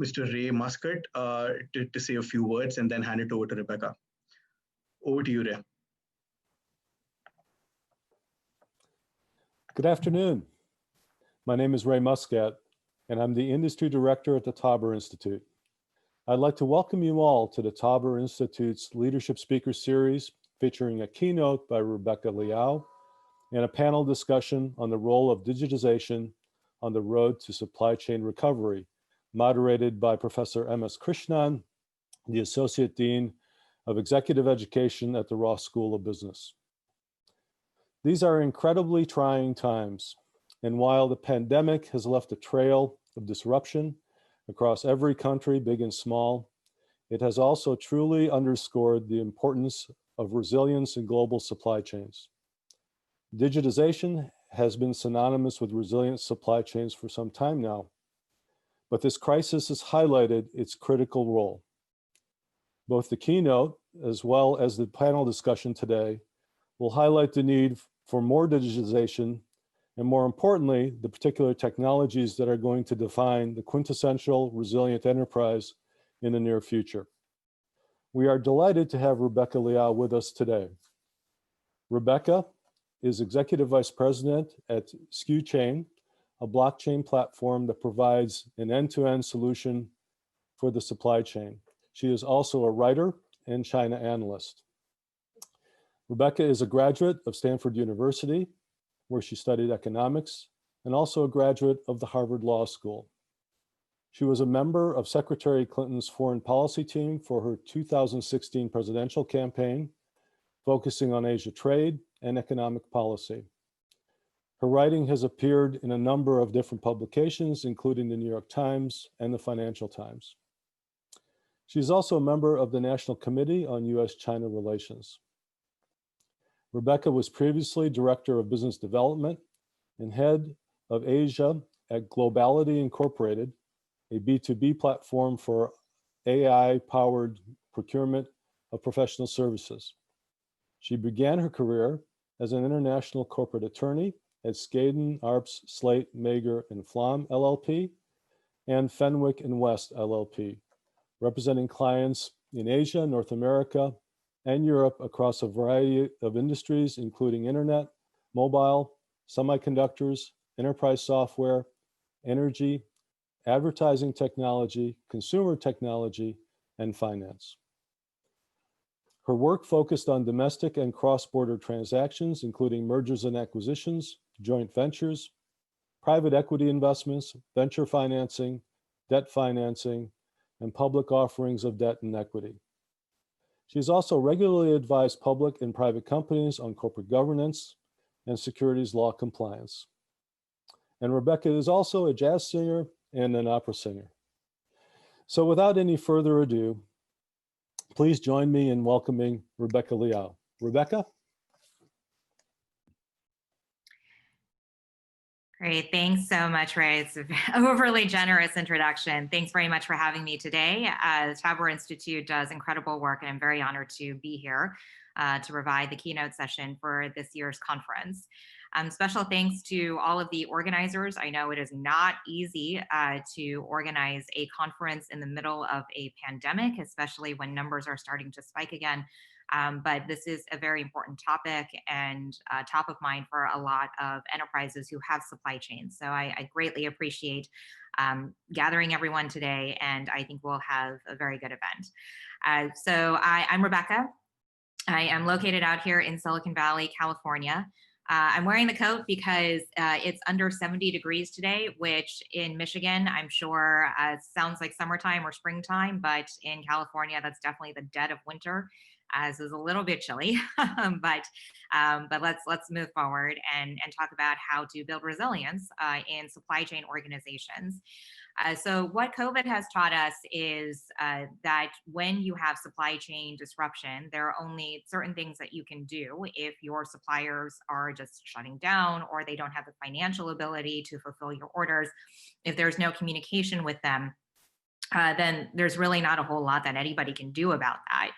Mr. Ray Muscat to say a few words and then hand it over to Rebecca. Over to you, Ray. Good afternoon. My name is Ray Muscat, and I'm the Industry Director at the Tauber Institute. I'd like to welcome you all to the Tauber Institute's Leadership Speaker Series, featuring a keynote by Rebecca Liao and a panel discussion on the role of digitization on the road to supply chain recovery, moderated by Professor M.S. Krishnan, the Associate Dean of Executive Education at the Ross School of Business. These are incredibly trying times, and while the pandemic has left a trail of disruption across every country, big and small, it has also truly underscored the importance of resilience in global supply chains. Digitization has been synonymous with resilient supply chains for some time now, but this crisis has highlighted its critical role. Both the keynote as well as the panel discussion today will highlight the need for more digitization and, more importantly, the particular technologies that are going to define the quintessential resilient enterprise in the near future. We are delighted to have Rebecca Liao with us today. Rebecca is Executive Vice President at Skuchain, a blockchain platform that provides an end-to-end solution for the supply chain. She is also a writer and China analyst. Rebecca is a graduate of Stanford University, where she studied economics, and also a graduate of the Harvard Law School. She was a member of Secretary Clinton's foreign policy team for her 2016 presidential campaign, focusing on Asia trade and economic policy. Her writing has appeared in a number of different publications, including the New York Times and the Financial Times. She's also a member of the National Committee on U.S.-China Relations. Rebecca was previously Director of Business Development and Head of Asia at Globality Incorporated, a B2B platform for AI-powered procurement of professional services. She began her career as an international corporate attorney at Skadden, Arps, Slate, Mager, and Flom LLP and Fenwick and West LLP, representing clients in Asia, North America, and Europe across a variety of industries, including internet, mobile, semiconductors, enterprise software, energy, advertising technology, consumer technology, and finance. Her work focused on domestic and cross-border transactions, including mergers and acquisitions, joint ventures, private equity investments, venture financing, debt financing, and public offerings of debt and equity. She has also regularly advised public and private companies on corporate governance and securities law compliance. And Rebecca is also a jazz singer and an opera singer. So without any further ado, please join me in welcoming Rebecca Liao. Rebecca? Great, thanks so much, Ray. It's an overly generous introduction. Thanks very much for having me today. The Tauber Institute does incredible work, and I'm very honored to be here to provide the keynote session for this year's conference. Special thanks to all of the organizers. I know it is not easy to organize a conference in the middle of a pandemic, especially when numbers are starting to spike again. But this is a very important topic and top of mind for a lot of enterprises who have supply chains. So I greatly appreciate gathering everyone today, and I think we'll have a very good event. So I'm Rebecca. I am located out here in Silicon Valley, California. I'm wearing the coat because it's under 70 degrees today, which in Michigan, I'm sure sounds like summertime or springtime, but in California, that's definitely the dead of winter, as is a little bit chilly. but let's move forward and talk about how to build resilience in supply chain organizations. So what COVID has taught us is that when you have supply chain disruption, there are only certain things that you can do if your suppliers are just shutting down or they don't have the financial ability to fulfill your orders, if there's no communication with them. then there's really not a whole lot that anybody can do about that.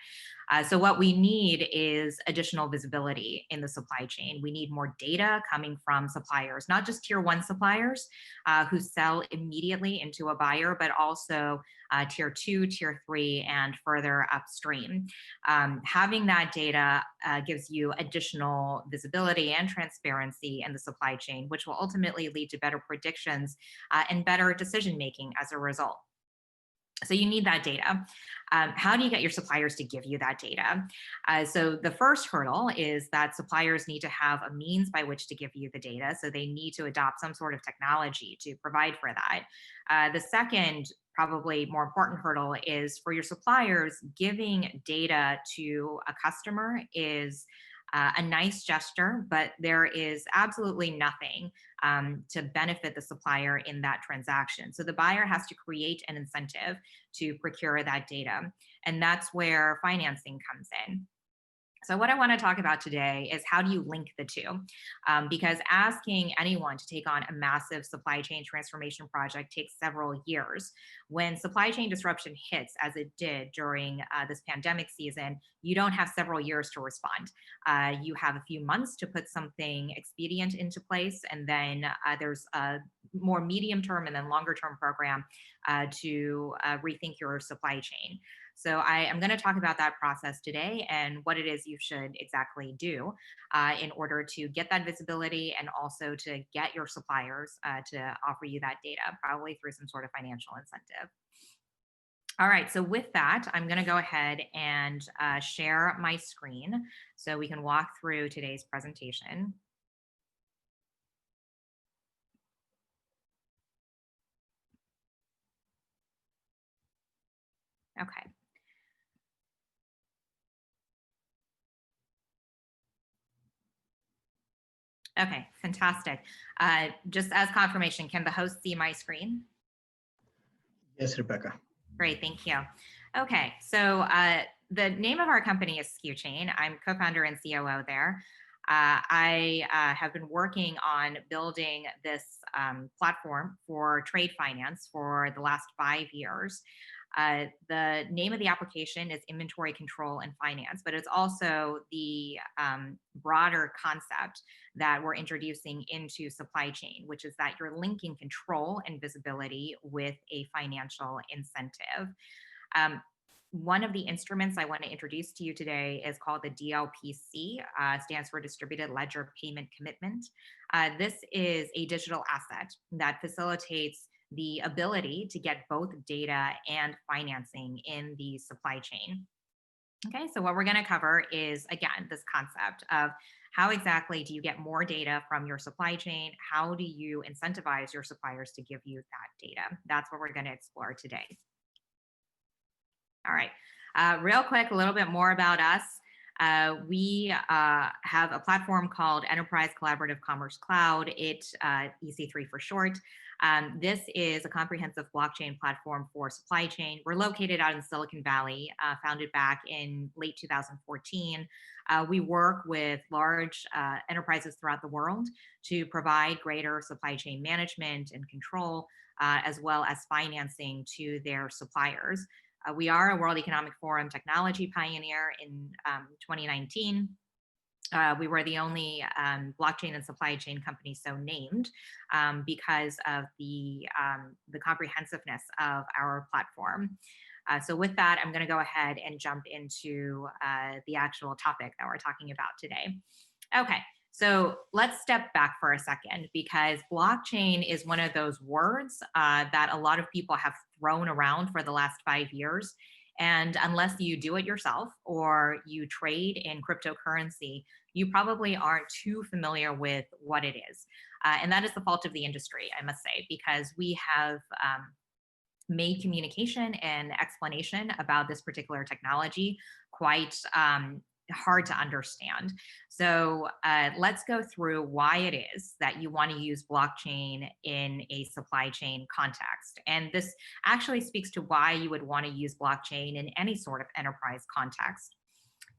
So what we need is additional visibility in the supply chain. We need more data coming from suppliers, not just tier 1 suppliers who sell immediately into a buyer, but also tier 2, tier 3, and further upstream. Having that data gives you additional visibility and transparency in the supply chain, which will ultimately lead to better predictions and better decision-making as a result. So you need that data. How do you get your suppliers to give you that data? So the first hurdle is that suppliers need to have a means by which to give you the data. So they need to adopt some sort of technology to provide for that. The second, probably more important hurdle is for your suppliers, giving data to a customer is a nice gesture, but there is absolutely nothing to benefit the supplier in that transaction. So the buyer has to create an incentive to procure that data. And that's where financing comes in. So what I want to talk about today is how do you link the two? Because asking anyone to take on a massive supply chain transformation project takes several years. When supply chain disruption hits, as it did during this pandemic season, you don't have several years to respond. You have a few months to put something expedient into place, and then there's a more medium-term and then longer-term program to rethink your supply chain. So I am going to talk about that process today and what it is you should exactly do in order to get that visibility and also to get your suppliers to offer you that data, probably through some sort of financial incentive. All right, so with that, I'm going to go ahead and share my screen so we can walk through today's presentation. Okay. Okay, fantastic. Just as confirmation, can the host see my screen? Yes, Rebecca. Great, thank you. Okay, so the name of our company is Skuchain. I'm co-founder and COO there. I have been working on building this platform for trade finance for the last 5 years. The name of the application is Inventory Control and Finance, but it's also the broader concept that we're introducing into supply chain, which is that you're linking control and visibility with a financial incentive. One of the instruments I want to introduce to you today is called the Dlpc, stands for Distributed Ledger Payment Commitment. This is a digital asset that facilitates the ability to get both data and financing in the supply chain. Okay, so what we're going to cover is, again, this concept of how exactly do you get more data from your supply chain? How do you incentivize your suppliers to give you that data? That's what we're going to explore today. All right, real quick, a little bit more about us. We have a platform called Enterprise Collaborative Commerce Cloud, EC3 for short. This is a comprehensive blockchain platform for supply chain. We're located out in Silicon Valley, founded back in late 2014. We work with large enterprises throughout the world to provide greater supply chain management and control, as well as financing to their suppliers. We are a World Economic Forum technology pioneer in 2019. We were the only blockchain and supply chain company so named because of the comprehensiveness of our platform. So with that, I'm going to go ahead and jump into the actual topic that we're talking about today. Okay, so let's step back for a second, because blockchain is one of those words that a lot of people have thrown around for the last 5 years. And unless you do it yourself or you trade in cryptocurrency, you probably aren't too familiar with what it is. And that is the fault of the industry, I must say, because we have made communication and explanation about this particular technology quite hard to understand. So let's go through why it is that you want to use blockchain in a supply chain context. And this actually speaks to why you would want to use blockchain in any sort of enterprise context.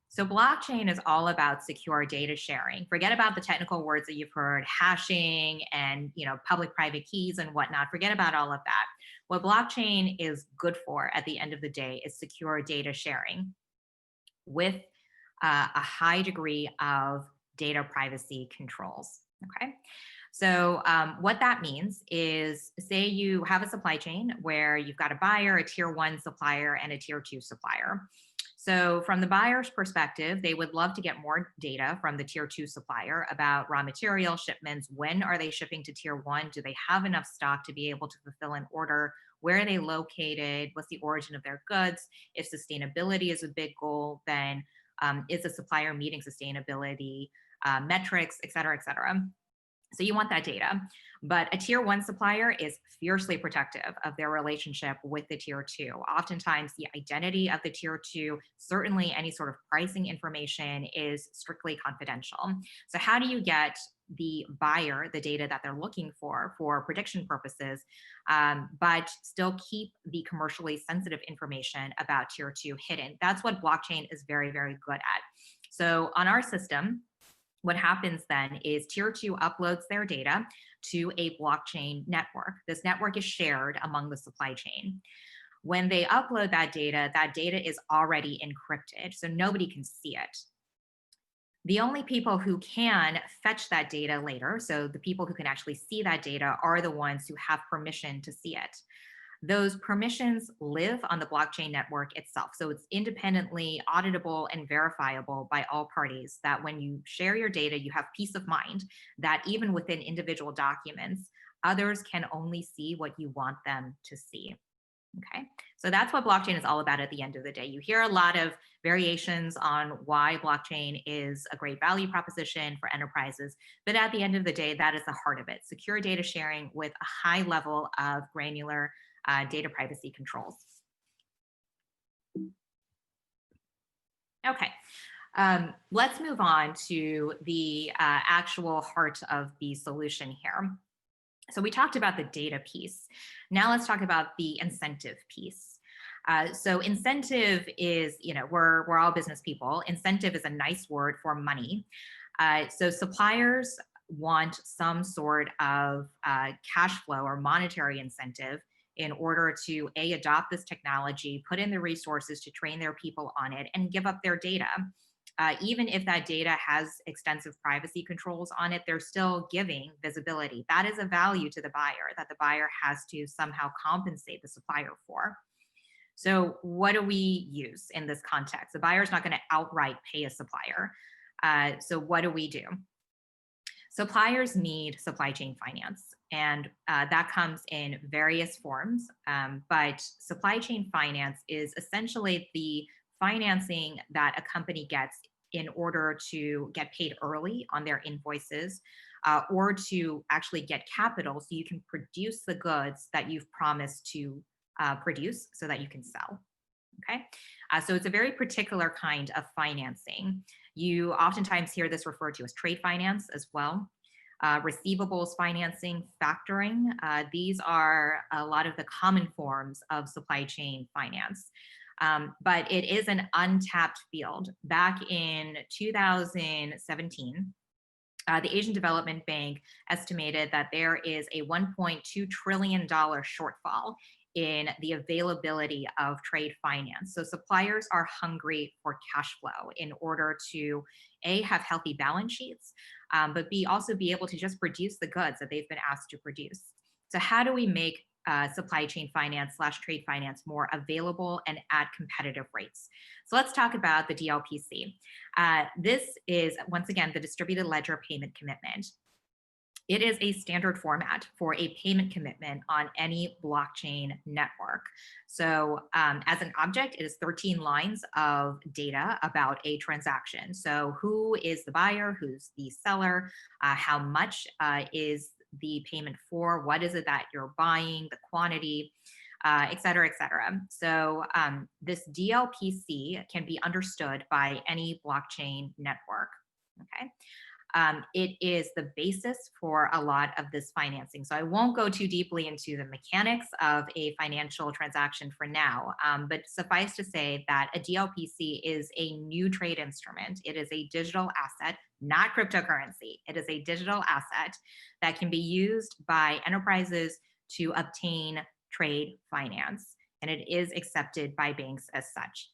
So blockchain is all about secure data sharing. Forget about the technical words that you've heard, hashing and public-private keys and whatnot. Forget about all of that. What blockchain is good for at the end of the day is secure data sharing with a high degree of data privacy controls, okay? So what that means is, say you have a supply chain where you've got a buyer, a tier 1 supplier, and a tier 2 supplier. So from the buyer's perspective, they would love to get more data from the tier 2 supplier about raw material shipments. When are they shipping to tier 1? Do they have enough stock to be able to fulfill an order? Where are they located? What's the origin of their goods? If sustainability is a big goal, then is the supplier meeting sustainability metrics, et cetera, et cetera. So you want that data, but a tier 1 supplier is fiercely protective of their relationship with the tier 2. Oftentimes the identity of the tier 2, certainly any sort of pricing information, is strictly confidential. So how do you get the buyer the data that they're looking for prediction purposes, but still keep the commercially sensitive information about tier 2 hidden? That's what blockchain is very, very good at. So on our system, what happens then is tier 2 uploads their data to a blockchain network. This network is shared among the supply chain. When they upload that data is already encrypted, so nobody can see it. The only people who can fetch that data later, so the people who can actually see that data, are the ones who have permission to see it. Those permissions live on the blockchain network itself. So it's independently auditable and verifiable by all parties, that when you share your data, you have peace of mind that even within individual documents, others can only see what you want them to see. Okay, so that's what blockchain is all about at the end of the day. You hear a lot of variations on why blockchain is a great value proposition for enterprises, but at the end of the day, that is the heart of it: secure data sharing with a high level of granular data privacy controls. Okay, let's move on to the actual heart of the solution here. So we talked about the data piece. Now let's talk about the incentive piece. So incentive is, we're all business people. Incentive is a nice word for money. So suppliers want some sort of cash flow or monetary incentive in order to adopt this technology, put in the resources to train their people on it, and give up their data. Even if that data has extensive privacy controls on it, they're still giving visibility. That is a value to the buyer that the buyer has to somehow compensate the supplier for. So what do we use in this context? The buyer's not going to outright pay a supplier. So what do? Suppliers need supply chain finance, and that comes in various forms, but supply chain finance is essentially the financing that a company gets in order to get paid early on their invoices, or to actually get capital so you can produce the goods that you've promised to produce so that you can sell. Okay, so it's a very particular kind of financing. You oftentimes hear this referred to as trade finance as well. Receivables financing, factoring, these are a lot of the common forms of supply chain finance. But it is an untapped field. Back in 2017, the Asian Development Bank estimated that there is a $1.2 trillion shortfall in the availability of trade finance. So suppliers are hungry for cash flow in order to A, have healthy balance sheets, but B, also be able to just produce the goods that they've been asked to produce. So how do we make supply chain finance / trade finance more available and at competitive rates? So let's talk about the Dlpc. This is, once again, the distributed ledger payment commitment. It is a standard format for a payment commitment on any blockchain network. So as an object, it is 13 lines of data about a transaction. So who is the buyer, who's the seller, how much is the payment for, what is it that you're buying, the quantity, et cetera, et cetera. So this Dlpc can be understood by any blockchain network, okay? It is the basis for a lot of this financing. So I won't go too deeply into the mechanics of a financial transaction for now, but suffice to say that a Dlpc is a new trade instrument. It is a digital asset, not cryptocurrency. It is a digital asset that can be used by enterprises to obtain trade finance, and it is accepted by banks as such.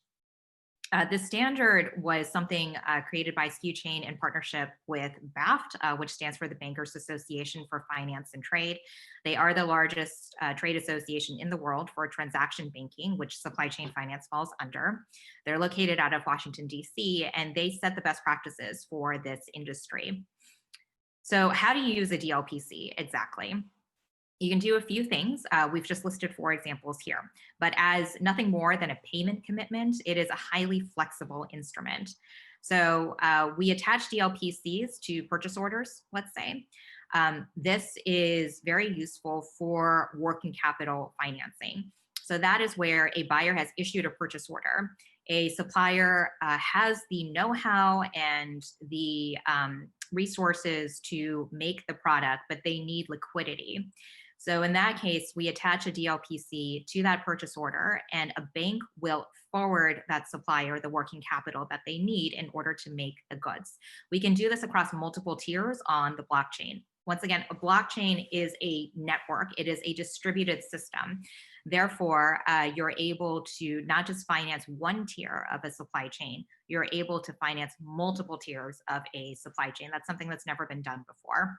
The standard was something created by Skuchain in partnership with BAFT, which stands for the Bankers Association for Finance and Trade. They are the largest trade association in the world for transaction banking, which supply chain finance falls under. They're located out of Washington, D.C., and they set the best practices for this industry. So how do you use a Dlpc exactly? You can do a few things. We've just listed 4 examples here, but as nothing more than a payment commitment, it is a highly flexible instrument. So we attach Dlpcs to purchase orders, let's say. This is very useful for working capital financing. So that is where a buyer has issued a purchase order. A supplier has the know-how and the resources to make the product, but they need liquidity. So in that case, we attach a Dlpc to that purchase order, and a bank will forward that supplier the working capital that they need in order to make the goods. We can do this across multiple tiers on the blockchain. Once again, a blockchain is a network. It is a distributed system. Therefore, you're able to not just finance one tier of a supply chain, you're able to finance multiple tiers of a supply chain. That's something that's never been done before.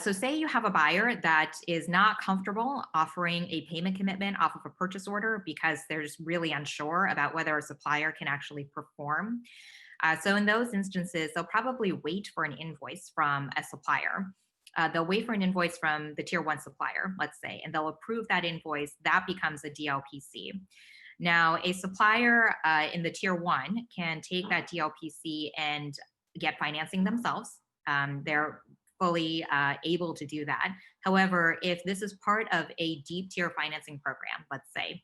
So say you have a buyer that is not comfortable offering a payment commitment off of a purchase order because they're just really unsure about whether a supplier can actually perform. So in those instances, they'll probably wait for an invoice from a supplier. They'll wait for an invoice from the tier 1 supplier, let's say, and they'll approve that invoice. That becomes a Dlpc. Now, a supplier in the tier 1 can take that Dlpc and get financing themselves. They're fully able to do that. However, if this is part of a deep tier financing program, let's say,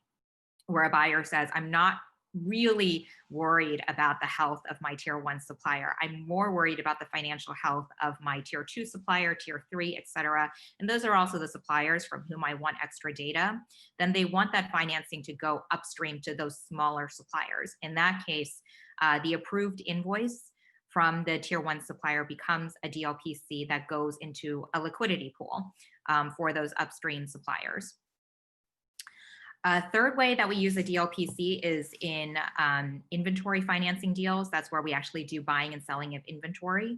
where a buyer says, I'm not really worried about the health of my tier 1 supplier. I'm more worried about the financial health of my tier 2 supplier, tier 3, et cetera. And those are also the suppliers from whom I want extra data. Then they want that financing to go upstream to those smaller suppliers. In that case, the approved invoice from the tier 1 supplier becomes a Dlpc that goes into a liquidity pool for those upstream suppliers. A third way that we use a Dlpc is in inventory financing deals. That's where we actually do buying and selling of inventory.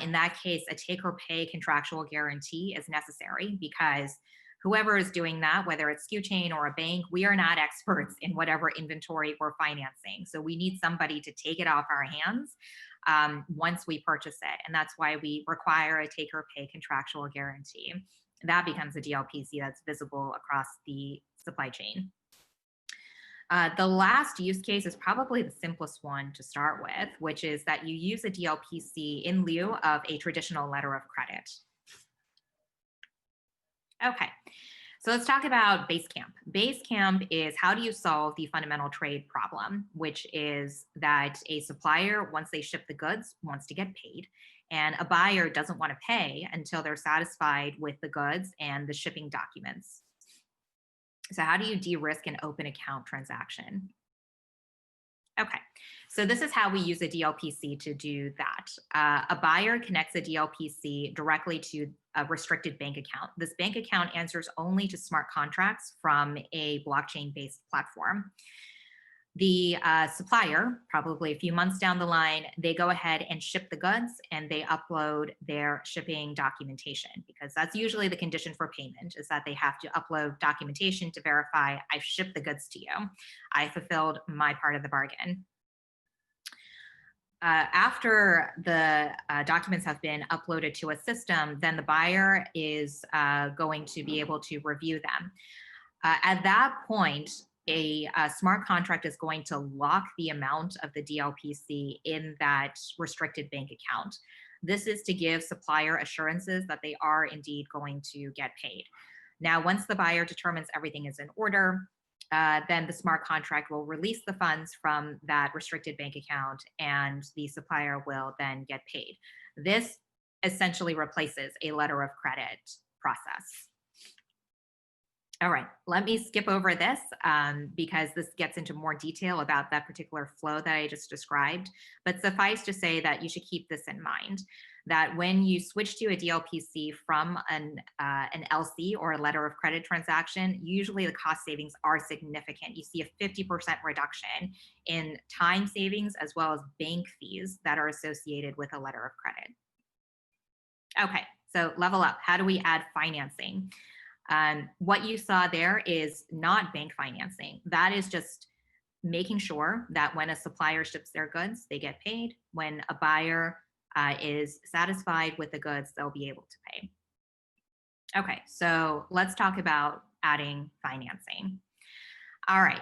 In that case, a take or pay contractual guarantee is necessary because whoever is doing that, whether it's Skuchain or a bank, we are not experts in whatever inventory we're financing. So we need somebody to take it off our hands once we purchase it. And that's why we require a take or pay contractual guarantee. That becomes a Dlpc that's visible across the supply chain. The last use case is probably the simplest one to start with, which is that you use a Dlpc in lieu of a traditional letter of credit. Okay, so let's talk about Basecamp. Basecamp is how do you solve the fundamental trade problem, which is that a supplier, once they ship the goods, wants to get paid, and a buyer doesn't want to pay until they're satisfied with the goods and the shipping documents. So how do you de-risk an open account transaction? Okay, so this is how we use a Dlpc to do that. A buyer connects a Dlpc directly to a restricted bank account. This bank account answers only to smart contracts from a blockchain-based platform. The supplier, probably a few months down the line, they go ahead and ship the goods and they upload their shipping documentation, because that's usually the condition for payment, is that they have to upload documentation to verify I've shipped the goods to you. I fulfilled my part of the bargain. After the documents have been uploaded to a system, then the buyer is going to be able to review them. At that point, a smart contract is going to lock the amount of the Dlpc in that restricted bank account. This is to give supplier assurances that they are indeed going to get paid. Now, once the buyer determines everything is in order, then the smart contract will release the funds from that restricted bank account and the supplier will then get paid. This essentially replaces a letter of credit process. All right, let me skip over this because this gets into more detail about that particular flow that I just described, but suffice to say that you should keep this in mind. that when you switch to a Dlpc from an LC or a letter of credit transaction, usually the cost savings are significant. You see a 50% reduction in time savings as well as bank fees that are associated with a letter of credit. Okay, so level up. How do we add financing? What you saw there is not bank financing. That is just making sure that when a supplier ships their goods, they get paid. When a buyer is satisfied with the goods, they'll be able to pay. Okay, so let's talk about adding financing. All right,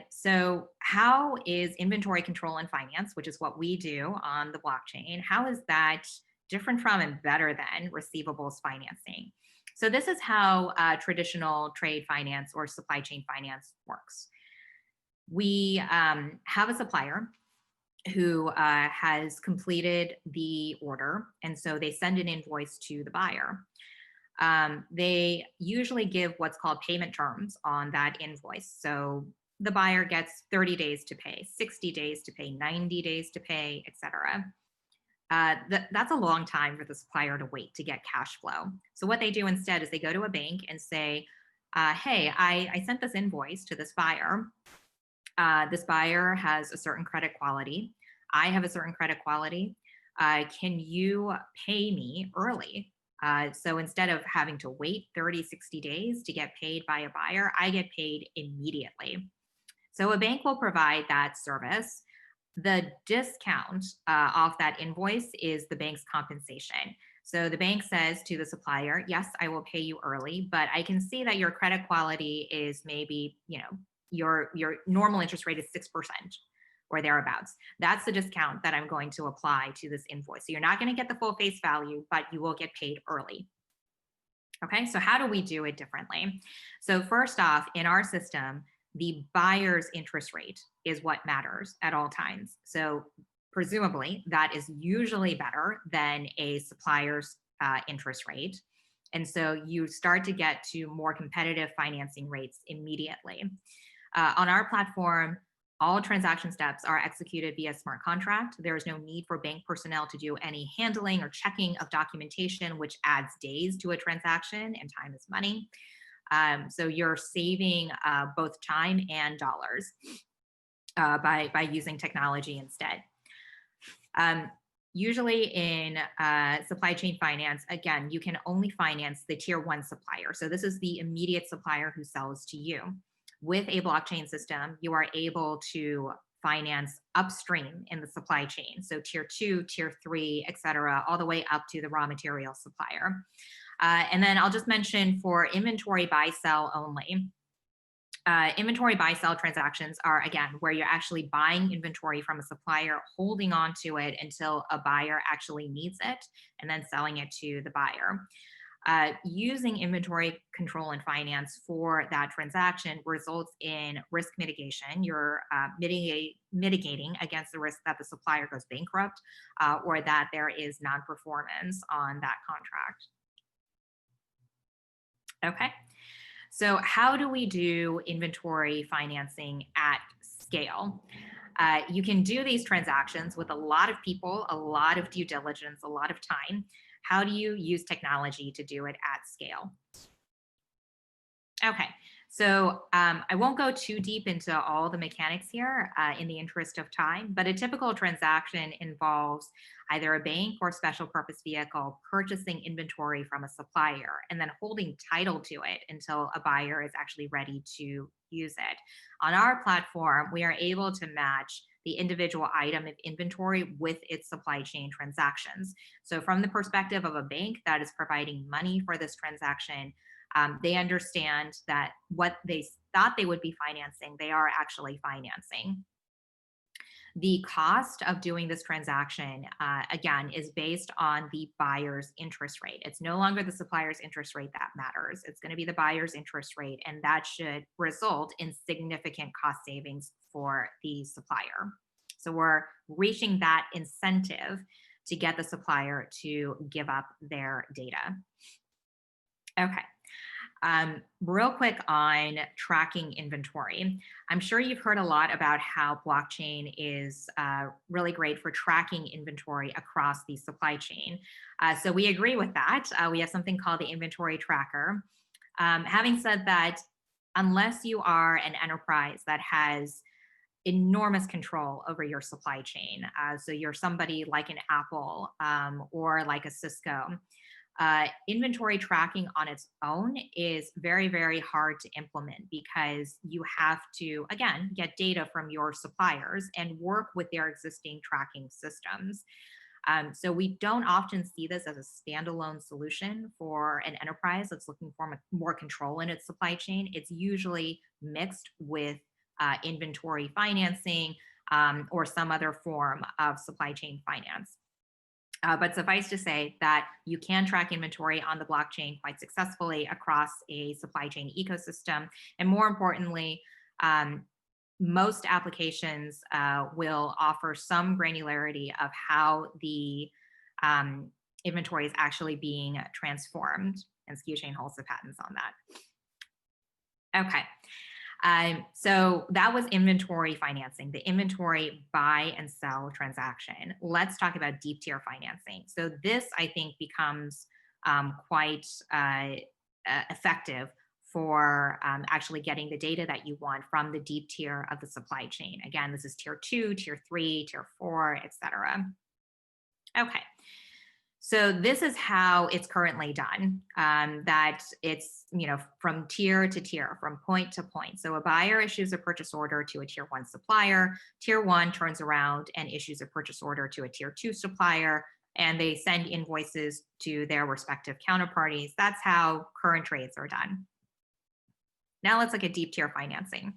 so how is inventory control and finance, which is what we do on the blockchain, how is that different from and better than receivables financing? So this is how traditional trade finance or supply chain finance works. We have a supplier who has completed the order, and so they send an invoice to the buyer. They usually give what's called payment terms on that invoice. So the buyer gets 30 days to pay, 60 days to pay, 90 days to pay, etc. That's a long time for the supplier to wait to get cash flow. So what they do instead is they go to a bank and say, hey, I sent this invoice to this buyer. This buyer has a certain credit quality. I have a certain credit quality. Can you pay me early? So instead of having to wait 30, 60 days to get paid by a buyer, I get paid immediately. So a bank will provide that service. The discount off that invoice is the bank's compensation. So the bank says to the supplier, yes, I will pay you early, but I can see that your credit quality is maybe, your normal interest rate is 6% or thereabouts. That's the discount that I'm going to apply to this invoice. So you're not going to get the full face value, but you will get paid early. Okay, so how do we do it differently? So first off, in our system, the buyer's interest rate is what matters at all times. So presumably that is usually better than a supplier's interest rate. And so you start to get to more competitive financing rates immediately. On our platform, all transaction steps are executed via smart contract. There is no need for bank personnel to do any handling or checking of documentation, which adds days to a transaction, and time is money. So you're saving both time and dollars by using technology instead. Usually in supply chain finance, again, you can only finance the tier 1 supplier. So this is the immediate supplier who sells to you. With a blockchain system, you are able to finance upstream in the supply chain. So tier 2, tier 3, et cetera, all the way up to the raw material supplier. And then I'll just mention for inventory buy sell only. Inventory buy sell transactions are, again, where you're actually buying inventory from a supplier, holding on to it until a buyer actually needs it, and then selling it to the buyer. Using inventory control and finance for that transaction results in risk mitigation. You're mitigating against the risk that the supplier goes bankrupt or that there is non-performance on that contract. Okay, so how do we do inventory financing at scale? You can do these transactions with a lot of people, a lot of due diligence, a lot of time. How do you use technology to do it at scale? Okay, so I won't go too deep into all the mechanics here in the interest of time, but a typical transaction involves either a bank or special purpose vehicle purchasing inventory from a supplier and then holding title to it until a buyer is actually ready to use it. On our platform, we are able to match the individual item of inventory with its supply chain transactions. So from the perspective of a bank that is providing money for this transaction, they understand that what they thought they would be financing, they are actually financing. The cost of doing this transaction, again, is based on the buyer's interest rate. It's no longer the supplier's interest rate that matters. It's going to be the buyer's interest rate, and that should result in significant cost savings for the supplier. So we're reaching that incentive to get the supplier to give up their data. Okay. Real quick on tracking inventory. I'm sure you've heard a lot about how blockchain is really great for tracking inventory across the supply chain. So we agree with that. We have something called the inventory tracker. Having said that, unless you are an enterprise that has enormous control over your supply chain, so you're somebody like an Apple or like a Cisco, inventory tracking on its own is very, very hard to implement because you have to, again, get data from your suppliers and work with their existing tracking systems. So we don't often see this as a standalone solution for an enterprise that's looking for more control in its supply chain. It's usually mixed with inventory financing or some other form of supply chain finance. But suffice to say that you can track inventory on the blockchain quite successfully across a supply chain ecosystem. And more importantly, most applications will offer some granularity of how the inventory is actually being transformed. And Skuchain holds the patents on that. Okay. So that was inventory financing, the inventory buy and sell transaction. Let's talk about deep tier financing. So this, I think, becomes quite effective for actually getting the data that you want from the deep tier of the supply chain. Again, this is tier 2, tier 3, tier 4, etc. Okay. So this is how it's currently done, that it's, from tier to tier, from point to point. So a buyer issues a purchase order to a tier 1 supplier. Tier 1 turns around and issues a purchase order to a tier 2 supplier, and they send invoices to their respective counterparties. That's how current trades are done. Now let's look at deep tier financing.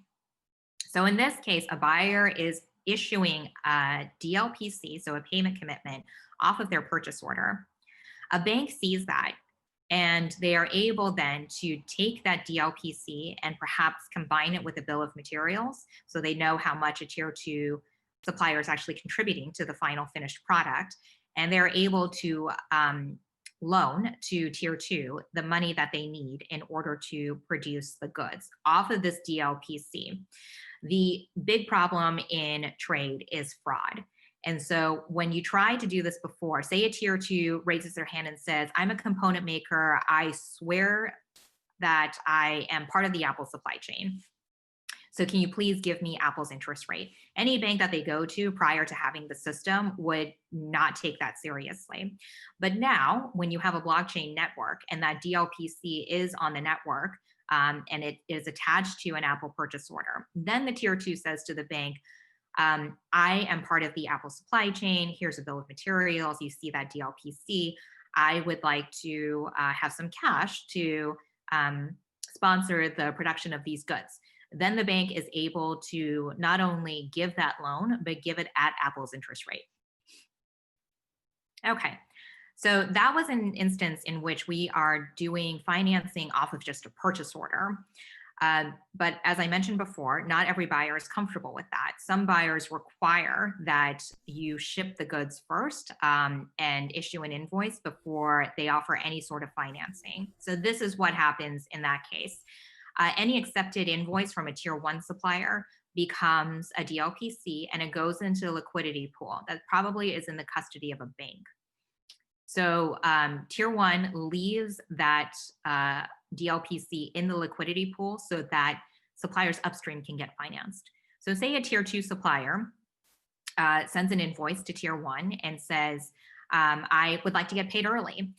So in this case, a buyer is issuing a Dlpc, so a payment commitment, off of their purchase order. A bank sees that, and they are able then to take that Dlpc and perhaps combine it with a bill of materials, so they know how much a tier 2 supplier is actually contributing to the final finished product, and they're able to loan to tier 2 the money that they need in order to produce the goods off of this Dlpc. The big problem in trade is fraud. And so when you try to do this before, say a tier 2 raises their hand and says, I'm a component maker, I swear that I am part of the Apple supply chain. So can you please give me Apple's interest rate? Any bank that they go to prior to having the system would not take that seriously. But now when you have a blockchain network and that Dlpc is on the network, and it is attached to an Apple purchase order, then the tier 2 says to the bank, I am part of the Apple supply chain. Here's a bill of materials. You see that Dlpc. I would like to have some cash to sponsor the production of these goods. Then the bank is able to not only give that loan, but give it at Apple's interest rate. Okay. So that was an instance in which we are doing financing off of just a purchase order. But as I mentioned before, not every buyer is comfortable with that. Some buyers require that you ship the goods first and issue an invoice before they offer any sort of financing. So this is what happens in that case. Any accepted invoice from a tier 1 supplier becomes a Dlpc, and it goes into a liquidity pool that probably is in the custody of a bank. So tier 1 leaves that Dlpc in the liquidity pool so that suppliers upstream can get financed. So say a tier 2 supplier sends an invoice to tier 1 and says, I would like to get paid early.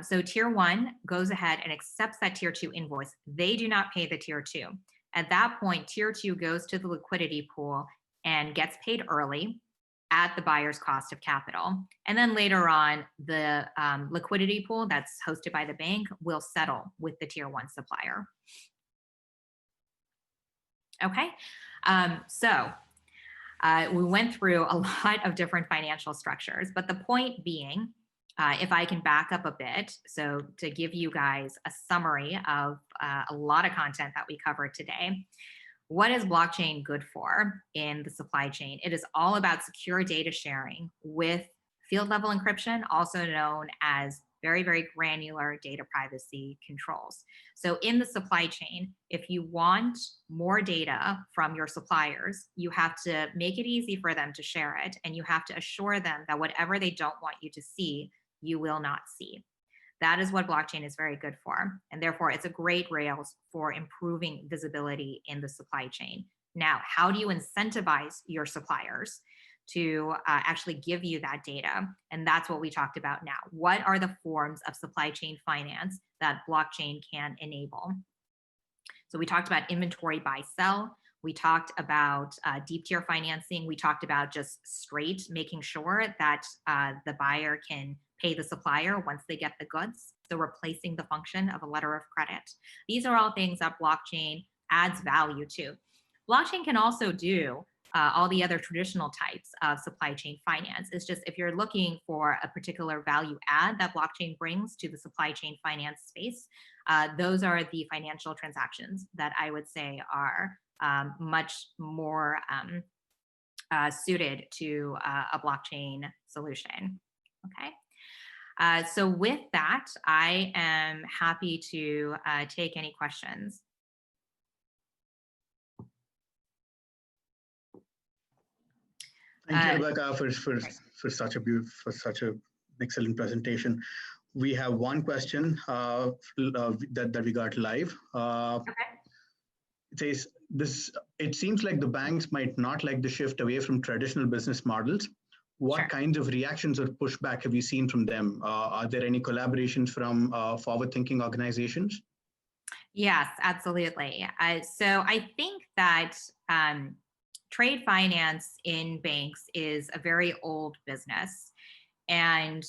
So tier 1 goes ahead and accepts that tier 2 invoice. They do not pay the tier 2. At that point, tier 2 goes to the liquidity pool and gets paid early at the buyer's cost of capital. And then later on, the liquidity pool that's hosted by the bank will settle with the tier 1 supplier. Okay, so we went through a lot of different financial structures, but the point being, if I can back up a bit, so to give you guys a summary of a lot of content that we covered today, what is blockchain good for in the supply chain? It is all about secure data sharing with field level encryption, also known as very, very granular data privacy controls. So in the supply chain, if you want more data from your suppliers, you have to make it easy for them to share it, and you have to assure them that whatever they don't want you to see, you will not see. That is what blockchain is very good for. And therefore, it's a great rails for improving visibility in the supply chain. Now, how do you incentivize your suppliers to actually give you that data? And that's what we talked about now. What are the forms of supply chain finance that blockchain can enable? So we talked about inventory buy sell. We talked about deep tier financing. We talked about just straight making sure that the buyer can pay the supplier once they get the goods. So replacing the function of a letter of credit. These are all things that blockchain adds value to. Blockchain can also do all the other traditional types of supply chain finance. It's just if you're looking for a particular value add that blockchain brings to the supply chain finance space, those are the financial transactions that I would say are much more suited to a blockchain solution. Okay. So with that, I am happy to take any questions. Thank you, Rebecca, for such an excellent presentation. We have one question that we got live. Okay. It says, it seems like the banks might not like the shift away from traditional business models. What kinds of reactions or pushback have you seen from them? Are there any collaborations from forward-thinking organizations? Yes, absolutely. So I think that trade finance in banks is a very old business. And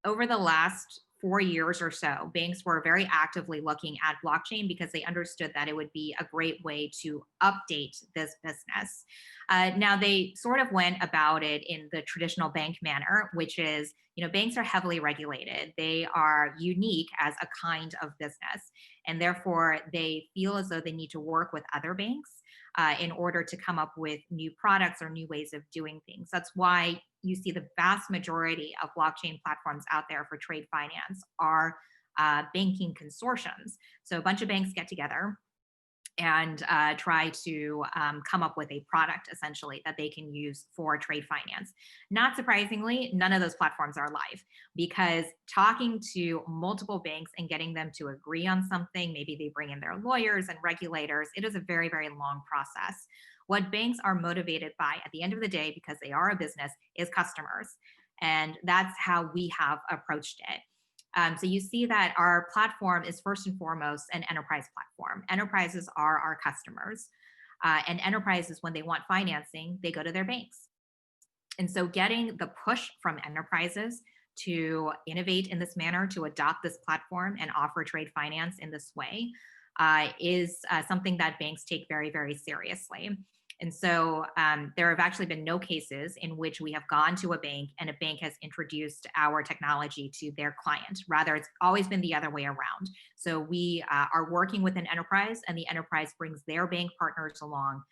over the last 4 years or so, banks were very actively looking at blockchain because they understood that it would be a great way to update this business. Now, they sort of went about it in the traditional bank manner, which is, banks are heavily regulated. They are unique as a kind of business, and therefore they feel as though they need to work with other banks in order to come up with new products or new ways of doing things. That's why you see the vast majority of blockchain platforms out there for trade finance are banking consortiums. So a bunch of banks get together and try to come up with a product essentially that they can use for trade finance. Not surprisingly, none of those platforms are live because talking to multiple banks and getting them to agree on something, maybe they bring in their lawyers and regulators, it is a very, very long process. What banks are motivated by at the end of the day, because they are a business, is customers. And that's how we have approached it. So you see that our platform is first and foremost an enterprise platform. Enterprises are our customers. And enterprises, when they want financing, they go to their banks. And so getting the push from enterprises to innovate in this manner, to adopt this platform and offer trade finance in this way is something that banks take very, very seriously. And so there have actually been no cases in which we have gone to a bank and a bank has introduced our technology to their client. Rather, it's always been the other way around. So we are working with an enterprise and the enterprise brings their bank partners along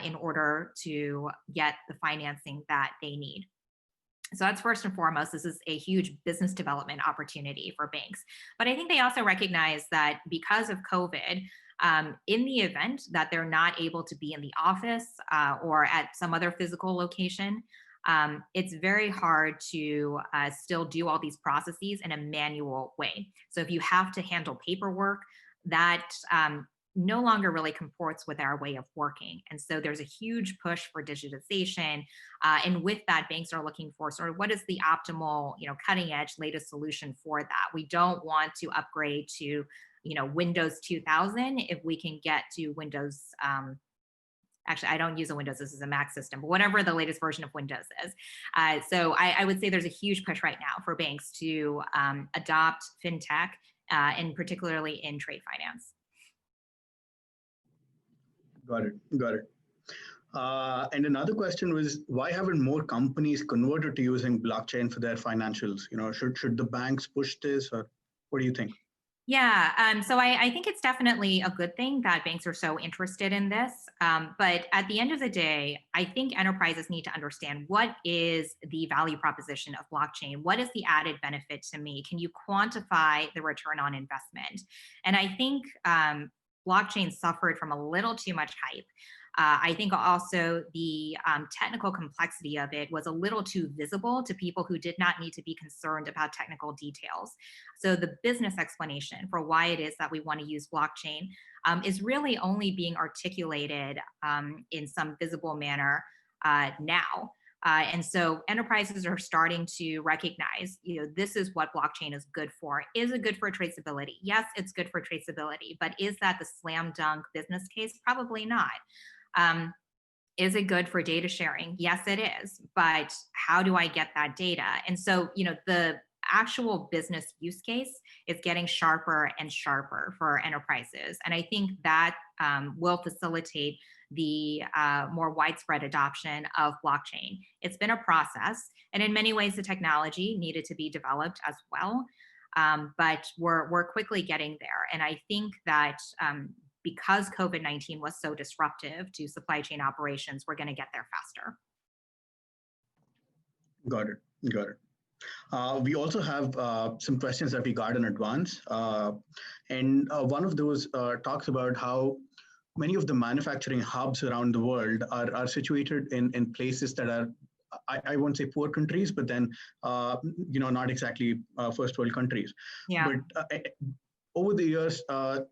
in order to get the financing that they need. So that's first and foremost, this is a huge business development opportunity for banks. But I think they also recognize that because of COVID, in the event that they're not able to be in the office or at some other physical location, it's very hard to still do all these processes in a manual way. So if you have to handle paperwork, that no longer really comports with our way of working. And so there's a huge push for digitization. And with that, banks are looking for sort of what is the optimal, cutting edge, latest solution for that. We don't want to upgrade to Windows 2000 if we can get to Windows, actually, I don't use a Windows, this is a Mac system, but whatever the latest version of Windows is. So I would say there's a huge push right now for banks to adopt fintech, and particularly in trade finance. Got it. And another question was, why haven't more companies converted to using blockchain for their financials? Should the banks push this, or what do you think? Yeah, so I think it's definitely a good thing that banks are so interested in this. But at the end of the day, I think enterprises need to understand what is the value proposition of blockchain? What is the added benefit to me? Can you quantify the return on investment? And I think blockchain suffered from a little too much hype. I think also the technical complexity of it was a little too visible to people who did not need to be concerned about technical details. So the business explanation for why it is that we want to use blockchain is really only being articulated in some visible manner now. And so enterprises are starting to recognize, this is what blockchain is good for. Is it good for traceability? Yes, it's good for traceability, but is that the slam dunk business case? Probably not. Is it good for data sharing? Yes, it is. But how do I get that data? And so, the actual business use case is getting sharper and sharper for enterprises. And I think that will facilitate the more widespread adoption of blockchain. It's been a process, and in many ways, the technology needed to be developed as well. But we're quickly getting there. And I think that because COVID-19 was so disruptive to supply chain operations, we're going to get there faster. Got it. We also have some questions that we got in advance. And one of those talks about how many of the manufacturing hubs around the world are situated in places that are, I won't say poor countries, but then, not exactly first world countries. Yeah. But over the years,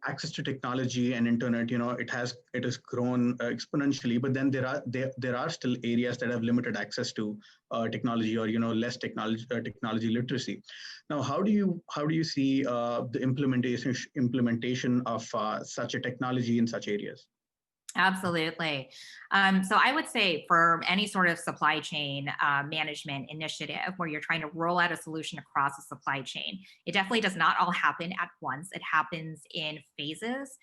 access to technology and internet, it has grown exponentially. But then there are still areas that have limited access to technology, or less technology literacy. Now, how do you see the implementation of such a technology in such areas? Absolutely. So I would say for any sort of supply chain management initiative where you're trying to roll out a solution across a supply chain, it definitely does not all happen at once. It happens in phases.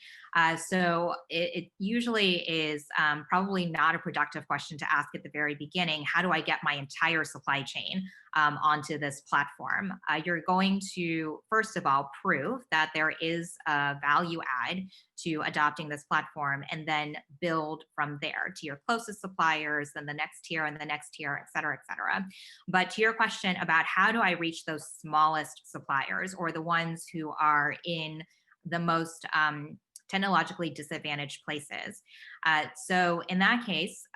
So it usually is probably not a productive question to ask at the very beginning. How do I get my entire supply chain onto this platform? You're going to, first of all, prove that there is a value add to adopting this platform, and then build from there to your closest suppliers, then the next tier and the next tier, et cetera, et cetera. But to your question about how do I reach those smallest suppliers, or the ones who are in the most technologically disadvantaged places. So in that case,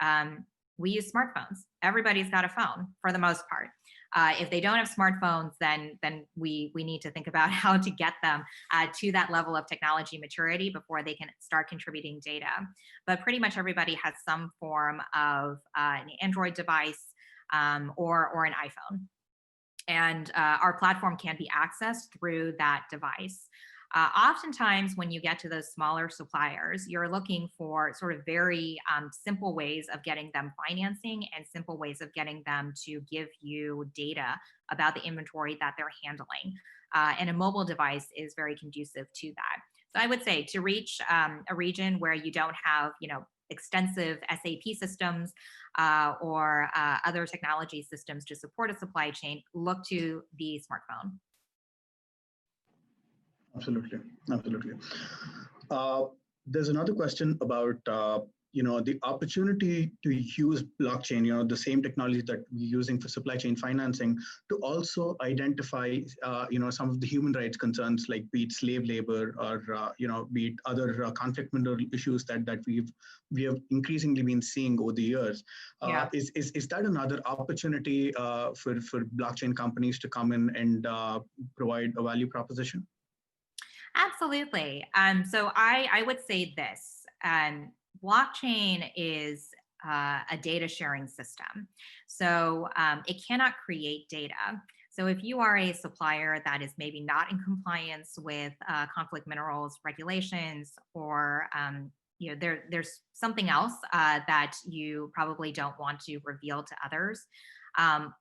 we use smartphones. Everybody's got a phone for the most part. If they don't have smartphones, then we need to think about how to get them to that level of technology maturity before they can start contributing data. But pretty much everybody has some form of an Android device or an iPhone. And our platform can be accessed through that device. Oftentimes, when you get to those smaller suppliers, you're looking for sort of very simple ways of getting them financing and simple ways of getting them to give you data about the inventory that they're handling. And a mobile device is very conducive to that. So I would say to reach a region where you don't have, extensive SAP systems or other technology systems to support a supply chain, look to the smartphone. Absolutely. There's another question about the opportunity to use blockchain, the same technology that we're using for supply chain financing, to also identify some of the human rights concerns, like be it slave labor or be it other conflict mineral issues that we have increasingly been seeing over the years. Yeah. Is that another opportunity for blockchain companies to come in and provide a value proposition? Absolutely. So I would say this, blockchain is a data sharing system. So it cannot create data. So if you are a supplier that is maybe not in compliance with conflict minerals regulations, or there's something else that you probably don't want to reveal to others,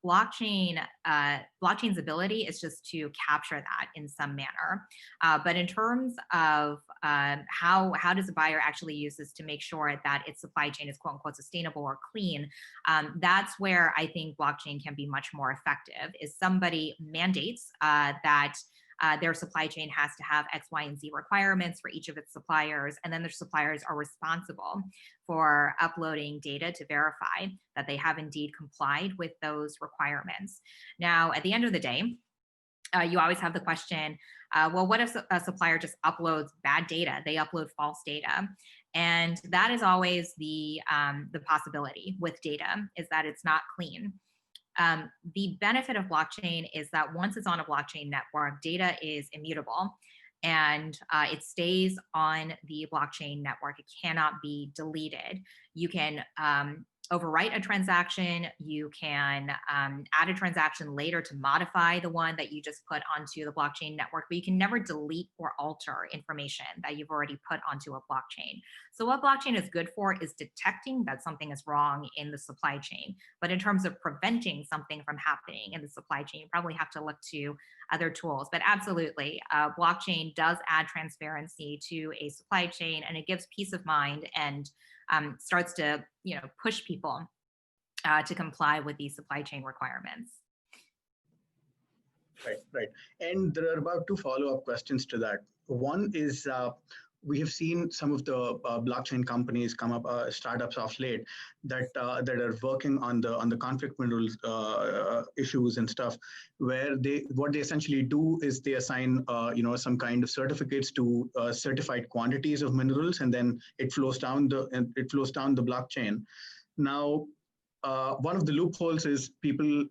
blockchain's ability is just to capture that in some manner. But in terms of how does a buyer actually use this to make sure that its supply chain is quote unquote sustainable or clean, that's where I think blockchain can be much more effective. Is somebody mandates that their supply chain has to have X, Y, and Z requirements for each of its suppliers, and then their suppliers are responsible for uploading data to verify that they have indeed complied with those requirements. Now, at the end of the day, you always have the question, well, what if a supplier just uploads bad data? They upload false data. And that is always the possibility with data, is that it's not clean. The benefit of blockchain is that once it's on a blockchain network, data is immutable and it stays on the blockchain network. It cannot be deleted. You can overwrite a transaction. You can add a transaction later to modify the one that you just put onto the blockchain network, but you can never delete or alter information that you've already put onto a blockchain. So what blockchain is good for is detecting that something is wrong in the supply chain. But in terms of preventing something from happening in the supply chain, you probably have to look to other tools. But absolutely, blockchain does add transparency to a supply chain, and it gives peace of mind and starts to push people to comply with these supply chain requirements. Right. And there are about two follow-up questions to that. One is we have seen some of the blockchain companies come up, startups of late, that are working on the conflict minerals issues and stuff, where what they essentially do is they assign some kind of certificates to certified quantities of minerals, and then it flows down the blockchain. Now, one of the loopholes is people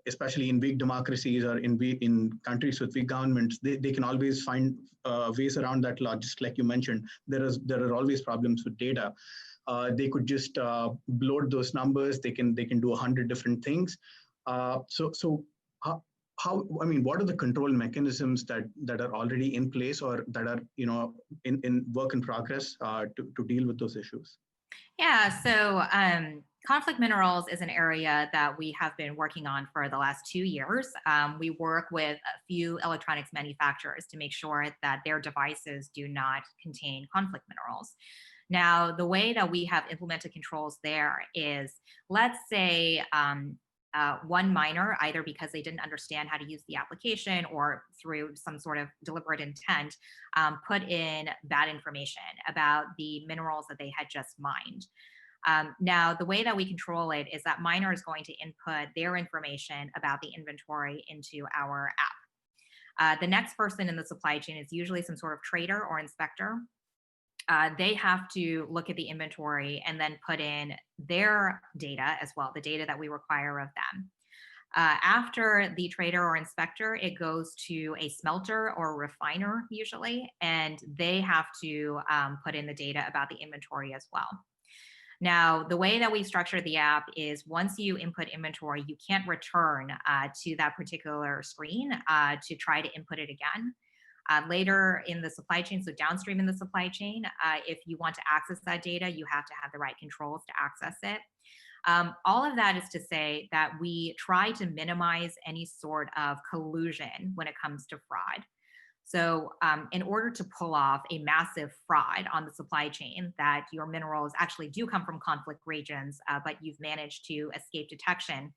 especially in weak democracies or in countries with weak governments, they can always find ways around that law. Just like you mentioned, there are always problems with data. They could just bloat those numbers. They can do 100 different things. So what are the control mechanisms that are already in place or that are in work in progress to deal with those issues? Yeah, so conflict minerals is an area that we have been working on for the last 2 years. We work with a few electronics manufacturers to make sure that their devices do not contain conflict minerals. Now, the way that we have implemented controls there is, let's say one miner, either because they didn't understand how to use the application or through some sort of deliberate intent, put in bad information about the minerals that they had just mined. Now, the way that we control it is that miner is going to input their information about the inventory into our app. The next person in the supply chain is usually some sort of trader or inspector. They have to look at the inventory and then put in their data as well, the data that we require of them. After the trader or inspector, it goes to a smelter or refiner usually, and they have to put in the data about the inventory as well. Now, the way that we structure the app is once you input inventory, you can't return to that particular screen to try to input it again. Later in the supply chain, so downstream in the supply chain, if you want to access that data, you have to have the right controls to access it. All of that is to say that we try to minimize any sort of collusion when it comes to fraud. So in order to pull off a massive fraud on the supply chain, that your minerals actually do come from conflict regions, but you've managed to escape detection,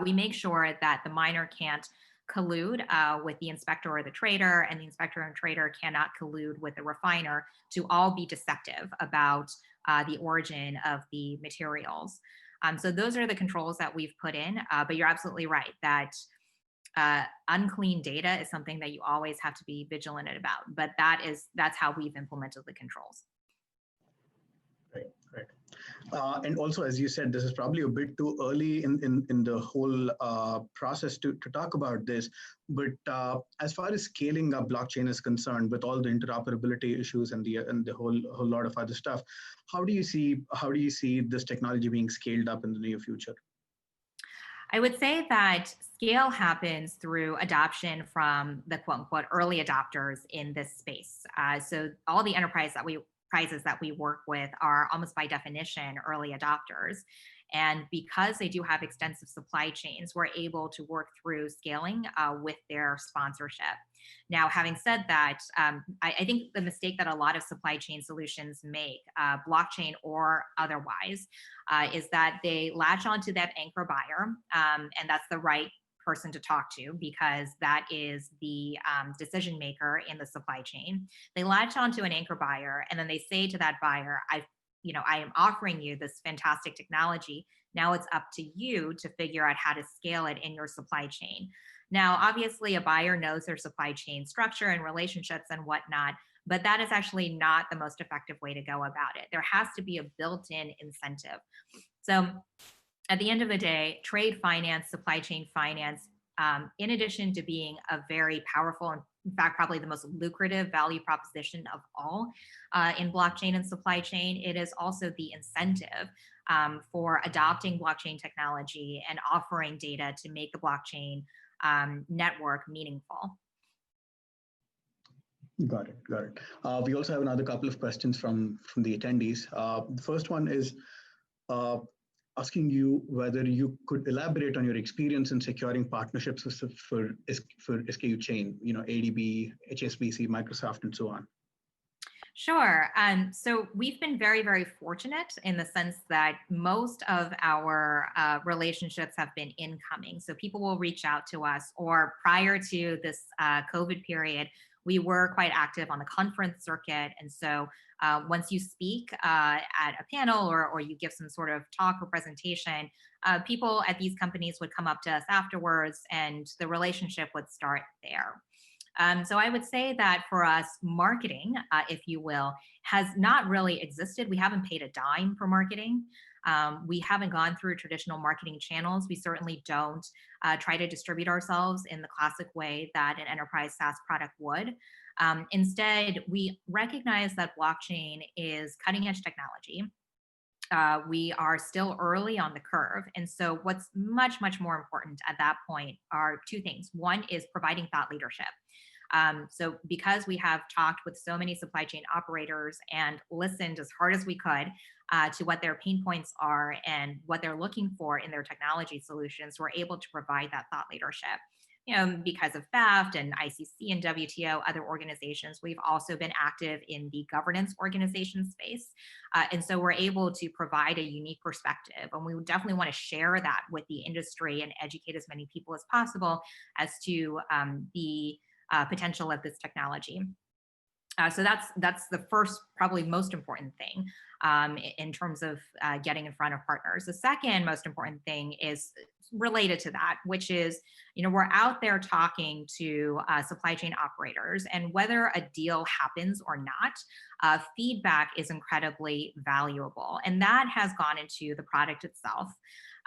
we make sure that the miner can't collude with the inspector or the trader, and the inspector and trader cannot collude with the refiner to all be deceptive about the origin of the materials. So those are the controls that we've put in, but you're absolutely right that unclean data is something that you always have to be vigilant about, but that's how we've implemented the controls. Right. And also, as you said, this is probably a bit too early in the whole process to talk about this. But as far as scaling up blockchain is concerned, with all the interoperability issues and the whole lot of other stuff, how do you see this technology being scaled up in the near future? I would say that scale happens through adoption from the quote unquote early adopters in this space. So all the enterprises that we work with are almost by definition early adopters. And because they do have extensive supply chains, we're able to work through scaling with their sponsorship. Now, having said that, I think the mistake that a lot of supply chain solutions make, blockchain or otherwise, is that they latch onto that anchor buyer, and that's the right person to talk to because that is the decision maker in the supply chain. They latch onto an anchor buyer, and then they say to that buyer, I am offering you this fantastic technology. Now it's up to you to figure out how to scale it in your supply chain. Now, obviously, a buyer knows their supply chain structure and relationships and whatnot, but that is actually not the most effective way to go about it. There has to be a built-in incentive. So at the end of the day, trade finance, supply chain finance, in addition to being a very powerful, and in fact, probably the most lucrative value proposition of all in blockchain and supply chain, it is also the incentive for adopting blockchain technology and offering data to make the blockchain network meaningful. Got it. We also have another couple of questions from the attendees. The first one is asking you whether you could elaborate on your experience in securing partnerships for SKU chain, ADB, HSBC, Microsoft, and so on. Sure. So we've been very, very fortunate in the sense that most of our relationships have been incoming. So people will reach out to us, or prior to this COVID period, we were quite active on the conference circuit. And so once you speak at a panel or you give some sort of talk or presentation, people at these companies would come up to us afterwards and the relationship would start there. So I would say that for us, marketing, if you will, has not really existed. We haven't paid a dime for marketing. We haven't gone through traditional marketing channels. We certainly don't try to distribute ourselves in the classic way that an enterprise SaaS product would. Instead, we recognize that blockchain is cutting edge technology. We are still early on the curve. And so what's much, much more important at that point are two things. One is providing thought leadership. So because we have talked with so many supply chain operators and listened as hard as we could to what their pain points are and what they're looking for in their technology solutions, we're able to provide that thought leadership. Because of theft and ICC and WTO, other organizations, we've also been active in the governance organization space. And so we're able to provide a unique perspective. And we would definitely want to share that with the industry and educate as many people as possible as to the potential of this technology. So that's the first, probably most important thing in terms of getting in front of partners. The second most important thing is related to that, which is, we're out there talking to supply chain operators, and whether a deal happens or not, feedback is incredibly valuable. And that has gone into the product itself.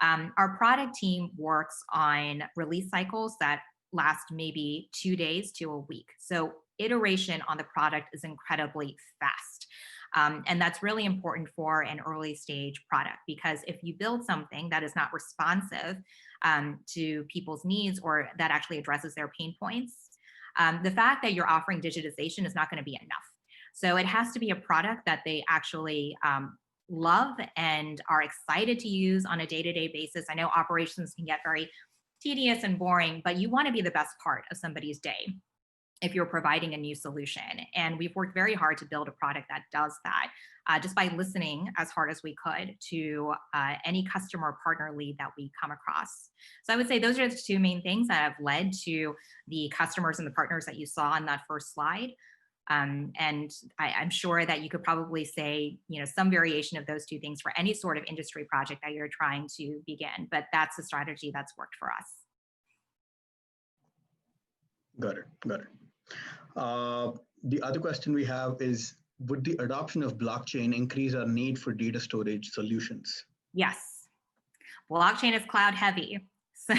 Our product team works on release cycles that last maybe 2 days to a week. So iteration on the product is incredibly fast. And that's really important for an early stage product, because if you build something that is not responsive to people's needs or that actually addresses their pain points, the fact that you're offering digitization is not going to be enough. So it has to be a product that they actually love and are excited to use on a day-to-day basis. I know operations can get very tedious and boring, but you want to be the best part of somebody's day if you're providing a new solution. And we've worked very hard to build a product that does that, just by listening as hard as we could to any customer or partner lead that we come across. So I would say those are the two main things that have led to the customers and the partners that you saw on that first slide. And I'm sure that you could probably say, some variation of those two things for any sort of industry project that you're trying to begin, but that's the strategy that's worked for us. Got it. The other question we have is, would the adoption of blockchain increase our need for data storage solutions? Yes. Blockchain is cloud heavy. So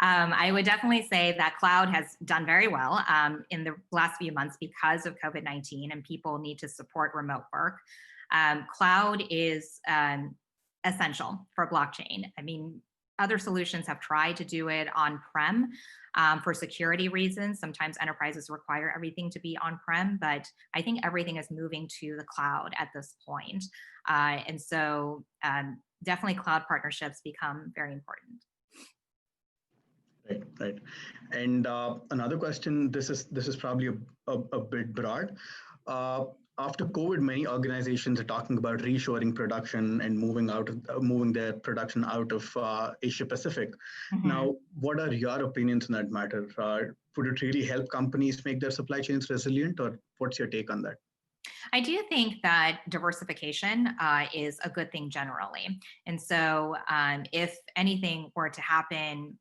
I would definitely say that cloud has done very well in the last few months because of COVID-19 and people need to support remote work. Cloud is essential for blockchain. I mean, other solutions have tried to do it on-prem for security reasons. Sometimes enterprises require everything to be on-prem, but I think everything is moving to the cloud at this point. And so definitely cloud partnerships become very important. Right. And another question, this is probably a bit broad. after COVID, many organizations are talking about reshoring production and moving their production out of Asia Pacific. Mm-hmm. Now, what are your opinions on that matter? Would it really help companies make their supply chains resilient, or what's your take on that? I do think that diversification is a good thing generally. And so if anything were to happen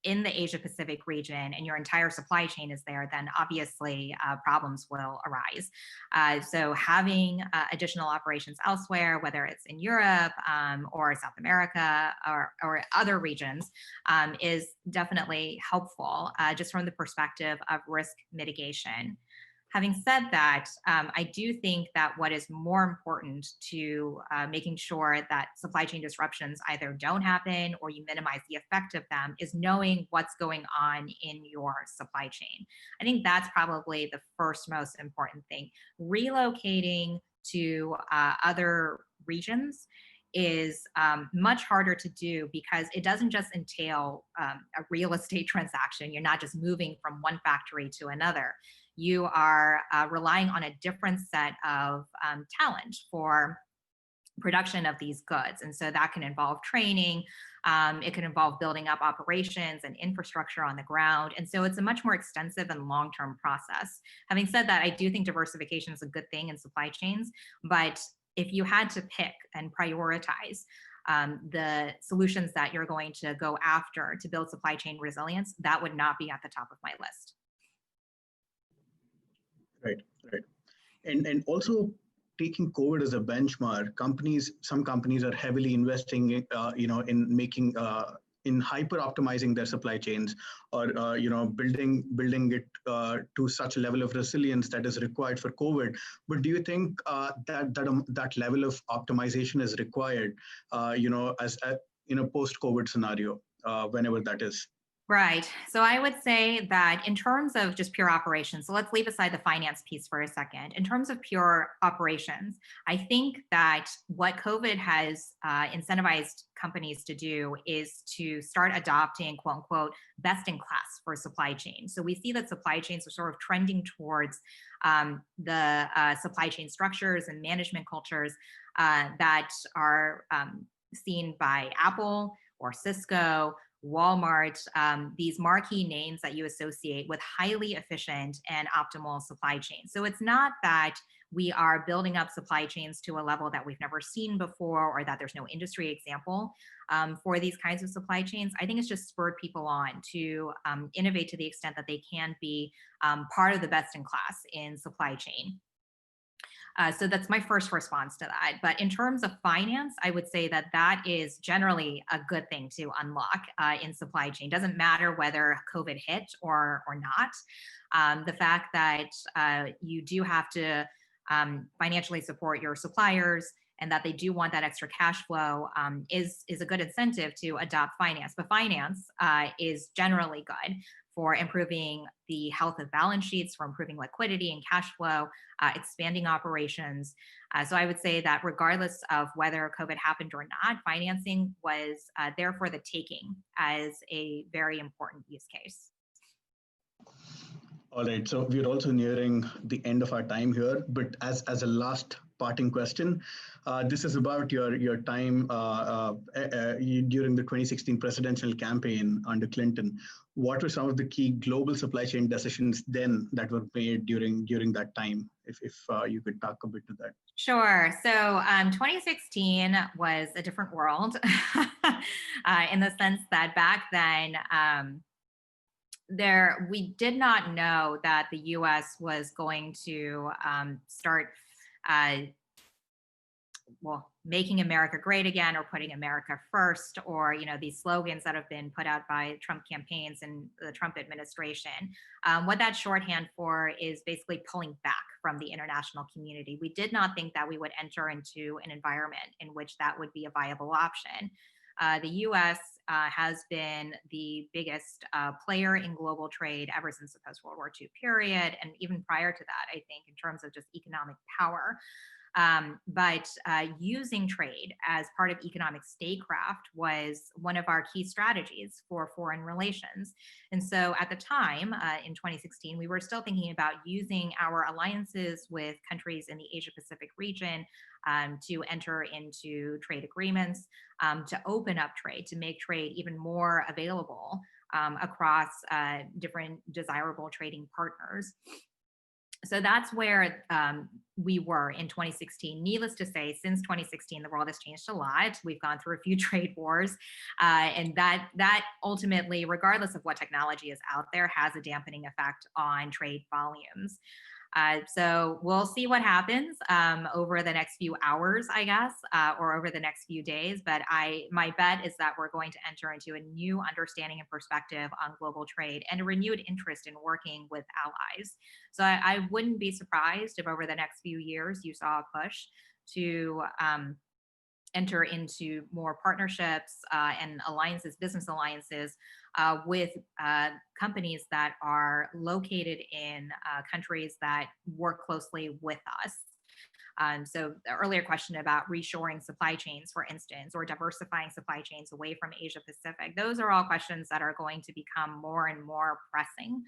in the Asia Pacific region and your entire supply chain is there, then obviously problems will arise. So having additional operations elsewhere, whether it's in Europe or South America or other regions, is definitely helpful just from the perspective of risk mitigation. Having said that, I do think that what is more important to making sure that supply chain disruptions either don't happen or you minimize the effect of them is knowing what's going on in your supply chain. I think that's probably the first most important thing. Relocating to other regions is much harder to do because it doesn't just entail a real estate transaction. You're not just moving from one factory to another. You are relying on a different set of talent for production of these goods. And so that can involve training. It can involve building up operations and infrastructure on the ground. And so it's a much more extensive and long-term process. Having said that, I do think diversification is a good thing in supply chains. But if you had to pick and prioritize the solutions that you're going to go after to build supply chain resilience, that would not be at the top of my list. Right. And also taking COVID as a benchmark, some companies are heavily investing, in making, in hyper optimizing their supply chains, or building it to such a level of resilience that is required for COVID. But do you think that level of optimization is required, as in a post-COVID scenario, whenever that is? Right. So I would say that in terms of just pure operations, so let's leave aside the finance piece for a second. In terms of pure operations, I think that what COVID has incentivized companies to do is to start adopting, quote unquote, best in class for supply chain. So we see that supply chains are sort of trending towards the supply chain structures and management cultures that are seen by Apple or Cisco, Walmart, these marquee names that you associate with highly efficient and optimal supply chains. So it's not that we are building up supply chains to a level that we've never seen before, or that there's no industry example for these kinds of supply chains. I think it's just spurred people on to innovate to the extent that they can be part of the best in class in supply chain. So that's my first response to that. But in terms of finance, I would say that that is generally a good thing to unlock in supply chain. Doesn't matter whether COVID hit or not. The fact that you do have to financially support your suppliers and that they do want that extra cash flow is a good incentive to adopt finance. But finance is generally good for improving the health of balance sheets, for improving liquidity and cash flow, expanding operations. So I would say that regardless of whether COVID happened or not, financing was there for the taking as a very important use case. All right, so we're also nearing the end of our time here, but as a last parting question, this is about your time during the 2016 presidential campaign under Clinton. What were some of the key global supply chain decisions then that were made during that time? If you could talk a bit to that. Sure. So 2016 was a different world in the sense that back then, we did not know that the U.S. was going to start making America great again, or putting America first, or these slogans that have been put out by Trump campaigns and the Trump administration. What that's shorthand for is basically pulling back from the international community. We did not think that we would enter into an environment in which that would be a viable option. The U.S. Has been the biggest player in global trade ever since the post-World War II period, and even prior to that, I think, in terms of just economic power. But using trade as part of economic statecraft was one of our key strategies for foreign relations. And so at the time, in 2016, we were still thinking about using our alliances with countries in the Asia-Pacific region to enter into trade agreements, to open up trade, to make trade even more available across different desirable trading partners. So that's where we were in 2016. Needless to say, since 2016, the world has changed a lot. We've gone through a few trade wars, and that ultimately, regardless of what technology is out there, has a dampening effect on trade volumes. So we'll see what happens over the next few hours, I guess, or over the next few days. But my bet is that we're going to enter into a new understanding and perspective on global trade and a renewed interest in working with allies. So I wouldn't be surprised if over the next few years you saw a push to enter into more partnerships and alliances, business alliances with companies that are located in countries that work closely with us. So the earlier question about reshoring supply chains, for instance, or diversifying supply chains away from Asia Pacific, those are all questions that are going to become more and more pressing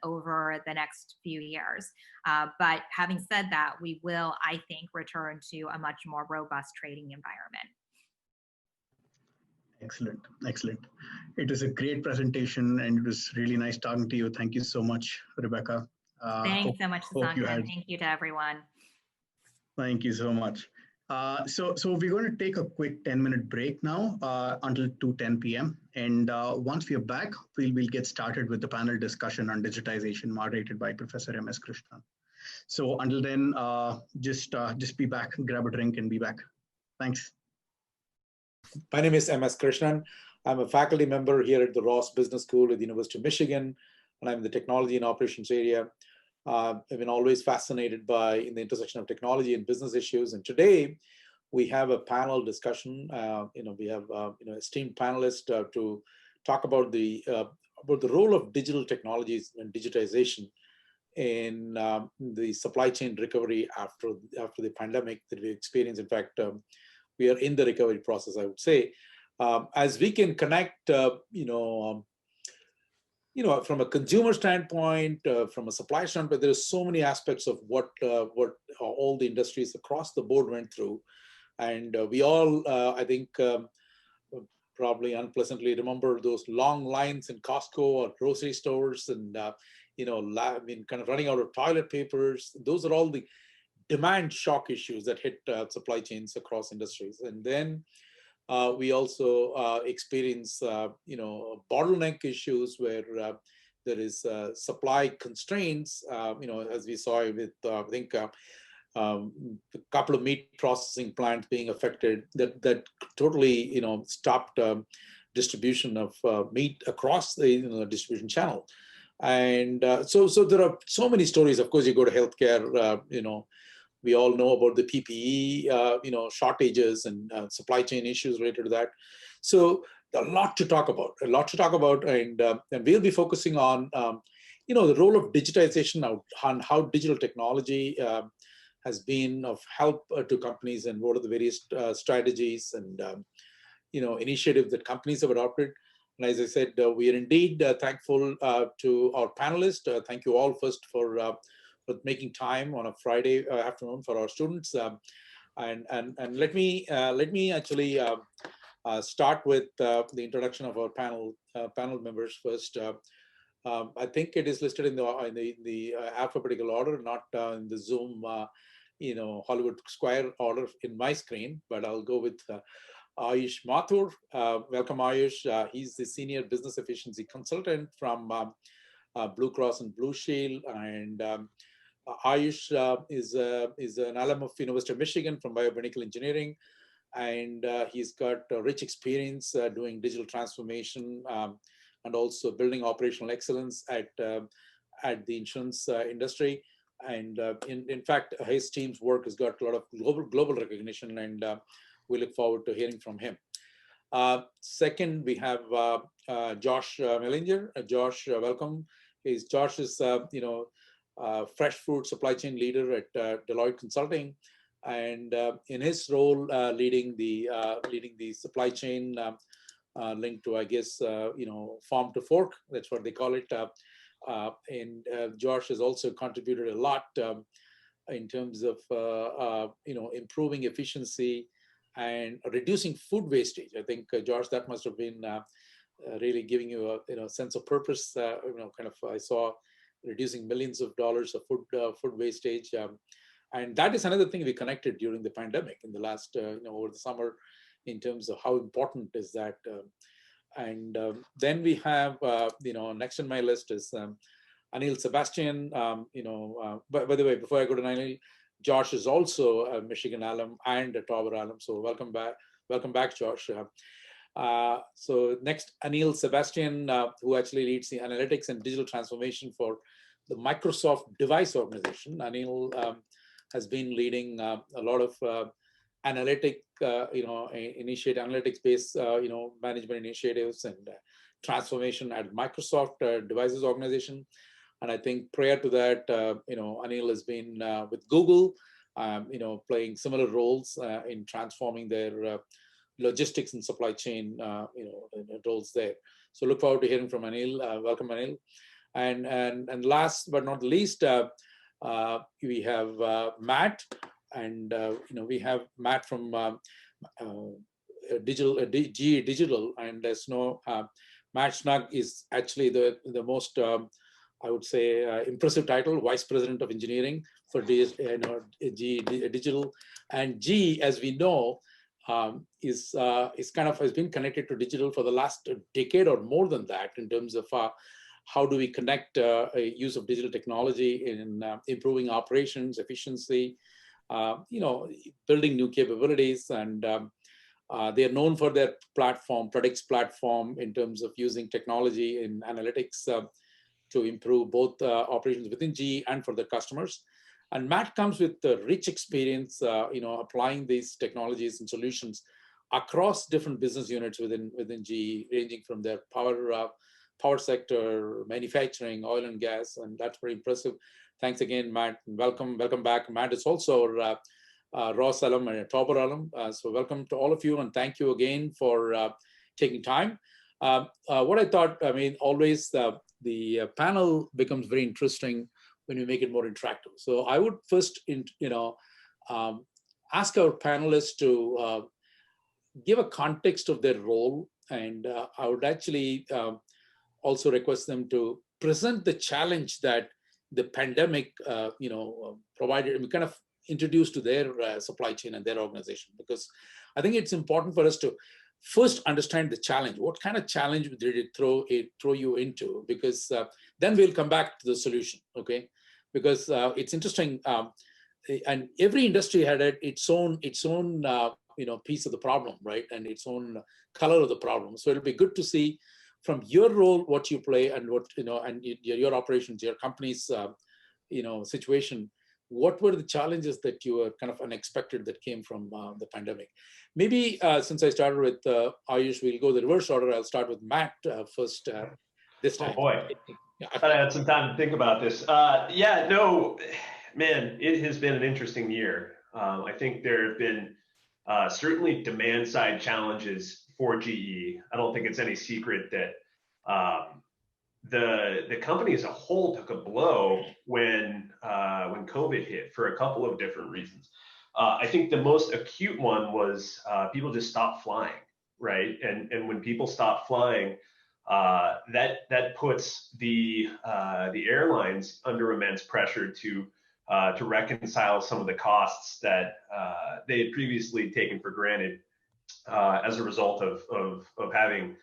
over the next few years. But having said that, we will, I think, return to a much more robust trading environment. Excellent, excellent. It was a great presentation and it was really nice talking to you. Thank you so much, Rebecca. Thanks so much, Skuchain. Thank you to everyone. Thank you so much. So we're going to take a quick 10-minute break now until 2:10 p.m. And once we are back, we'll get started with the panel discussion on digitization moderated by Professor M.S. Krishnan. So until then, just be back, grab a drink and be back. Thanks. My name is M.S. Krishnan. I'm a faculty member here at the Ross Business School at the University of Michigan, and I'm in the technology and operations area. I've been always fascinated by in the intersection of technology and business issues. And today we have a panel discussion. We have esteemed panelists to talk about the role of digital technologies and digitization in the supply chain recovery after the pandemic that we experienced. In fact, we are in the recovery process, I would say. As we can connect, from a consumer standpoint, from a supply standpoint, there are so many aspects of what all the industries across the board went through. And we all, I think, probably unpleasantly remember those long lines in Costco or grocery stores and, kind of running out of toilet papers. Those are all the demand shock issues that hit supply chains across industries. And then we also experience, bottleneck issues where there is supply constraints, as we saw with, I think, a couple of meat processing plants being affected that totally, stopped distribution of meat across the distribution channel. And so there are so many stories. Of course, you go to healthcare, we all know about the PPE, shortages and supply chain issues related to that. So a lot to talk about, and we'll be focusing on, the role of digitization, on how digital technology has been of help to companies and what are the various strategies and, initiatives that companies have adopted. And as I said, we are indeed thankful to our panelists. Thank you all first for making time on a Friday afternoon for our students. And let me actually start with the introduction of our panel members first. I think it is listed in the alphabetical order, not in the Zoom, Hollywood Square order in my screen, but I'll go with Ayush Mathur. Welcome, Ayush. He's the Senior Business Efficiency Consultant from Blue Cross and Blue Shield, and Ayush is an alum of University of Michigan from biomedical engineering, and he's got a rich experience doing digital transformation and also building operational excellence at the insurance industry. And in fact, his team's work has got a lot of global recognition, and we look forward to hearing from him. Second, we have Josh Mellinger. Josh, welcome. Josh is fresh food supply chain leader at Deloitte Consulting, and in his role leading the supply chain linked to, I guess, farm to fork. That's what they call it. And Josh has also contributed a lot in terms of improving efficiency and reducing food wastage. I think Josh, that must have been really giving you a sense of purpose. I saw reducing millions of dollars of food wastage, and that is another thing we connected during the pandemic in the last over the summer, in terms of how important is that. Then we have next on my list is Anil Sebastian. By the way, before I go to Anil, Josh is also a Michigan alum and a Tauber alum. So welcome back, Josh. So next, Anil Sebastian, who actually leads the analytics and digital transformation for the Microsoft device organization. Anil has been leading a lot of analytics-based, management initiatives and transformation at Microsoft devices organization. And I think prior to that, Anil has been with Google, playing similar roles in transforming their logistics and supply chain, roles there. So look forward to hearing from Anil. Welcome, Anil. And last but not least, we have Matt, and we have Matt from GE Digital, and there's Matt Snug is actually the most I would say impressive title, Vice President of Engineering for GE Digital, and GE, as we know, has been connected to digital for the last decade or more than that, in terms of how do we connect use of digital technology in improving operations, efficiency, building new capabilities. And they are known for their platform, Predicts platform, in terms of using technology in analytics to improve both operations within GE and for the customers. And Matt comes with a rich experience, applying these technologies and solutions across different business units within GE, ranging from their power sector, manufacturing, oil and gas, and that's very impressive. Thanks again, Matt. Welcome back. Matt is also a Ross alum and a Tauber alum. So welcome to all of you, and thank you again for taking time. What I thought, always the panel becomes very interesting when we make it more interactive. So I would first, ask our panelists to give a context of their role, and I would actually also request them to present the challenge that the pandemic, provided, and kind of introduced to their supply chain and their organization, because I think it's important for us to first understand the challenge. What kind of challenge did it throw you into? Because then we'll come back to the solution, okay? Because it's interesting, and every industry had its own piece of the problem, right? And its own color of the problem. So it'll be good to see from your role what you play, and what and your operations, your company's situation. What were the challenges that you were kind of unexpected that came from the pandemic? Maybe since I started with Ayush, we'll go the reverse order. I'll start with Matt first this time. Oh boy, I thought I had some time to think about this. Man, it has been an interesting year. I think there have been certainly demand side challenges for GE. I don't think it's any secret that the company as a whole took a blow when COVID hit, for a couple of different reasons. I think the most acute one was people just stopped flying, right? And when people stop flying, that puts the airlines under immense pressure to reconcile some of the costs that they had previously taken for granted as a result of having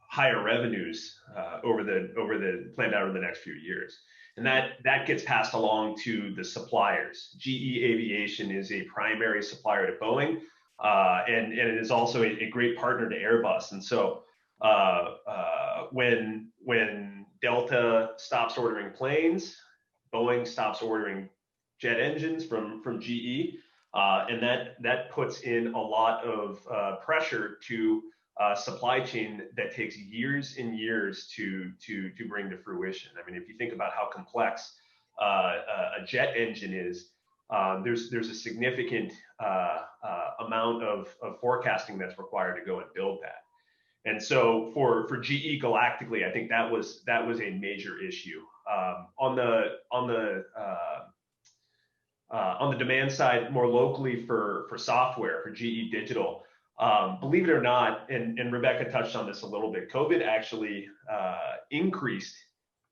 higher revenues over the planned out over the next few years. And that gets passed along to the suppliers. GE Aviation is a primary supplier to Boeing, and it is also a great partner to Airbus. And so when Delta stops ordering planes, Boeing stops ordering jet engines from GE, and that puts in a lot of pressure to supply chain that takes years and years to bring to fruition. I mean, if you think about how complex a jet engine is, there's a significant amount of forecasting that's required to go and build that. And so for GE galactically, I think that was a major issue. On the demand side, more locally for software, for GE Digital, believe it or not, and Rebecca touched on this a little bit, COVID actually increased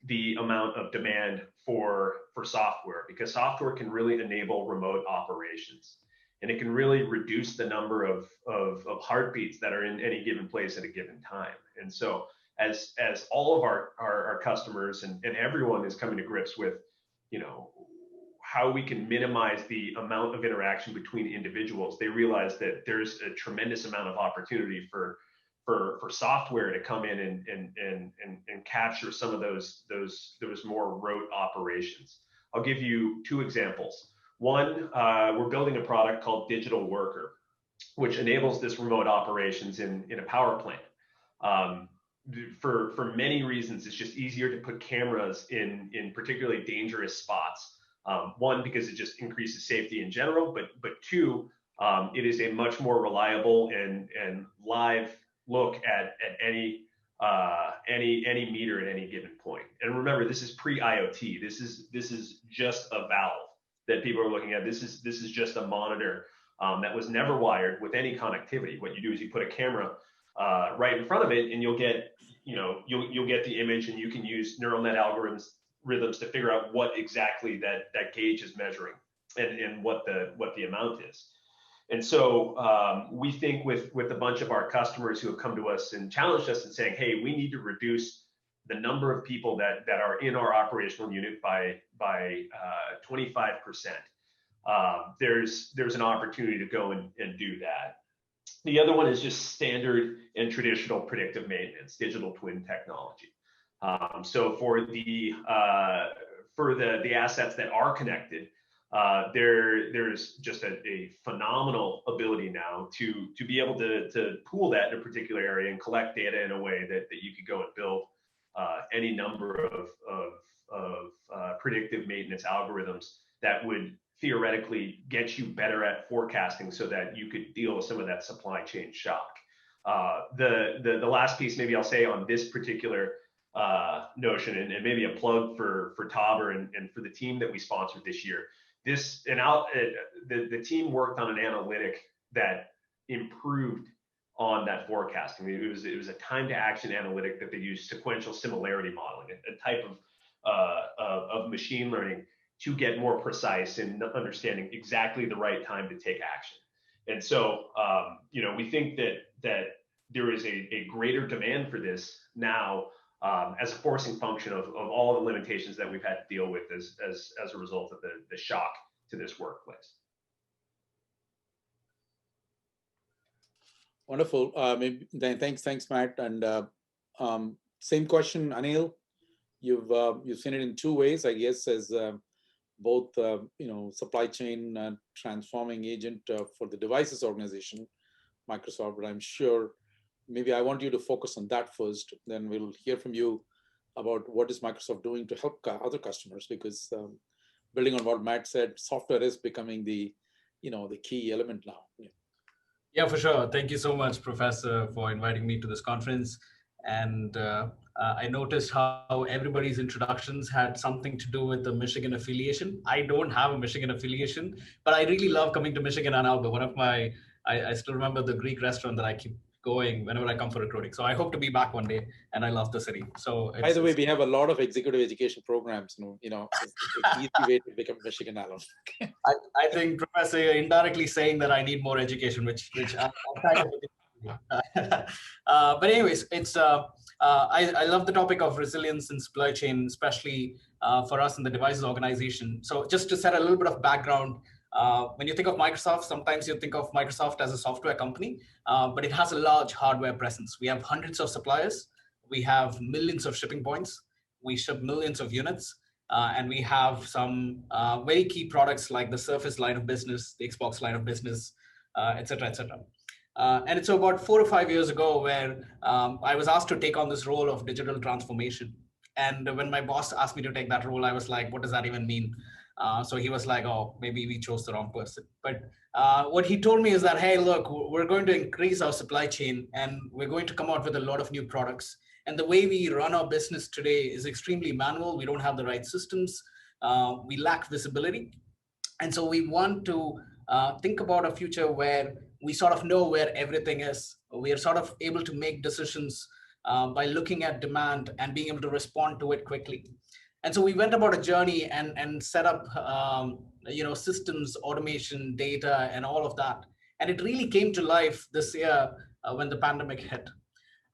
the amount of demand for software, because software can really enable remote operations, and it can really reduce the number of heartbeats that are in any given place at a given time. And so as all of our customers and everyone is coming to grips with, how we can minimize the amount of interaction between individuals, they realize that there's a tremendous amount of opportunity for software to come in and capture some of those more rote operations. I'll give you two examples. One, we're building a product called Digital Worker, which enables this remote operations in a power plant. For many reasons, it's just easier to put cameras in particularly dangerous spots. One, because it just increases safety in general, but two, it is a much more reliable and live look at any meter at any given point. And remember, this is pre-IoT. This is just a valve that people are looking at. This is just a monitor that was never wired with any connectivity. What you do is you put a camera right in front of it, and you'll get the image, and you can use neural net algorithms to figure out what exactly that gauge is measuring and what the amount is. And so we think with a bunch of our customers who have come to us and challenged us and saying, hey, we need to reduce the number of people that are in our operational unit by 25%. There's an opportunity to go and do that. The other one is just standard and traditional predictive maintenance, digital twin technology. So for the assets that are connected, there's just a phenomenal ability now to be able to pool that in a particular area and collect data in a way that you could go and build any number of predictive maintenance algorithms that would theoretically get you better at forecasting so that you could deal with some of that supply chain shock. The last piece maybe I'll say on this particular notion, and maybe a plug for Tauber and for the team that we sponsored this year. The team worked on an analytic that improved on that forecasting. It was a time to action analytic that they used sequential similarity modeling, a type of machine learning to get more precise in understanding exactly the right time to take action. And so we think that there is a greater demand for this now as a forcing function of all the limitations that we've had to deal with as a result of the shock to this workplace. Wonderful. Thanks, Matt. And same question, Anil. You've seen it in two ways, I guess, as both supply chain transforming agent for the devices organization, Microsoft. But I'm sure maybe I want you to focus on that first. Then we'll hear from you about what is Microsoft doing to help other customers, because building on what Matt said, software is becoming the key element now. Yeah, for sure. Thank you so much, Professor, for inviting me to this conference. And I noticed how everybody's introductions had something to do with the Michigan affiliation. I don't have a Michigan affiliation, but I really love coming to Michigan, Ann Arbor. One of I still remember the Greek restaurant that I keep going whenever I come for recruiting. So I hope to be back one day, and I love the city. So by the way, we have a lot of executive education programs. It's an easy way to become Michigan alum. I think, Professor, you're indirectly saying that I need more education, which I'm kind of but anyways, it's I love the topic of resilience in supply chain, especially for us in the devices organization. So just to set a little bit of background, when you think of Microsoft, sometimes you think of Microsoft as a software company, but it has a large hardware presence. We have hundreds of suppliers. We have millions of shipping points. We ship millions of units. And we have some very key products like the Surface line of business, the Xbox line of business, et cetera, et cetera. And it's about 4 or 5 years ago where I was asked to take on this role of digital transformation. And when my boss asked me to take that role, I was like, what does that even mean? So he was like, oh, maybe we chose the wrong person. But what he told me is that, hey, look, we're going to increase our supply chain and we're going to come out with a lot of new products. And the way we run our business today is extremely manual. We don't have the right systems. We lack visibility. And so we want to think about a future where we sort of know where everything is. We are sort of able to make decisions by looking at demand and being able to respond to it quickly. And so we went about a journey and set up systems, automation, data, and all of that. And it really came to life this year when the pandemic hit.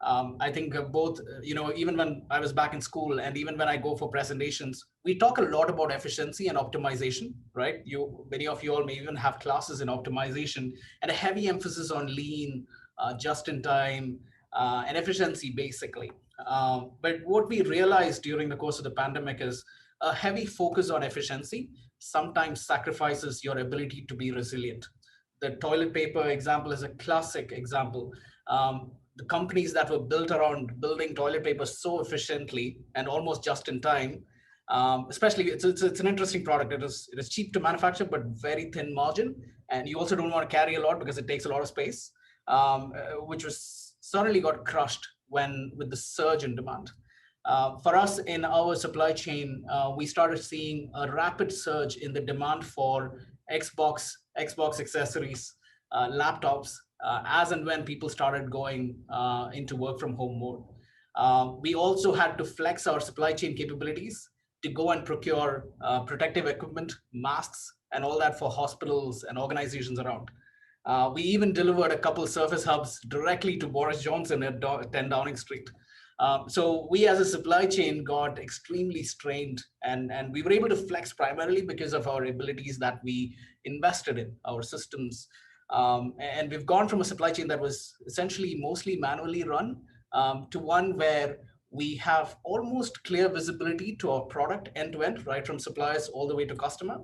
I think both, even when I was back in school and even when I go for presentations, we talk a lot about efficiency and optimization, right? Many of you all may even have classes in optimization and a heavy emphasis on lean, just in time, and efficiency basically. But what we realized during the course of the pandemic is a heavy focus on efficiency sometimes sacrifices your ability to be resilient. The toilet paper example is a classic example. The companies that were built around building toilet paper so efficiently and almost just in time, especially it's an interesting product. It is cheap to manufacture, but very thin margin. And you also don't want to carry a lot because it takes a lot of space, which was suddenly got crushed with the surge in demand. For us in our supply chain, we started seeing a rapid surge in the demand for Xbox accessories, laptops, as and when people started going into work from home mode. We also had to flex our supply chain capabilities to go and procure protective equipment, masks, and all that for hospitals and organizations around. We even delivered a couple service hubs directly to Boris Johnson at 10 Downing Street. So we as a supply chain got extremely strained, and we were able to flex primarily because of our abilities that we invested in, our systems. And we've gone from a supply chain that was essentially mostly manually run to one where we have almost clear visibility to our product end to end, right from suppliers all the way to customer.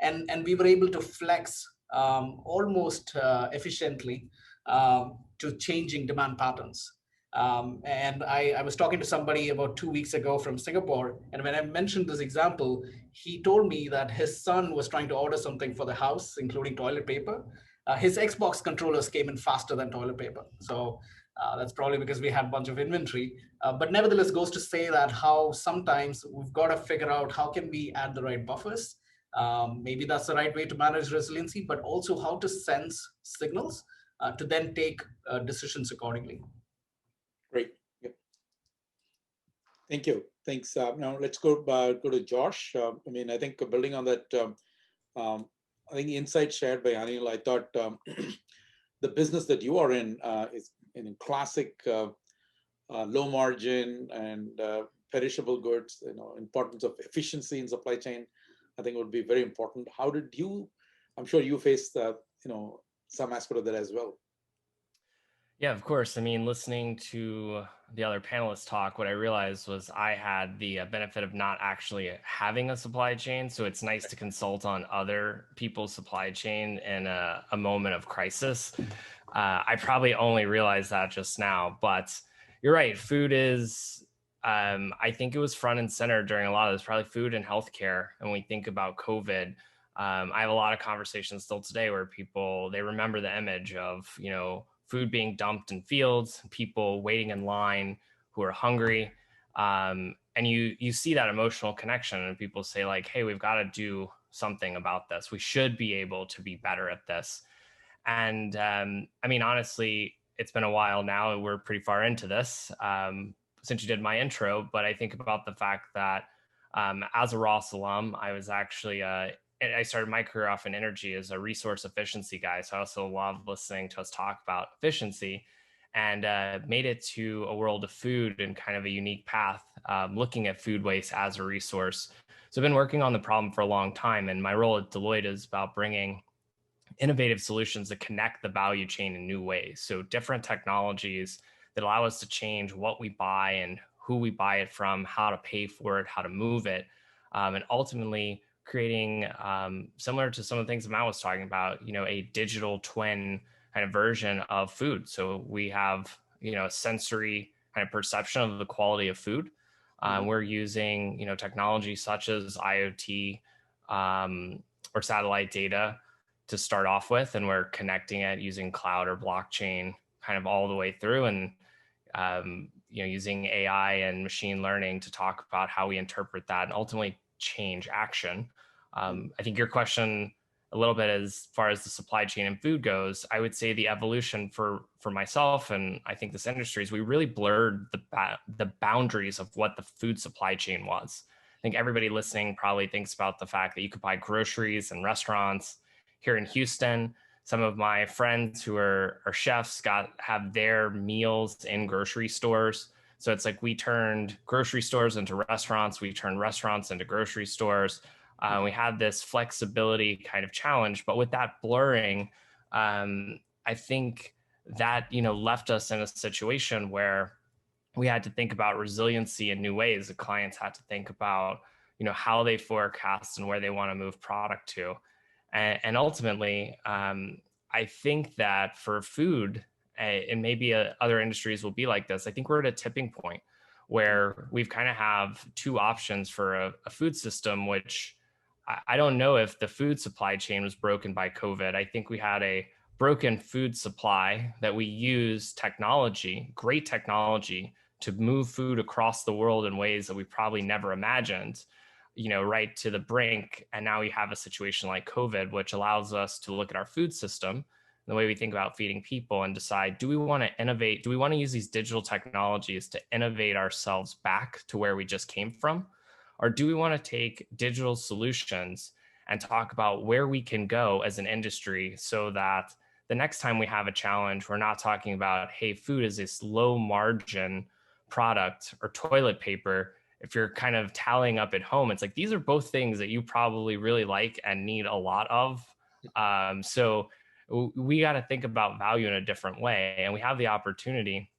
And we were able to flex almost efficiently to changing demand patterns. And I was talking to somebody about 2 weeks ago from Singapore, and when I mentioned this example, he told me that his son was trying to order something for the house, including toilet paper. His Xbox controllers came in faster than toilet paper. So that's probably because we had a bunch of inventory. But nevertheless, goes to say that how sometimes we've got to figure out how can we add the right buffers. Maybe that's the right way to manage resiliency, but also how to sense signals to then take decisions accordingly. Great. Yep. Thank you. Thanks. Now let's go to Josh. I think building on that, I think the insight shared by Anil, I thought the business that you are in is in classic low margin and perishable goods, importance of efficiency in supply chain, I think would be very important. How did you, I'm sure you faced some aspect of that as well. Yeah, of course. Listening to the other panelists talk, what I realized was I had the benefit of not actually having a supply chain. So it's nice to consult on other people's supply chain in a moment of crisis. I probably only realized that just now, but you're right. Food is, I think it was front and center during a lot of this, probably food and healthcare. And when we think about COVID, I have a lot of conversations still today where people, they remember the image of, food being dumped in fields, people waiting in line who are hungry. And you see that emotional connection, and people say like, hey, we've got to do something about this. We should be able to be better at this. And honestly, it's been a while now. We're pretty far into this since you did my intro, but I think about the fact that as a Ross alum, I was actually I started my career off in energy as a resource efficiency guy. So I also love listening to us talk about efficiency, and made it to a world of food and kind of a unique path, looking at food waste as a resource. So I've been working on the problem for a long time. And my role at Deloitte is about bringing innovative solutions that connect the value chain in new ways. So different technologies that allow us to change what we buy and who we buy it from, how to pay for it, how to move it, and ultimately creating, similar to some of the things that Matt was talking about, a digital twin kind of version of food. So we have, a sensory kind of perception of the quality of food. We're using, technology such as IoT or satellite data to start off with, and we're connecting it using cloud or blockchain kind of all the way through, and using AI and machine learning to talk about how we interpret that and ultimately change action. I think your question a little bit as far as the supply chain and food goes, I would say the evolution for myself, and I think this industry, is we really blurred the boundaries of what the food supply chain was. I think everybody listening probably thinks about the fact that you could buy groceries in restaurants. Here in Houston, some of my friends who are chefs have their meals in grocery stores. So it's like we turned grocery stores into restaurants, we turned restaurants into grocery stores. We had this flexibility kind of challenge, but with that blurring, I think that left us in a situation where we had to think about resiliency in new ways. The clients had to think about how they forecast and where they want to move product to, and ultimately, I think that for food, and maybe other industries will be like this, I think we're at a tipping point where we've kind of have two options for a food system, which I don't know if the food supply chain was broken by COVID. I think we had a broken food supply that we use technology, great technology, to move food across the world in ways that we probably never imagined, right to the brink. And now we have a situation like COVID, which allows us to look at our food system, the way we think about feeding people, and decide, do we want to innovate? Do we want to use these digital technologies to innovate ourselves back to where we just came from? Or do we want to take digital solutions and talk about where we can go as an industry so that the next time we have a challenge, we're not talking about, hey, food is this low margin product, or toilet paper. If you're kind of tallying up at home, it's like, these are both things that you probably really like and need a lot of. So we got to think about value in a different way. And we have the opportunity,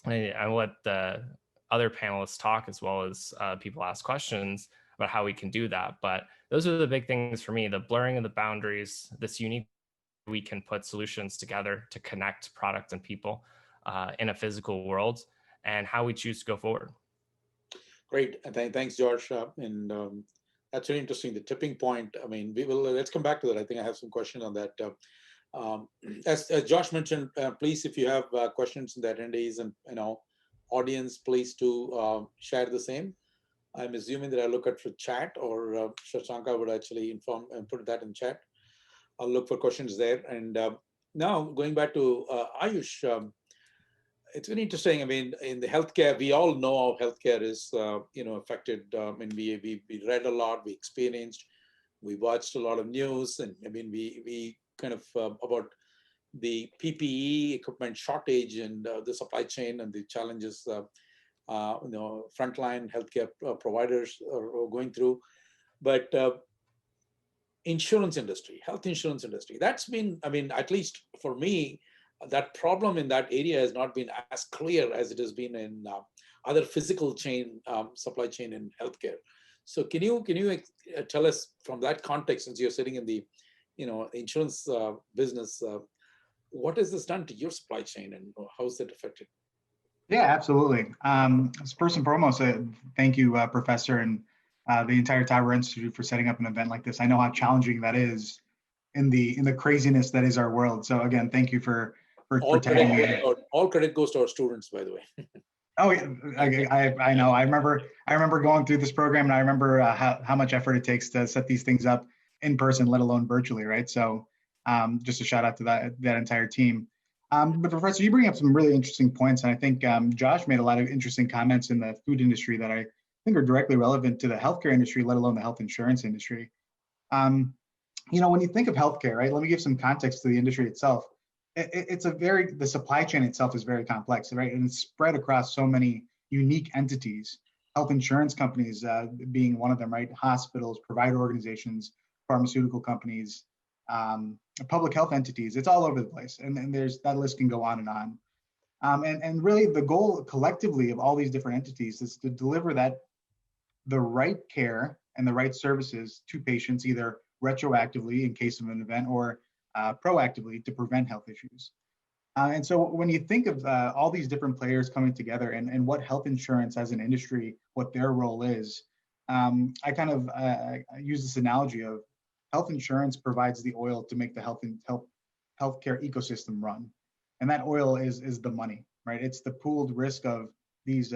and I'll let the other panelists talk as well as people ask questions about how we can do that. But those are the big things for me: the blurring of the boundaries, this unique, we can put solutions together to connect product and people in a physical world, and how we choose to go forward. Great, thanks, George. And that's really interesting. The tipping point. I mean, let's come back to that. I think I have some questions on that. As Josh mentioned, please, if you have questions in the attendees and audience, please do share the same. I'm assuming that I look at the chat, or Shashanka would actually inform and put that in chat. I'll look for questions there. And now going back to Ayush, it's very interesting. I mean, in the healthcare, we all know how healthcare is, affected. And we read a lot, we experienced, we watched a lot of news, and I mean, we kind of about the PPE equipment shortage and the supply chain and the challenges, frontline healthcare providers are going through. But insurance industry, health insurance industry, that's been, I mean, at least for me, that problem in that area has not been as clear as it has been in other physical chain, supply chain in healthcare. So can you tell us from that context, since you're sitting in the insurance business, what has this done to your supply chain, and how is it affected? Yeah, absolutely. First and foremost, thank you, Professor, and the entire Tower Institute for setting up an event like this. I know how challenging that is in the craziness that is our world. So again, thank you for tagging me. All credit goes to our students, by the way. Oh, yeah, I know. I remember going through this program, and I remember how much effort it takes to set these things up in person, let alone virtually, right? So just a shout out to that entire team. But Professor, you bring up some really interesting points, and I think Josh made a lot of interesting comments in the food industry that I think are directly relevant to the healthcare industry, let alone the health insurance industry. When you think of healthcare, right? Let me give some context to the industry itself. The supply chain itself is very complex, right? And it's spread across so many unique entities. Health insurance companies being one of them, right? Hospitals, provider organizations, pharmaceutical companies, public health entities. It's all over the place, and there's that list can go on and on. And really, the goal collectively of all these different entities is to deliver the right care and the right services to patients, either retroactively in case of an event, or proactively to prevent health issues. And so when you think of all these different players coming together, and what health insurance as an industry, what their role is, I kind of I use this analogy of health insurance provides the oil to make the healthcare ecosystem run, and that oil is the money, right? It's the pooled risk of these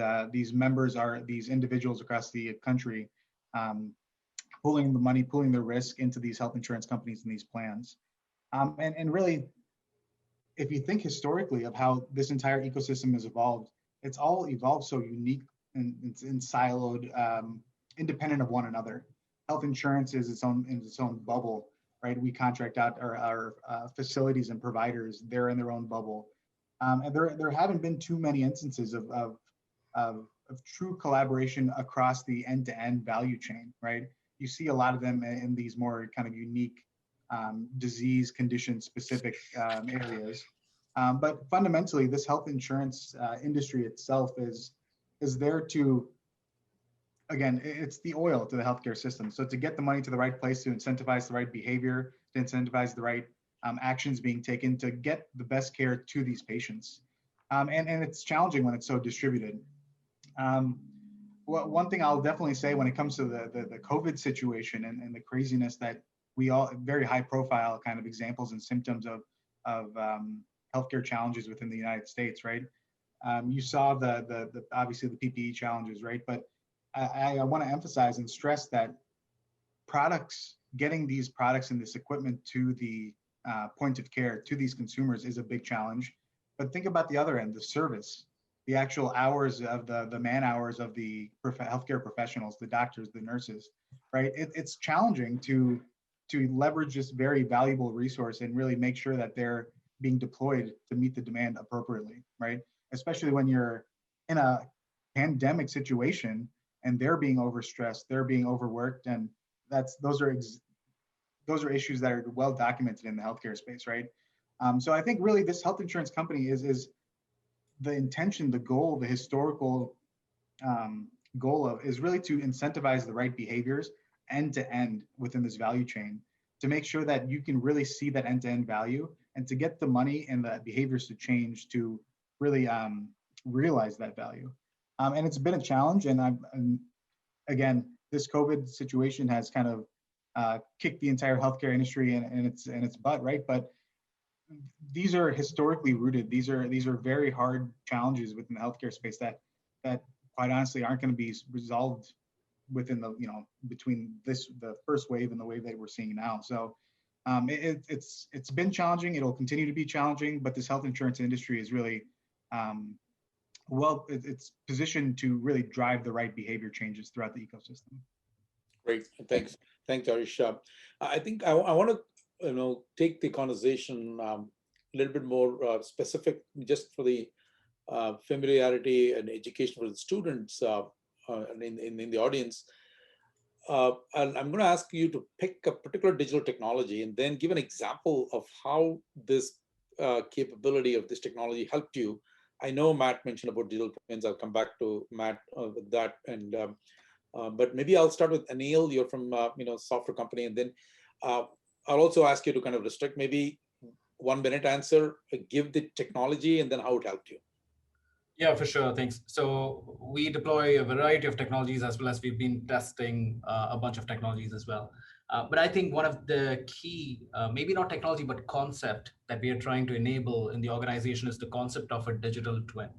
members, are these individuals across the country, pooling the money, pooling the risk into these health insurance companies and these plans. And really, if you think historically of how this entire ecosystem has evolved, it's all evolved so unique and siloed, independent of one another. Health insurance is its own bubble, right? We contract out our facilities and providers; they're in their own bubble, and there haven't been too many instances of true collaboration across the end-to-end value chain, right? You see a lot of them in these more kind of unique disease condition specific areas. But fundamentally, this health insurance industry itself is there to, again, it's the oil to the healthcare system. So to get the money to the right place, to incentivize the right behavior, to incentivize the right actions being taken to get the best care to these patients. And it's challenging when it's so distributed. One thing I'll definitely say when it comes to the COVID situation and the craziness that we all, very high profile kind of examples and symptoms of healthcare challenges within the United States, right? You saw the obviously the PPE challenges, right? But I want to emphasize and stress that getting these products and this equipment to the point of care, to these consumers, is a big challenge. But think about the other end, the service, the actual hours of the man hours of the healthcare professionals, the doctors, the nurses, right? It's challenging to leverage this very valuable resource and really make sure that they're being deployed to meet the demand appropriately, right? Especially when you're in a pandemic situation and they're being overstressed, they're being overworked, and those are issues that are well documented in the healthcare space, right? So I think really this health insurance company is the intention, the goal, the historical goal is really to incentivize the right behaviors end to end within this value chain to make sure that you can really see that end to end value and to get the money and the behaviors to change to really realize that value. And it's been a challenge. And again, this COVID situation has kind of kicked the entire healthcare industry in its butt, right? But these are historically rooted. These are very hard challenges within the healthcare space that quite honestly aren't going to be resolved within between the first wave and the wave that we're seeing now. So it's been challenging. It'll continue to be challenging, but this health insurance industry is really it's positioned to really drive the right behavior changes throughout the ecosystem. Great, thanks, Arish. I think I want to take the conversation a little bit more specific, just for the familiarity and education for the students in the audience. And I'm going to ask you to pick a particular digital technology and then give an example of how this capability of this technology helped you. I know Matt mentioned about digital twins. I'll come back to Matt with that. And but maybe I'll start with Anil. You're from software company, and then I'll also ask you to kind of restrict maybe 1 minute answer, give the technology, and then how it helped you. Yeah, for sure. Thanks. So we deploy a variety of technologies, as well as we've been testing a bunch of technologies as well. But I think one of the key, maybe not technology, but concept that we are trying to enable in the organization is the concept of a digital twin.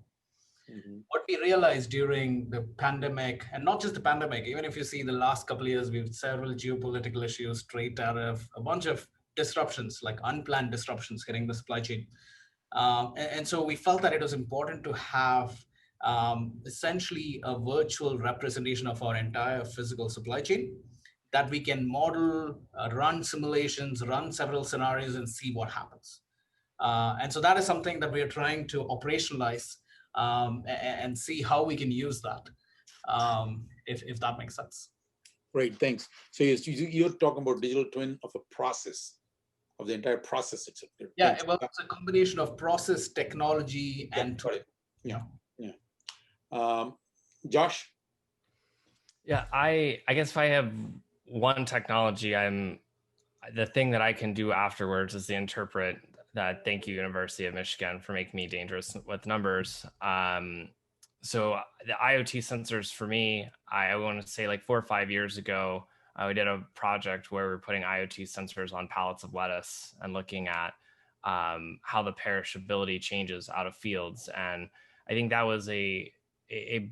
Mm-hmm. What we realized during the pandemic, and not just the pandemic, even if you see the last couple of years, we've several geopolitical issues, trade tariff, a bunch of disruptions, like unplanned disruptions hitting the supply chain. And so we felt that it was important to have essentially a virtual representation of our entire physical supply chain that we can model, run simulations, run several scenarios, and see what happens. And so that is something that we are trying to operationalize and see how we can use that, if that makes sense. Great, thanks. So you're talking about digital twin of a process, of the entire process, etc. Yeah, well, it's a combination of process, technology, and tool. Yeah. Josh? Yeah, I guess if I have one technology, the thing that I can do afterwards is to interpret that. Thank you, University of Michigan, for making me dangerous with numbers. So the IoT sensors for me, I want to say like 4 or 5 years ago, we did a project where we were putting IoT sensors on pallets of lettuce and looking at how the perishability changes out of fields. And I think that was a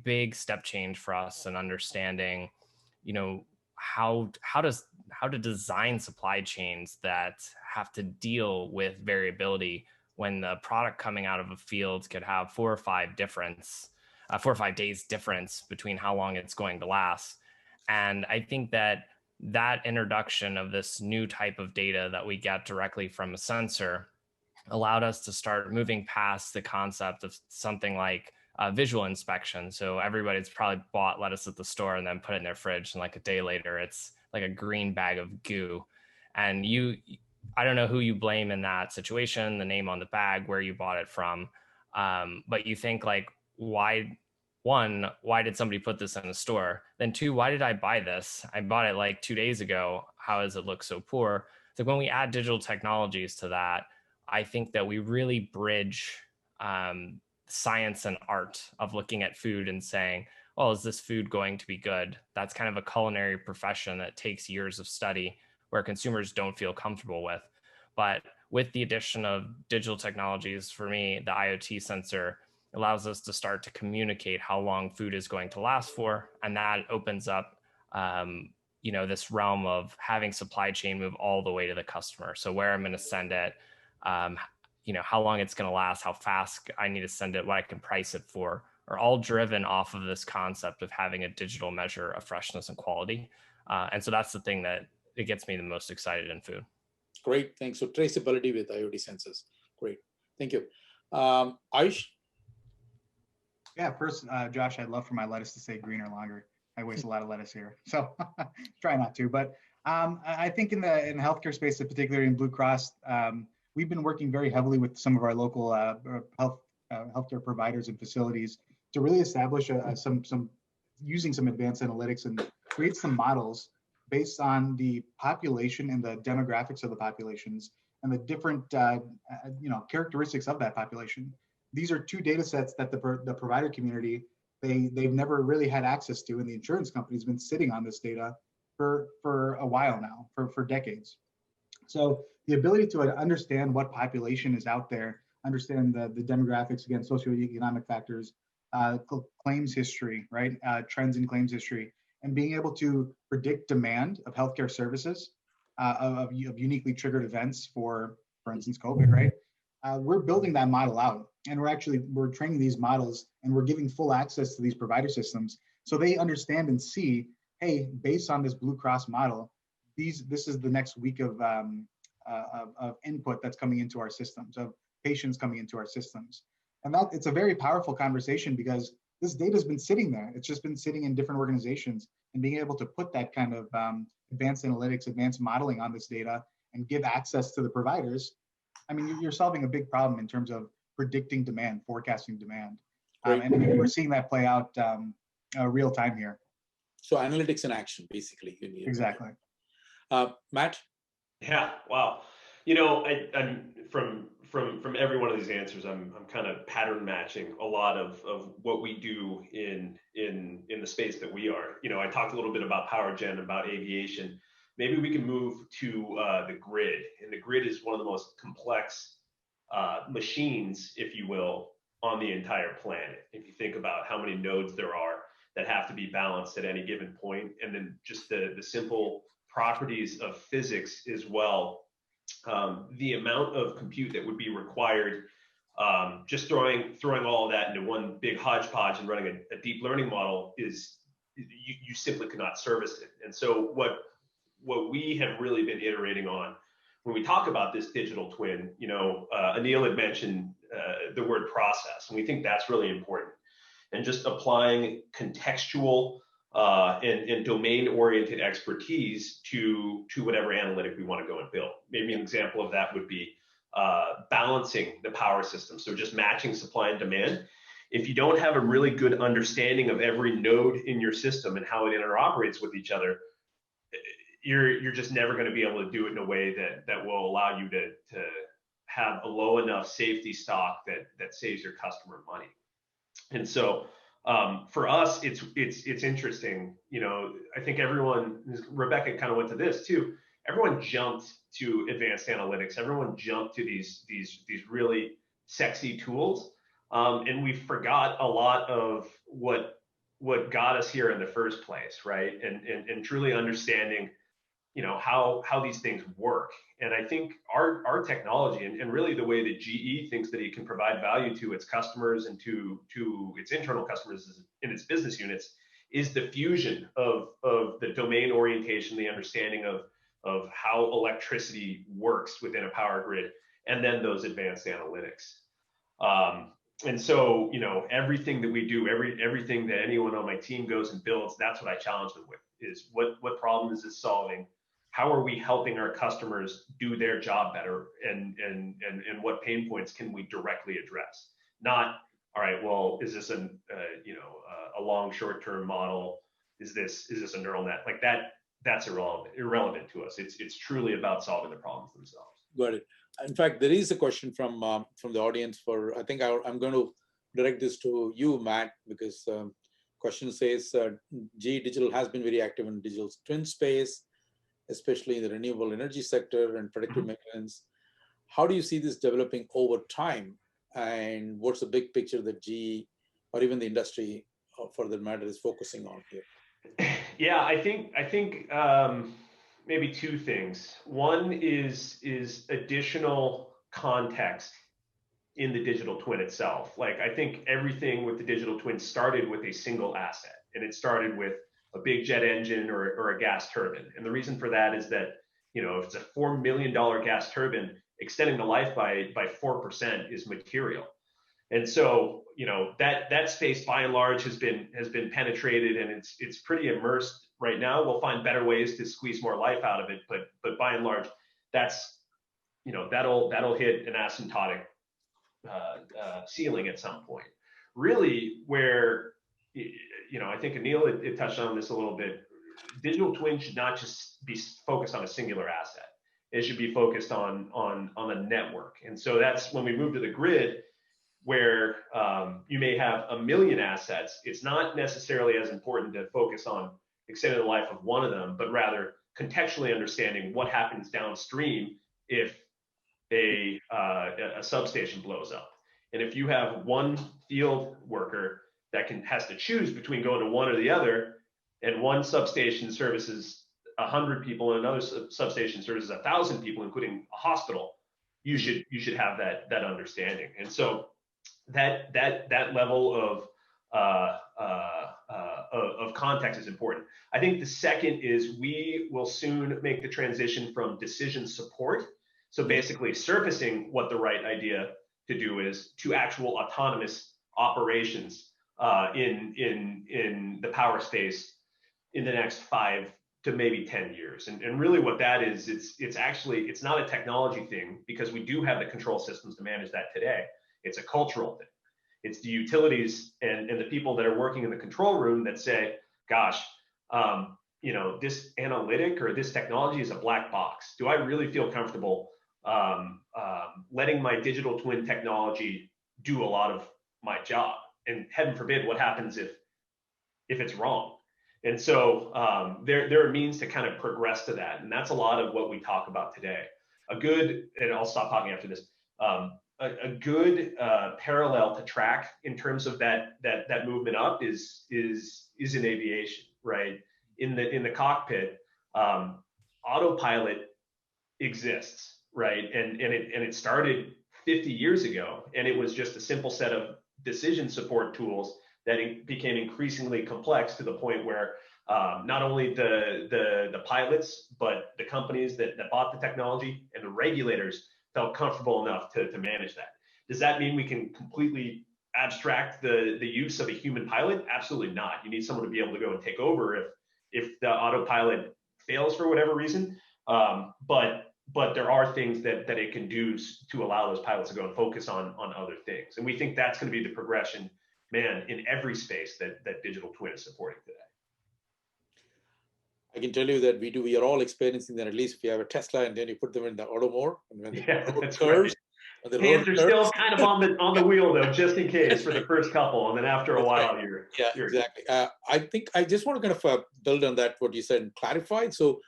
big step change for us in understanding, you know, how to design supply chains that have to deal with variability when the product coming out of a field could have 4 or 5 days difference between how long it's going to last. And I think that introduction of this new type of data that we get directly from a sensor allowed us to start moving past the concept of something like visual inspection. So everybody's probably bought lettuce at the store and then put it in their fridge, and like a day later, it's like a green bag of goo. And I don't know who you blame in that situation, the name on the bag, where you bought it from. But you think like, why did somebody put this in a store? Then 2, why did I buy this? I bought it like 2 days ago. How does it look so poor? So when we add digital technologies to that, I think that we really bridge science and art of looking at food and saying, well, is this food going to be good? That's kind of a culinary profession that takes years of study where consumers don't feel comfortable with. But with the addition of digital technologies, for me, the IoT sensor allows us to start to communicate how long food is going to last for. And that opens up this realm of having supply chain move all the way to the customer. So where I'm going to send it, how long it's going to last, how fast I need to send it, what I can price it for, are all driven off of this concept of having a digital measure of freshness and quality. And so that's the thing that it gets me the most excited in food. Great, thanks. So traceability with IoT sensors. Great, thank you. Ayush? Yeah, first, Josh, I'd love for my lettuce to stay greener longer. I waste a lot of lettuce here, so try not to. But I think in the healthcare space, particularly in Blue Cross, we've been working very heavily with some of our local healthcare providers and facilities to really establish using some advanced analytics and create some models based on the population and the demographics of the populations and the different characteristics of that population. These are 2 data sets that the provider community, they've never really had access to, and the insurance company's been sitting on this data for a while now, for decades. So the ability to understand what population is out there, understand the demographics, again, socioeconomic factors, claims history, right? Trends in claims history, and being able to predict demand of healthcare services, of uniquely triggered events for instance, COVID, right? We're building that model out, and we're training these models, and we're giving full access to these provider systems so they understand and see, hey, based on this Blue Cross model, this is the next week of input that's coming into our systems, of patients coming into our systems. And that it's a very powerful conversation because this data has been sitting there. It's just been sitting in different organizations, and being able to put that kind of advanced analytics, advanced modeling on this data and give access to the providers. I mean, you're solving a big problem in terms of predicting demand, forecasting demand. And we're seeing that play out real time here. So analytics in action, basically. Exactly. Matt? Yeah, wow. I'm from every one of these answers, I'm kind of pattern matching a lot of what we do in the space that we are. I talked a little bit about power gen, about aviation. Maybe we can move to the grid, and the grid is one of the most complex machines, if you will, on the entire planet. If you think about how many nodes there are that have to be balanced at any given point, and then just the simple properties of physics as well. The amount of compute that would be required, just throwing all of that into one big hodgepodge and running a deep learning model is, you simply could not service it. And so what we have really been iterating on when we talk about this digital twin, Anil had mentioned the word process, and we think that's really important. And just applying contextual and domain-oriented expertise to whatever analytic we want to go and build. Maybe an example of that would be balancing the power system. So just matching supply and demand. If you don't have a really good understanding of every node in your system and how it interoperates with each other, you're just never going to be able to do it in a way that will allow you to have a low enough safety stock that saves your customer money. And so For us, it's interesting. You know, I think everyone, Rebecca kind of went to this too. Everyone jumped to advanced analytics. Everyone jumped to these really sexy tools, and we forgot a lot of what got us here in the first place, right? And truly understanding, you know, how these things work. And I think our technology and really the way that GE thinks that it can provide value to its customers and to its internal customers in its business units is the fusion of the domain orientation, the understanding of how electricity works within a power grid, and then those advanced analytics. And so, you know, everything that we do, everything that anyone on my team goes and builds, that's what I challenge them with, is what problem is this solving? How are we helping our customers do their job better? And what pain points can we directly address? Not, all right, well, is this a long short-term model? Is this a neural net? Like that's irrelevant to us. It's truly about solving the problems themselves. Got it. In fact, there is a question from the audience I think I'm going to direct this to you, Matt, because question says, GE Digital has been very active in digital twin space, especially in the renewable energy sector and predictive maintenance. How do you see this developing over time? And what's the big picture that GE or even the industry, for that matter, is focusing on here? Yeah, I think maybe two things. One is additional context in the digital twin itself. Like, I think everything with the digital twin started with a single asset, and it started with a big jet engine or a gas turbine. And the reason for that is that, you know, if it's a $4 million gas turbine, extending the life by 4% is material. And so, you know, that space by and large has been penetrated, and it's pretty immersed right now. We'll find better ways to squeeze more life out of it, but by and large, that's, you know, that'll hit an asymptotic ceiling at some point. Really, where, you know, I think Anil had touched on this a little bit. Digital twin should not just be focused on a singular asset. It should be focused on a network. And so that's when we move to the grid, where you may have 1 million assets. It's not necessarily as important to focus on extending the life of one of them, but rather contextually understanding what happens downstream if a substation blows up. And if you have one field worker that has to choose between going to one or the other, and one substation services 100 people and another substation services 1,000 people, including a hospital, you should have that understanding. And so that level of context is important. I think the second is we will soon make the transition from decision support, so basically surfacing what the right idea to do is, to actual autonomous operations in the power space in the next 5 to maybe 10 years. And really what that is, it's not a technology thing, because we do have the control systems to manage that today. It's a cultural thing. It's the utilities and the people that are working in the control room that say, gosh, you know, this analytic or this technology is a black box. Do I really feel comfortable letting my digital twin technology do a lot of my job? And heaven forbid, what happens if it's wrong? And so there are means to kind of progress to that. And that's a lot of what we talk about today. And I'll stop talking after this, a good parallel to track in terms of that movement up is in aviation, right? In the cockpit, autopilot exists, right? And it started 50 years ago, and it was just a simple set of decision support tools that became increasingly complex, to the point where not only the pilots, but the companies that bought the technology and the regulators felt comfortable enough to manage that. Does that mean we can completely abstract the use of a human pilot? Absolutely not. You need someone to be able to go and take over if the autopilot fails for whatever reason. But there are things that it can do to allow those pilots to go and focus on other things. And we think that's going to be the progression, man, in every space that digital twin is supporting today. I can tell you that we are all experiencing that. At least if you have a Tesla and then you put them in the auto mode, and when the auto curves, The Hands road are still kind of on the wheel though, just in case for the first couple, and then after a while, right. you're Exactly. I think I just want to kind of build on that what you said and clarify. So,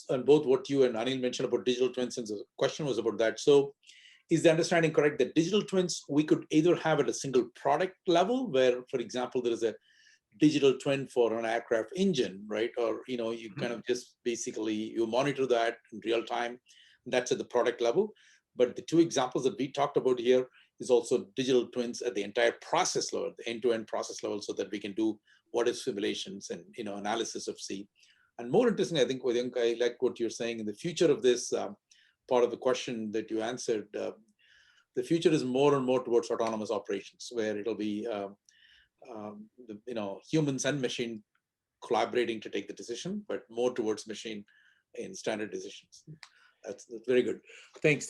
on both what you and Anil mentioned about digital twins, since the question was about that. So, is the understanding correct that digital twins we could either have at a single product level, where, for example, there is a digital twin for an aircraft engine, right? Or you kind of just basically you monitor that in real time. That's at the product level. But the two examples that we talked about here is also digital twins at the entire process level, the end-to-end process level, so that we can do what if simulations and analysis of C. And more interesting, I think I like what you're saying in the future of this part of the question that you answered. The future is more and more towards autonomous operations, where it'll be humans and machine collaborating to take the decision, but more towards machine in standard decisions. That's very good. Thanks,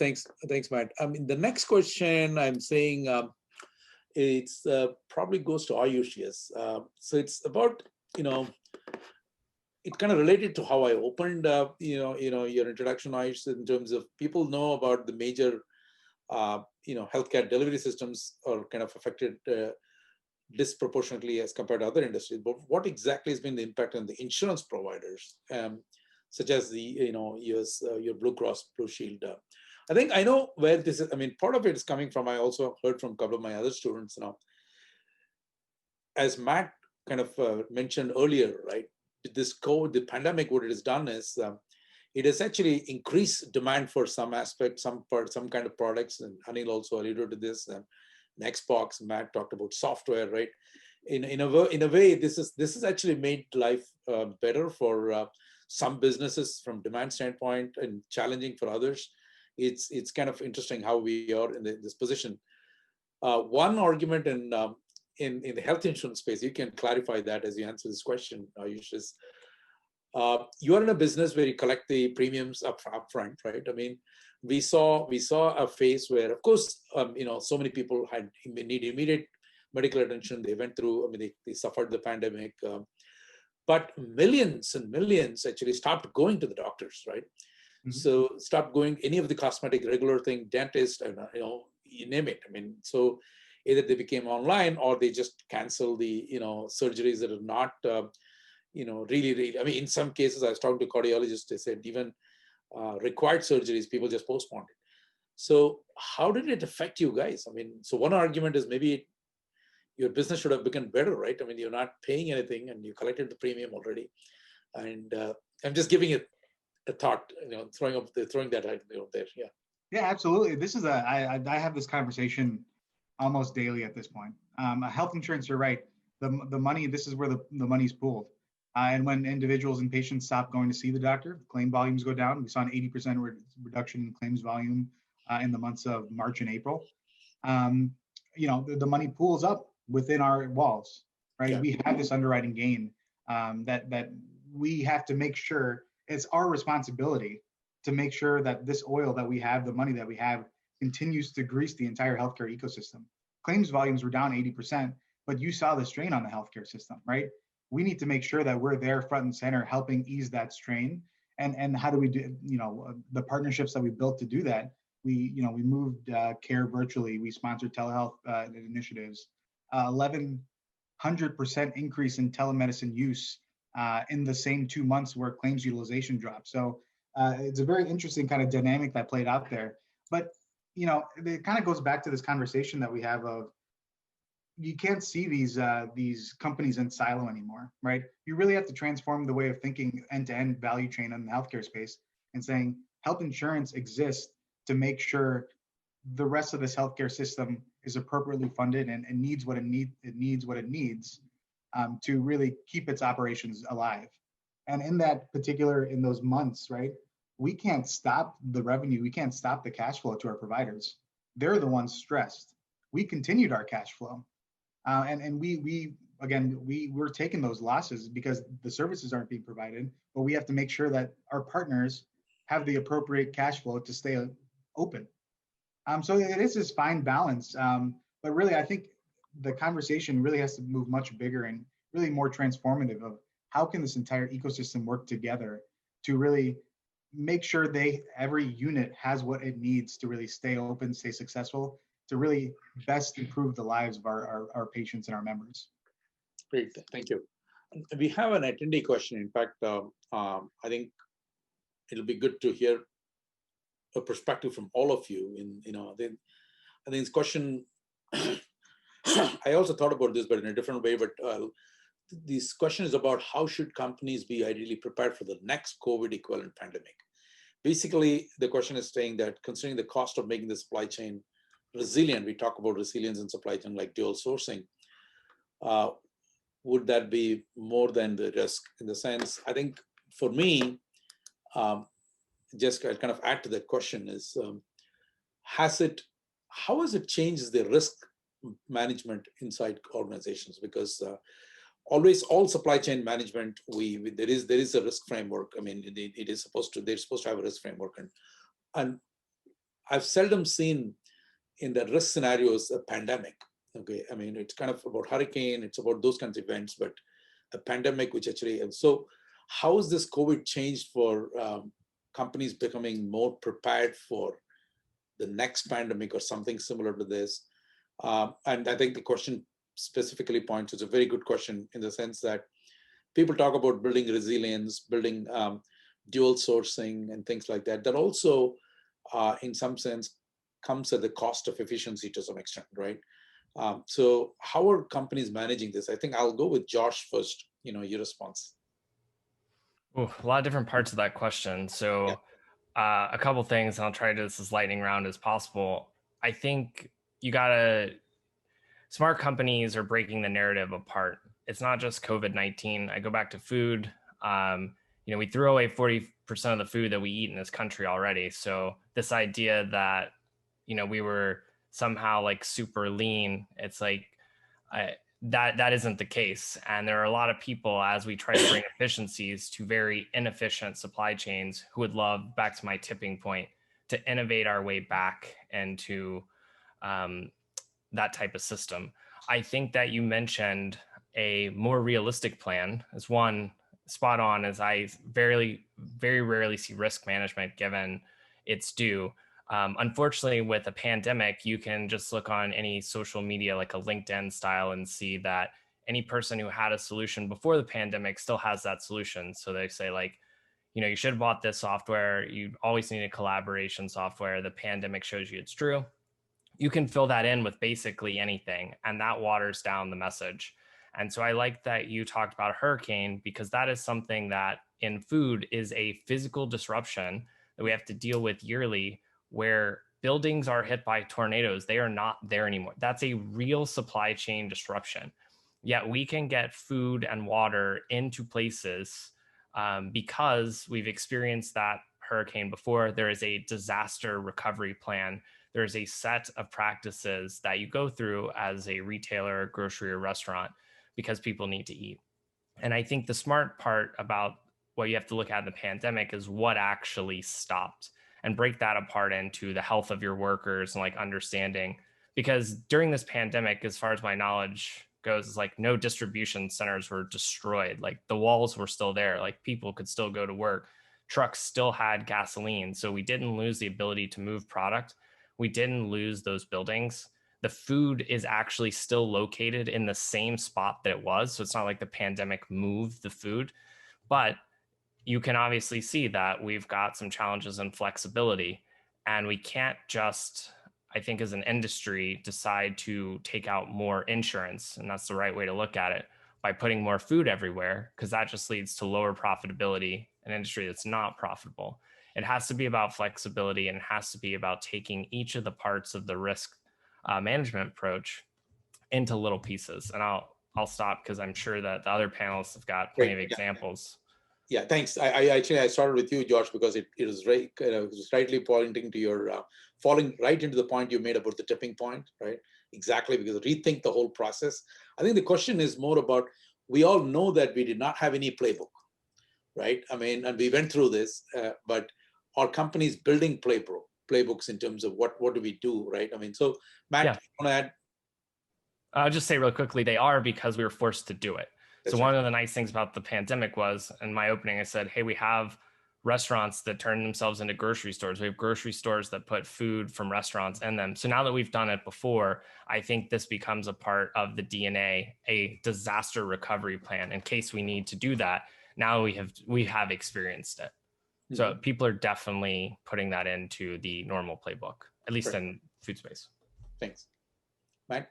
Matt. I mean, the next question I'm saying it's probably goes to Ayush. Yes. So it's about it kind of related to how I opened your introduction, Ayush, in terms of people know about the major healthcare delivery systems are kind of affected disproportionately as compared to other industries. But what exactly has been the impact on the insurance providers? Such as the your Blue Cross Blue Shield. I think I know where this is. I mean, part of it is coming from. I also heard from a couple of my other students. As Matt kind of mentioned earlier, right? The pandemic, what it has done is it has actually increased demand for some aspect, some kind of products. And Anil also alluded to this. Xbox, Matt talked about software, right? In a way, this has actually made life better for some businesses from demand standpoint and challenging for others. It's kind of interesting how we are in this position. One argument in the health insurance space, you can clarify that as you answer this question, Ayush, is you are in a business where you collect the premiums upfront, right? I mean, we saw a phase where, of course, so many people need immediate medical attention. They went through, they suffered the pandemic. But millions and millions actually stopped going to the doctors, right? Mm-hmm. So stopped going any of the cosmetic regular thing, dentist, you name it. I mean, so either they became online or they just cancel the surgeries that are not really. I mean, in some cases, I was talking to cardiologists. They said even required surgeries, people just postponed it. So how did it affect you guys? I mean, so one argument is maybe your business should have become better, right? I mean, you're not paying anything and you collected the premium already. And I'm just giving it a thought, throwing that out there. Yeah. Yeah, absolutely. This is I have this conversation almost daily at this point. Health insurance, you're right. The money, this is where the money's pooled. And when individuals and patients stop going to see the doctor, claim volumes go down. We saw an 80% reduction in claims volume in the months of March and April. The money pools up within our walls, right? Yeah. We have this underwriting gain that we have to make sure it's our responsibility to make sure that this oil that we have, the money that we have, continues to grease the entire healthcare ecosystem. Claims volumes were down 80%, but you saw the strain on the healthcare system, right? We need to make sure that we're there front and center helping ease that strain. And how do we do, the partnerships that we built to do that? We moved care virtually. We sponsored telehealth initiatives. 1,100% increase in telemedicine use in the same 2 months where claims utilization dropped. So it's a very interesting kind of dynamic that played out there. But it kind of goes back to this conversation that we have of you can't see these companies in silo anymore, right? You really have to transform the way of thinking end-to-end value chain in the healthcare space and saying health insurance exists to make sure the rest of this healthcare system is appropriately funded and needs what it needs to really keep its operations alive. And in those months, right, we can't stop the revenue. We can't stop the cash flow to our providers. They're the ones stressed. We continued our cash flow. And we're taking those losses because the services aren't being provided, but we have to make sure that our partners have the appropriate cash flow to stay open. So it is this fine balance, but really I think the conversation really has to move much bigger and really more transformative of how can this entire ecosystem work together to really make sure every unit has what it needs to really stay open, stay successful, to really best improve the lives of our patients and our members. Great, thank you. We have an attendee question. In fact, I think it'll be good to hear a perspective from all of you. I think this question, I also thought about this, but in a different way. But this question is about how should companies be ideally prepared for the next COVID equivalent pandemic? Basically, the question is saying that considering the cost of making the supply chain resilient, we talk about resilience in supply chain like dual sourcing, would that be more than the risk? In the sense, I think for me, just kind of add to that question is, how has it changed the risk management inside organizations? Because always all supply chain management, there is a risk framework. I mean, they're supposed to have a risk framework, and I've seldom seen in the risk scenarios a pandemic. Okay, I mean, it's kind of about hurricane, it's about those kinds of events, but a pandemic, which actually, and so how has this COVID changed for companies becoming more prepared for the next pandemic or something similar to this? And I think the question specifically points, it's a very good question in the sense that people talk about building resilience, building dual sourcing and things like that. That also, in some sense, comes at the cost of efficiency to some extent, right? So how are companies managing this? I think I'll go with Josh first, your response. Ooh, a lot of different parts of that question. So a couple things, and I'll try to do this as lightning round as possible. I think smart companies are breaking the narrative apart. It's not just COVID-19. I go back to food. We threw away 40% of the food that we eat in this country already. So this idea that, we were somehow like super lean, it's like that isn't the case. And there are a lot of people, as we try to bring efficiencies to very inefficient supply chains, who would love, back to my tipping point, to innovate our way back into that type of system. I think that you mentioned a more realistic plan as one spot on, as I very, very rarely see risk management given its due. Unfortunately, with a pandemic, you can just look on any social media, like a LinkedIn style, and see that any person who had a solution before the pandemic still has that solution. So they say like, you should have bought this software. You always need a collaboration software. The pandemic shows you it's true. You can fill that in with basically anything, and that waters down the message. And so I like that you talked about a hurricane, because that is something that in food is a physical disruption that we have to deal with yearly, where buildings are hit by tornadoes. They are not there anymore. That's a real supply chain disruption. Yet we can get food and water into places because we've experienced that hurricane before. There is a disaster recovery plan. There's a set of practices that you go through as a retailer, grocery, or restaurant, because people need to eat. And I think the smart part about what you have to look at in the pandemic is what actually stopped, and break that apart into the health of your workers and like understanding, because during this pandemic, as far as my knowledge goes, it's like no distribution centers were destroyed. Like the walls were still there. Like people could still go to work. Trucks still had gasoline. So we didn't lose the ability to move product. We didn't lose those buildings. The food is actually still located in the same spot that it was. So it's not like the pandemic moved the food, but you can obviously see that we've got some challenges in flexibility, and we can't just, I think as an industry, decide to take out more insurance. And that's the right way to look at it, by putting more food everywhere, because that just leads to lower profitability, an industry that's not profitable. It has to be about flexibility, and it has to be about taking each of the parts of the risk management approach into little pieces. And I'll stop, because I'm sure that the other panelists have got plenty of examples. Yeah, thanks. I started with you, Josh, because it was right, it was rightly pointing to your falling right into the point you made about the tipping point, right? Exactly, because rethink the whole process. I think the question is more about, we all know that we did not have any playbook, right? I mean, and we went through this, but are companies building playbooks in terms of what do we do, right? I mean, so Matt, you want to add? I'll just say real quickly, they are, because we were forced to do it. So one of the nice things about the pandemic was, in my opening, I said, hey, we have restaurants that turn themselves into grocery stores. We have grocery stores that put food from restaurants in them. So now that we've done it before, I think this becomes a part of the DNA, a disaster recovery plan in case we need to do that. Now we have experienced it. So people are definitely putting that into the normal playbook, at least in food space. Thanks. Matt?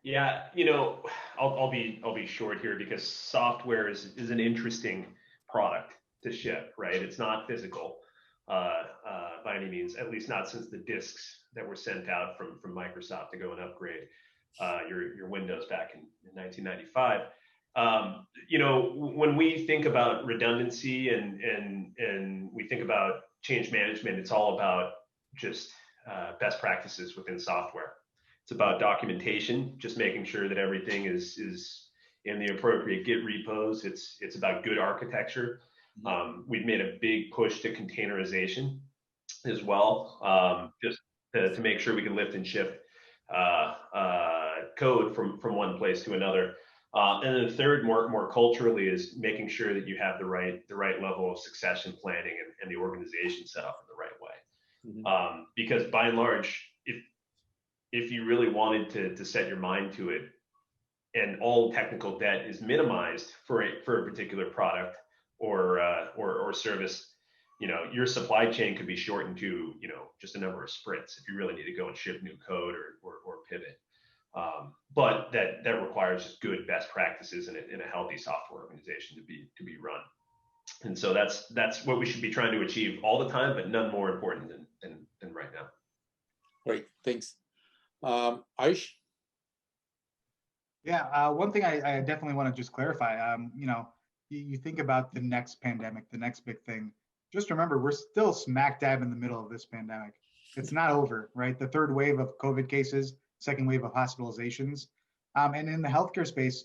Yeah, you know, I'll be short here because software is an interesting product to ship, right? It's not physical by any means, at least not since the disks that were sent out from Microsoft to go and upgrade your Windows back in 1995. You know, when we think about redundancy and we think about change management, it's all about just best practices within software. It's about documentation, just making sure that everything is in the appropriate Git repos. It's about good architecture. We've made a big push to containerization as well, just to make sure we can lift and shift code from one place to another. And then the third, more culturally, is making sure that you have the right level of succession planning and the organization set up in the right way. Because by and large, if you really wanted to set your mind to it, and all technical debt is minimized for a particular product or service, you know, your supply chain could be shortened to, you know, just a number of sprints if you really need to go and ship new code or pivot. But that requires just good best practices in a healthy software organization to be run. And so that's what we should be trying to achieve all the time, but none more important than right now. Great, thanks. Aish? Yeah, one thing I definitely want to just clarify, you know, you think about the next pandemic, the next big thing. Just remember, we're still smack dab in the middle of this pandemic. It's not over, right? The third wave of COVID cases, second wave of hospitalizations. And in the healthcare space,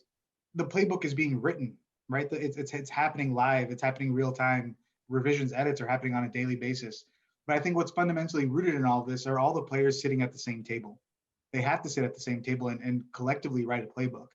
the playbook is being written, right? It's happening live, it's happening real time. Revisions, edits are happening on a daily basis. But I think what's fundamentally rooted in all this are all the players sitting at the same table. They have to sit at the same table and collectively write a playbook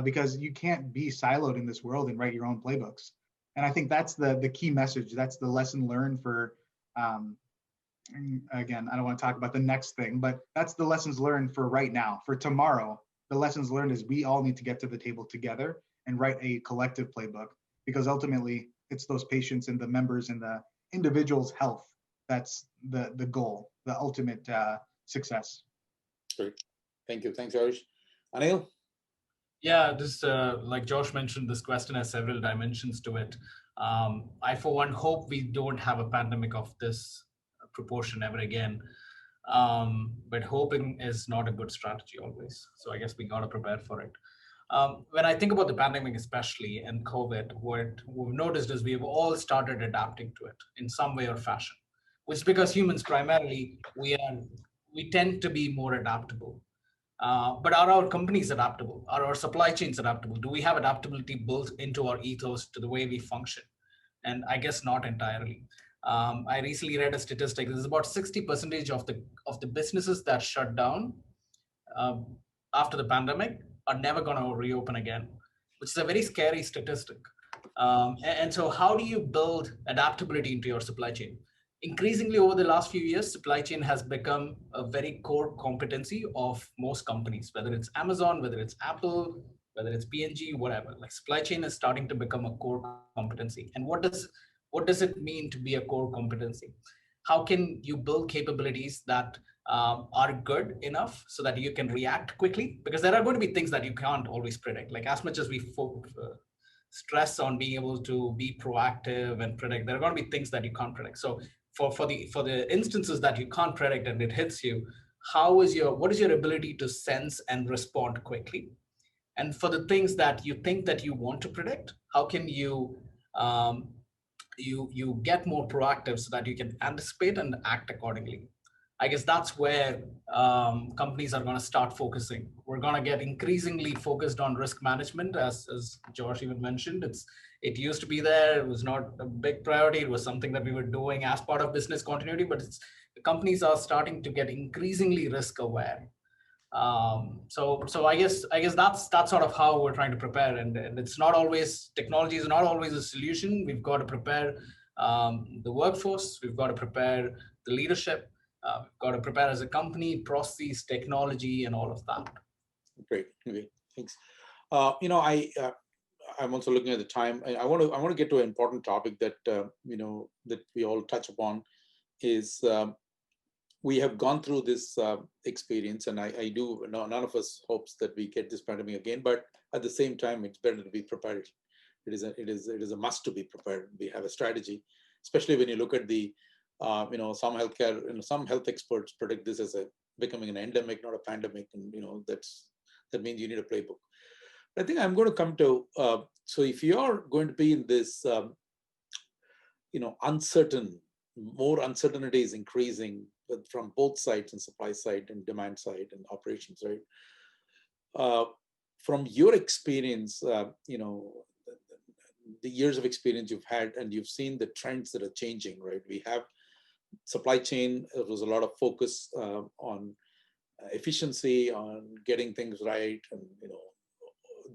because you can't be siloed in this world and write your own playbooks. And I think that's the key message. That's the lesson learned for, again, I don't want to talk about the next thing, but that's the lessons learned for right now. For tomorrow, the lessons learned is we all need to get to the table together and write a collective playbook, because ultimately it's those patients and the members and the individual's health. That's the goal, the ultimate success. Great. Thank you. Thanks, Arish. Anil? Yeah, this like Josh mentioned, this question has several dimensions to it. I, for one, hope we don't have a pandemic of this proportion ever again. But hoping is not a good strategy always. So I guess we got to prepare for it. When I think about the pandemic, especially and COVID, what we've noticed is we've all started adapting to it in some way or fashion, which is because humans primarily, we tend to be more adaptable. But are our companies adaptable? Are our supply chains adaptable? Do we have adaptability built into our ethos to the way we function? And I guess not entirely. I recently read a statistic. There's about 60% of the businesses that shut down after the pandemic are never going to reopen again, which is a very scary statistic. And so how do you build adaptability into your supply chain? Increasingly over the last few years, supply chain has become a very core competency of most companies, whether it's Amazon, whether it's Apple, whether it's P&G, whatever. Like supply chain is starting to become a core competency. And what does it mean to be a core competency? How can you build capabilities that are good enough so that you can react quickly? Because there are going to be things that you can't always predict. Like as much as we stress on being able to be proactive and predict, there are going to be things that you can't predict. So for the instances that you can't predict and it hits you, what is your ability to sense and respond quickly? And for the things that you think that you want to predict, how can you you get more proactive so that you can anticipate and act accordingly? I guess that's where companies are going to start focusing. We're going to get increasingly focused on risk management, as Josh even mentioned. It used to be there. It was not a big priority. It was something that we were doing as part of business continuity, but the companies are starting to get increasingly risk aware. So I guess that's sort of how we're trying to prepare, and it's not always, technology is not always a solution. We've got to prepare the workforce, we've got to prepare the leadership, we've got to prepare as a company, processes, technology, and all of that. Great, thanks. I'm also looking at the time. I want to get to an important topic that that we all touch upon is. We have gone through this experience, and I do. None of us hopes that we get this pandemic again. But at the same time, it's better to be prepared. It is a must to be prepared. We have a strategy, especially when you look at the, some healthcare, some health experts predict this as becoming an endemic, not a pandemic, and that means you need a playbook. But I think I'm going to come to. So if you are going to be in this, uncertain, more uncertainty is increasing from both sides, and supply side and demand side and operations, right? From your experience, the years of experience you've had, and you've seen the trends that are changing, right? We have supply chain. There was a lot of focus on efficiency, on getting things right, and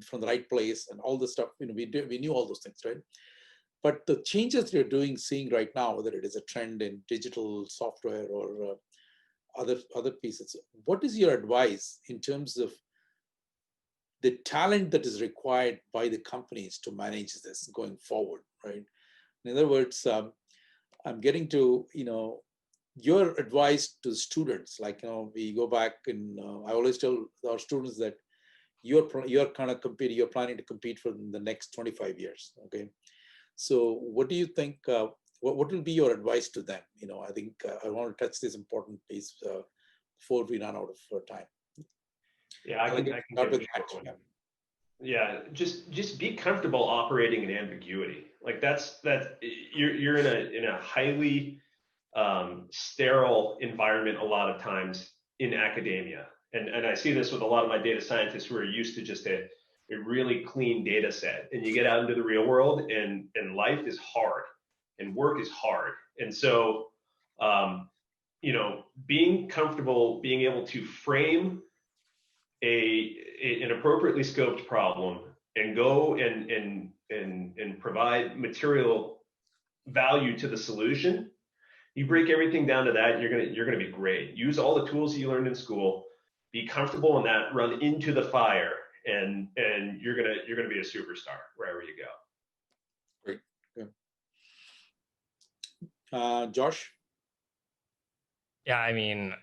from the right place, and all the stuff. We knew all those things, right? But the changes you're seeing right now, whether it is a trend in digital software or other pieces, what is your advice in terms of the talent that is required by the companies to manage this going forward, right? In other words, I'm getting to your advice to students. Like we go back, and I always tell our students that you're planning to compete for the next 25 years. Okay. So what do you think, what will be your advice to them? I think I want to touch this important piece before we run out of time. Yeah, I can start with that. Yeah, just be comfortable operating in ambiguity. Like that's you're in a highly sterile environment a lot of times in academia. And I see this with a lot of my data scientists who are used to just a really clean data set, and you get out into the real world, and life is hard and work is hard. And so, being comfortable, being able to frame an appropriately scoped problem and go and provide material value to the solution. You break everything down to that, you're gonna be great. Use all the tools you learned in school, be comfortable in that, run into the fire, and you're gonna be a superstar wherever you go. Great. Good. Josh? Yeah, I mean,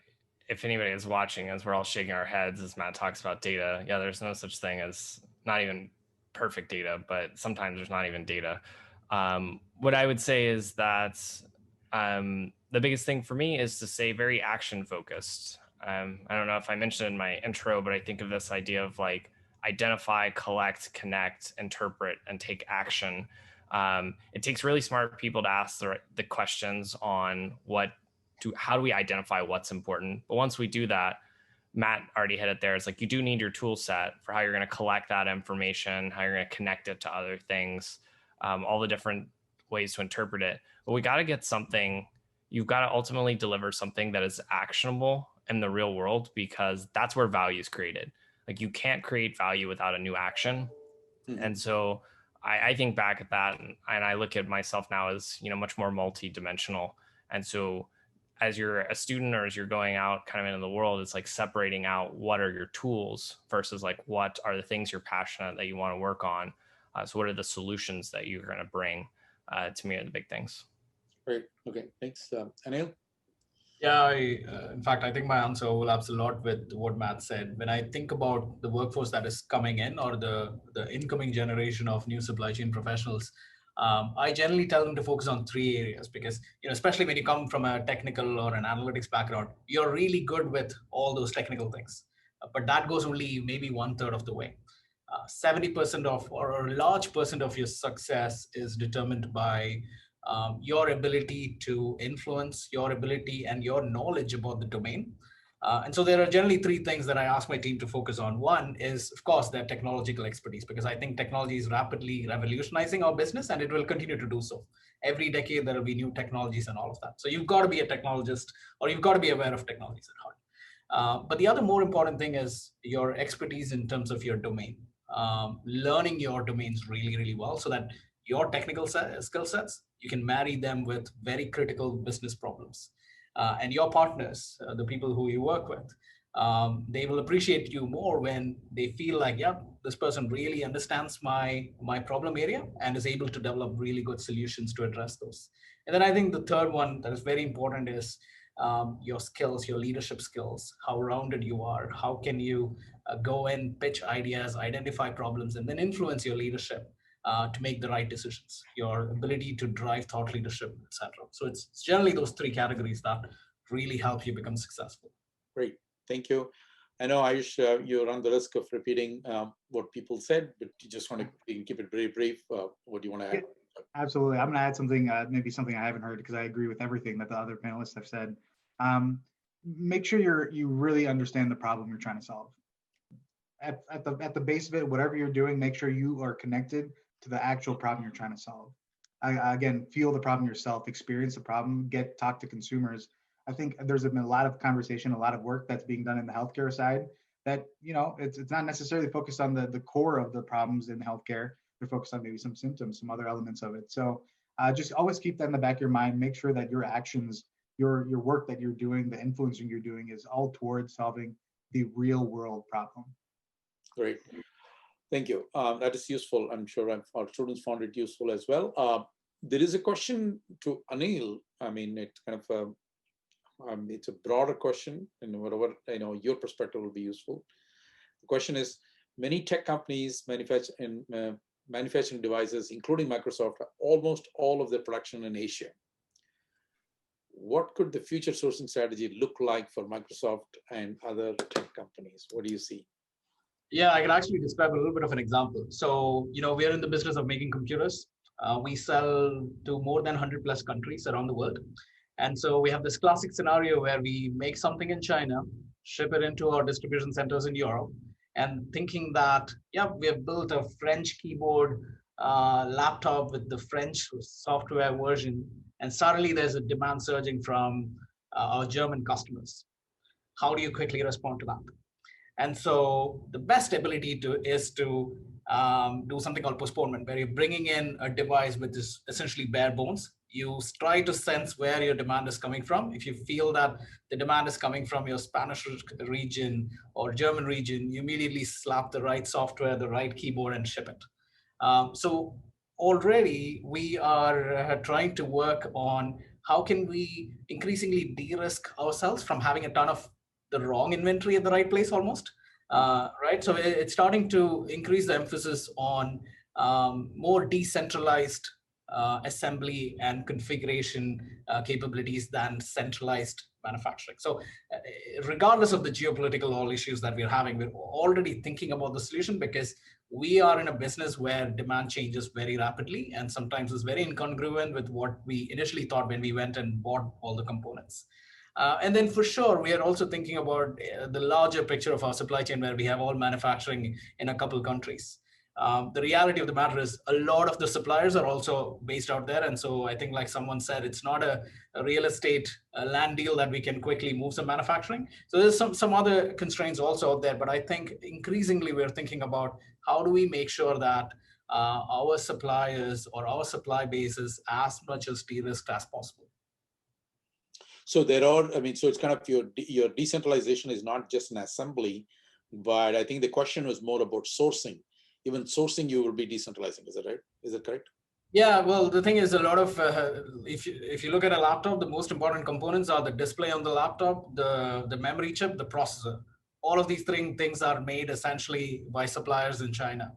if anybody is watching, as we're all shaking our heads as Matt talks about data, yeah, there's no such thing as not even perfect data, but sometimes there's not even data. What I would say is that the biggest thing for me is to stay very action focused. I don't know if I mentioned in my intro, but I think of this idea of like identify, collect, connect, interpret, and take action. It takes really smart people to ask the questions on how do we identify what's important. But once we do that, Matt already hit it there. It's like you do need your tool set for how you're going to collect that information, how you're going to connect it to other things, all the different ways to interpret it. But we got to get something. You've got to ultimately deliver something that is actionable in the real world, because that's where value is created. Like you can't create value without a new action. Mm-hmm. And so I think back at that, and I look at myself now as much more multi-dimensional. And so as you're a student or as you're going out kind of into the world, it's like separating out what are your tools versus like what are the things you're passionate that you want to work on. So what are the solutions that you're going to bring? To me are the big things. Great. Okay. Thanks. Anil? Yeah, in fact, I think my answer overlaps a lot with what Matt said. When I think about the workforce that is coming in, or the incoming generation of new supply chain professionals, I generally tell them to focus on 3 areas, because especially when you come from a technical or an analytics background, you're really good with all those technical things, but that goes only maybe 1/3 of the way. 70% of, or a large percent of your success is determined by your ability to influence, your ability and your knowledge about the domain. And so there are generally 3 things that I ask my team to focus on. One is, of course, their technological expertise, because I think technology is rapidly revolutionizing our business, and it will continue to do so. Every decade, there will be new technologies and all of that. So you've got to be a technologist, or you've got to be aware of technologies at heart. But the other more important thing is your expertise in terms of your domain. Learning your domains really, really well so that your technical skill sets, you can marry them with very critical business problems. And your partners, the people who you work with, they will appreciate you more when they feel like, yeah, this person really understands my problem area and is able to develop really good solutions to address those. And then I think the third one that is very important is your skills, your leadership skills, how rounded you are, how can you go and pitch ideas, identify problems, and then influence your leadership to make the right decisions, your ability to drive thought leadership, etc. So it's generally those three categories that really help you become successful. Great, thank you. I know, Ayush, you run the risk of repeating what people said, but you just want to keep it very brief. What do you want to add? Yeah, absolutely. I'm going to add something, maybe something I haven't heard, because I agree with everything that the other panelists have said. Make sure you really understand the problem you're trying to solve. At the base of it, whatever you're doing, make sure you are connected to the actual problem you're trying to solve. Again, feel the problem yourself, experience the problem, talk to consumers. I think there's been a lot of conversation, a lot of work that's being done in the healthcare side that, it's not necessarily focused on the core of the problems in healthcare. They're focused on maybe some symptoms, some other elements of it. So just always keep that in the back of your mind. Make sure that your actions, your work that you're doing, the influencing you're doing is all towards solving the real world problem. Great. Thank you. That is useful. I'm sure our students found it useful as well. There is a question to Anil. I mean, it's kind of it's a broader question, and whatever your perspective will be useful. The question is: many tech companies manufacturing devices, including Microsoft, almost all of their production in Asia. What could the future sourcing strategy look like for Microsoft and other tech companies? What do you see? Yeah, I can actually describe a little bit of an example. So, we are in the business of making computers. We sell to more than 100 plus countries around the world. And so we have this classic scenario where we make something in China, ship it into our distribution centers in Europe, and thinking that, yeah, we have built a French keyboard laptop with the French software version, and suddenly there's a demand surging from our German customers. How do you quickly respond to that? And so the best ability is to do something called postponement, where you're bringing in a device which is essentially bare bones. You try to sense where your demand is coming from. If you feel that the demand is coming from your Spanish region or German region, you immediately slap the right software, the right keyboard, and ship it. So already we are trying to work on how can we increasingly de-risk ourselves from having a ton of the wrong inventory at the right place almost, right? So it's starting to increase the emphasis on more decentralized assembly and configuration capabilities than centralized manufacturing. So regardless of the geopolitical all issues that we're having, we're already thinking about the solution because we are in a business where demand changes very rapidly and sometimes is very incongruent with what we initially thought when we went and bought all the components. And then for sure, we are also thinking about the larger picture of our supply chain where we have all manufacturing in a couple of countries. The reality of the matter is a lot of the suppliers are also based out there. And so I think like someone said, it's not a real estate land deal that we can quickly move some manufacturing. So there's some other constraints also out there. But I think increasingly we're thinking about how do we make sure that our suppliers or our supply base is as much as de-risked as possible. So there are, so it's kind of your decentralization is not just an assembly, but I think the question was more about sourcing. Even sourcing, you will be decentralizing. Is that right? Is that correct? Yeah, well, the thing is a lot of, if you look at a laptop, the most important components are the display on the laptop, the memory chip, the processor. All of these things are made essentially by suppliers in China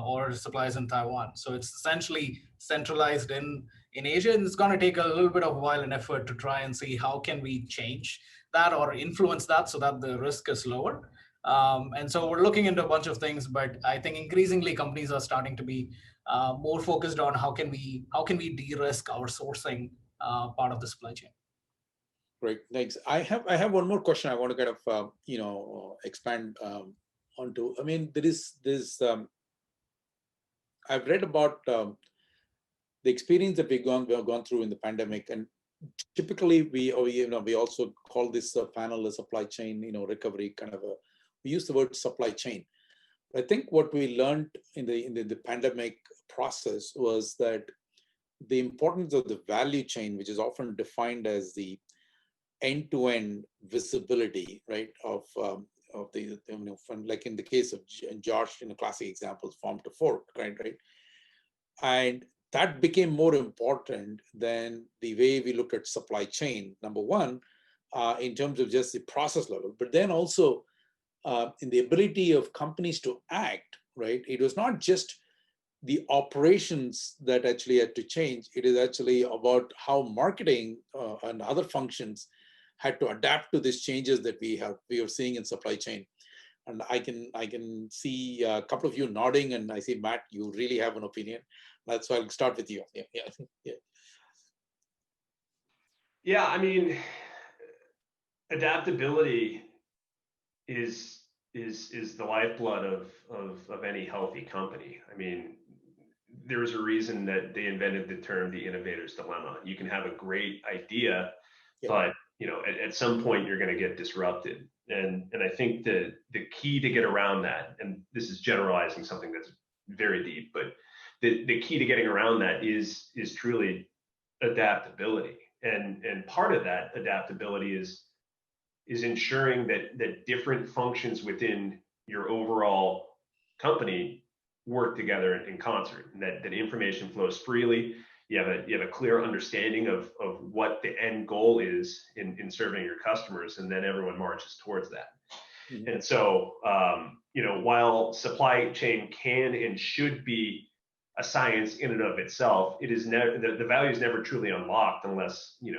or suppliers in Taiwan. So it's essentially centralized in Asia, and it's going to take a little bit of a while and effort to try and see how can we change that or influence that so that the risk is lower. And so we're looking into a bunch of things, but I think increasingly companies are starting to be more focused on how can we de-risk our sourcing part of the supply chain. Great, thanks. I have one more question I want to kind of expand onto. I mean, there is I've read about the experience that we've gone through in the pandemic, and typically we also call this panel a supply chain, recovery kind of we use the word supply chain. I think what we learned in the pandemic process was that the importance of the value chain, which is often defined as the end-to-end visibility, right, of the, like in the case of Josh, classic examples, farm to fork, right? And that became more important than the way we look at supply chain, number one, in terms of just the process level, but then also in the ability of companies to act, right? It was not just the operations that actually had to change. It is actually about how marketing and other functions had to adapt to these changes that we are seeing in supply chain. And I can see a couple of you nodding, and I see, Matt, you really have an opinion. That's why I'll start with you. Yeah, I mean, adaptability is the lifeblood of any healthy company. I mean, there's a reason that they invented the term the innovator's dilemma. You can have a great idea, but at some point you're going to get disrupted. And I think the key to get around that, and this is generalizing something that's very deep, but the key to getting around that is truly adaptability. And part of that adaptability is ensuring that different functions within your overall company work together in concert, and that information flows freely. You have a clear understanding of what the end goal is in serving your customers, and then everyone marches towards that. Mm-hmm. And so, while supply chain can and should be a science in and of itself, it is never, the value is never truly unlocked unless you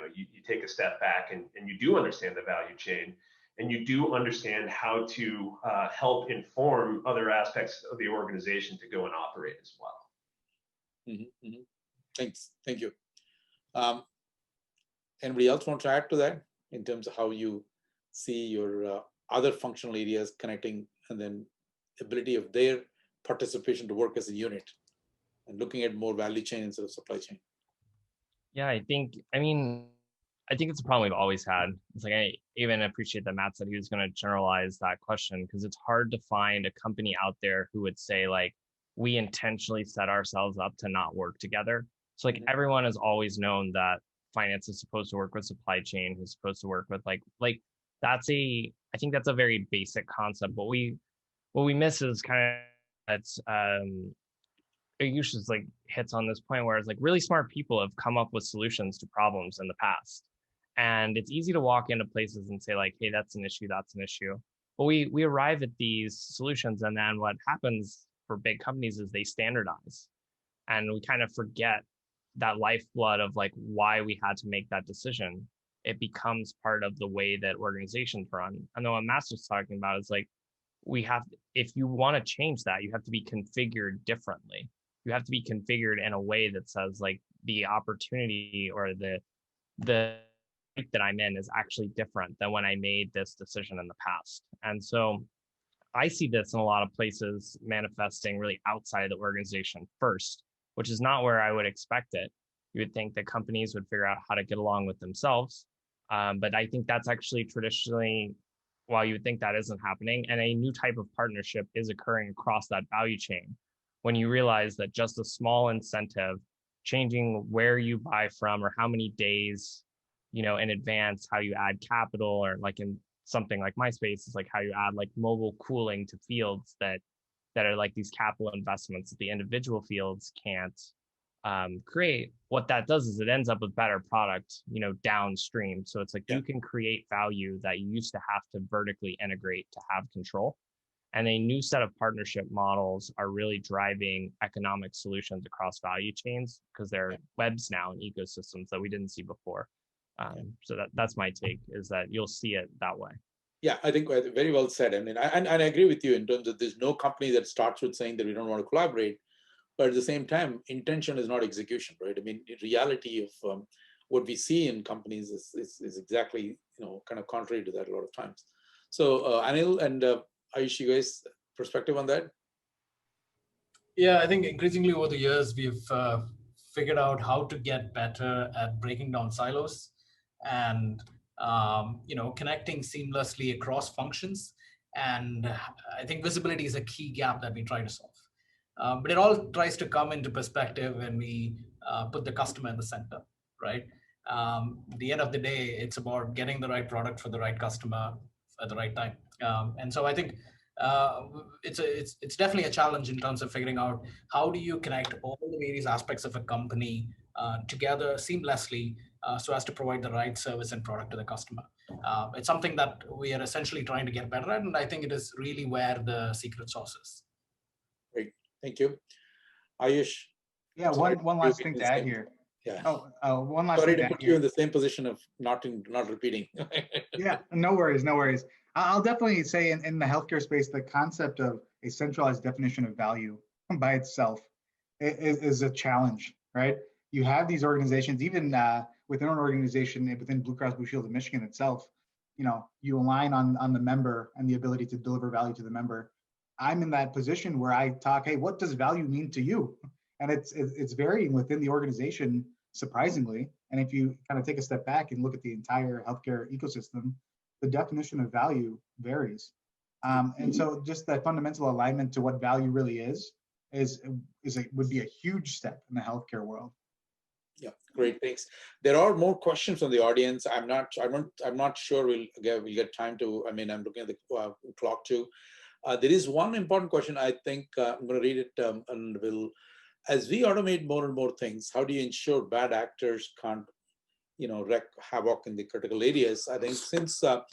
take a step back and you do understand the value chain, and you do understand how to help inform other aspects of the organization to go and operate as well. Mm-hmm, mm-hmm. Thanks. Thank you. Anybody else want to add to that in terms of how you see your other functional areas connecting, and then ability of their participation to work as a unit and looking at more value chain instead of supply chain? Yeah, I think it's a problem we've always had. It's like, I even appreciate that Matt said he was going to generalize that question, because it's hard to find a company out there who would say, like, we intentionally set ourselves up to not work together. So like, mm-hmm. Everyone has always known that finance is supposed to work with supply chain, who's supposed to work with I think that's a very basic concept. What we miss is kind of, it usually like hits on this point where it's like really smart people have come up with solutions to problems in the past. And it's easy to walk into places and say, like, hey, that's an issue. But we arrive at these solutions, and then what happens for big companies is they standardize. And we kind of forget that lifeblood of like why we had to make that decision. It becomes part of the way that organizations run. And then what Matt's was talking about is like, if you want to change that, you have to be configured differently. You have to be configured in a way that says, like, the opportunity or the that I'm in is actually different than when I made this decision in the past. And so I see this in a lot of places manifesting really outside of the organization first, which is not where I would expect it. You would think that companies would figure out how to get along with themselves. But I think that's actually traditionally, while you would think that isn't happening, and a new type of partnership is occurring across that value chain. When you realize that just a small incentive, changing where you buy from or how many days, in advance, how you add capital, or like in something like MySpace, is like how you add like mobile cooling to fields that are like these capital investments that the individual fields can't create. What that does is it ends up with better product, downstream. So it's like, you can create value that you used to have to vertically integrate to have control. And a new set of partnership models are really driving economic solutions across value chains, because they're webs now and ecosystems that we didn't see before. So that's my take, is that you'll see it that way. Yeah, I think very well said. I mean, and I agree with you in terms of there's no company that starts with saying that we don't want to collaborate, but at the same time, intention is not execution, right? I mean, the reality of what we see in companies is exactly, kind of contrary to that a lot of times. So Anil and Ayush, you guys, perspective on that? Yeah, I think increasingly over the years, we've figured out how to get better at breaking down silos and connecting seamlessly across functions. And I think visibility is a key gap that we try to solve. But it all tries to come into perspective when we put the customer in the center, right? At the end of the day, it's about getting the right product for the right customer at the right time. And so I think it's definitely a challenge in terms of figuring out how do you connect all the various aspects of a company together seamlessly so as to provide the right service and product to the customer. It's something that we are essentially trying to get better at, and I think it is really where the secret sauce is. Great, thank you. Ayush? Yeah, one last thing to add here. Yeah. One last Sorry thing to put you in the same position of not repeating. Yeah, no worries, no worries. I'll definitely say in the healthcare space, the concept of a centralized definition of value by itself is a challenge, right? You have these organizations, even within an organization, within Blue Cross Blue Shield of Michigan itself, you align on the member and the ability to deliver value to the member. I'm in that position where I talk, hey, what does value mean to you? And it's varying within the organization, surprisingly. And if you kind of take a step back and look at the entire healthcare ecosystem, the definition of value varies. And so just that fundamental alignment to what value really would be a huge step in the healthcare world. Yeah, great, thanks. There are more questions from the audience. I'm not sure we'll get time to. I mean, I'm looking at the clock too. There is one important question. I think I'm going to read it, and as we automate more and more things, how do you ensure bad actors can't, wreak havoc in the critical areas? I think since Matt,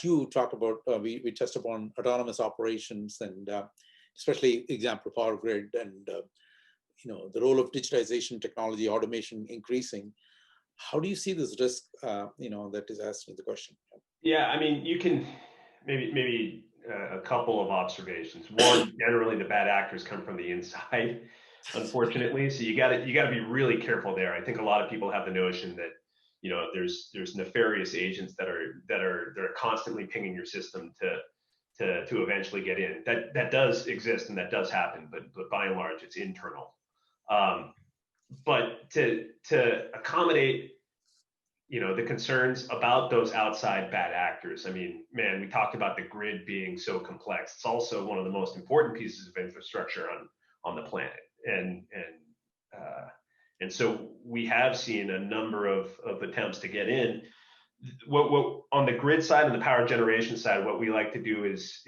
you talked about we touched upon autonomous operations and especially example power grid and the role of digitization, technology, automation increasing. How do you see this risk? That is asked in the question. Yeah, I mean, you can maybe a couple of observations. One, generally the bad actors come from the inside, unfortunately. So you got to be really careful there. I think a lot of people have the notion that there's nefarious agents that are constantly pinging your system to eventually get in. That does exist and that does happen, but by and large it's internal. But to accommodate the concerns about those outside bad actors. I mean, man, we talked about the grid being so complex. It's also one of the most important pieces of infrastructure on the planet. And so we have seen a number of attempts to get in. What on the grid side and the power generation side, what we like to do is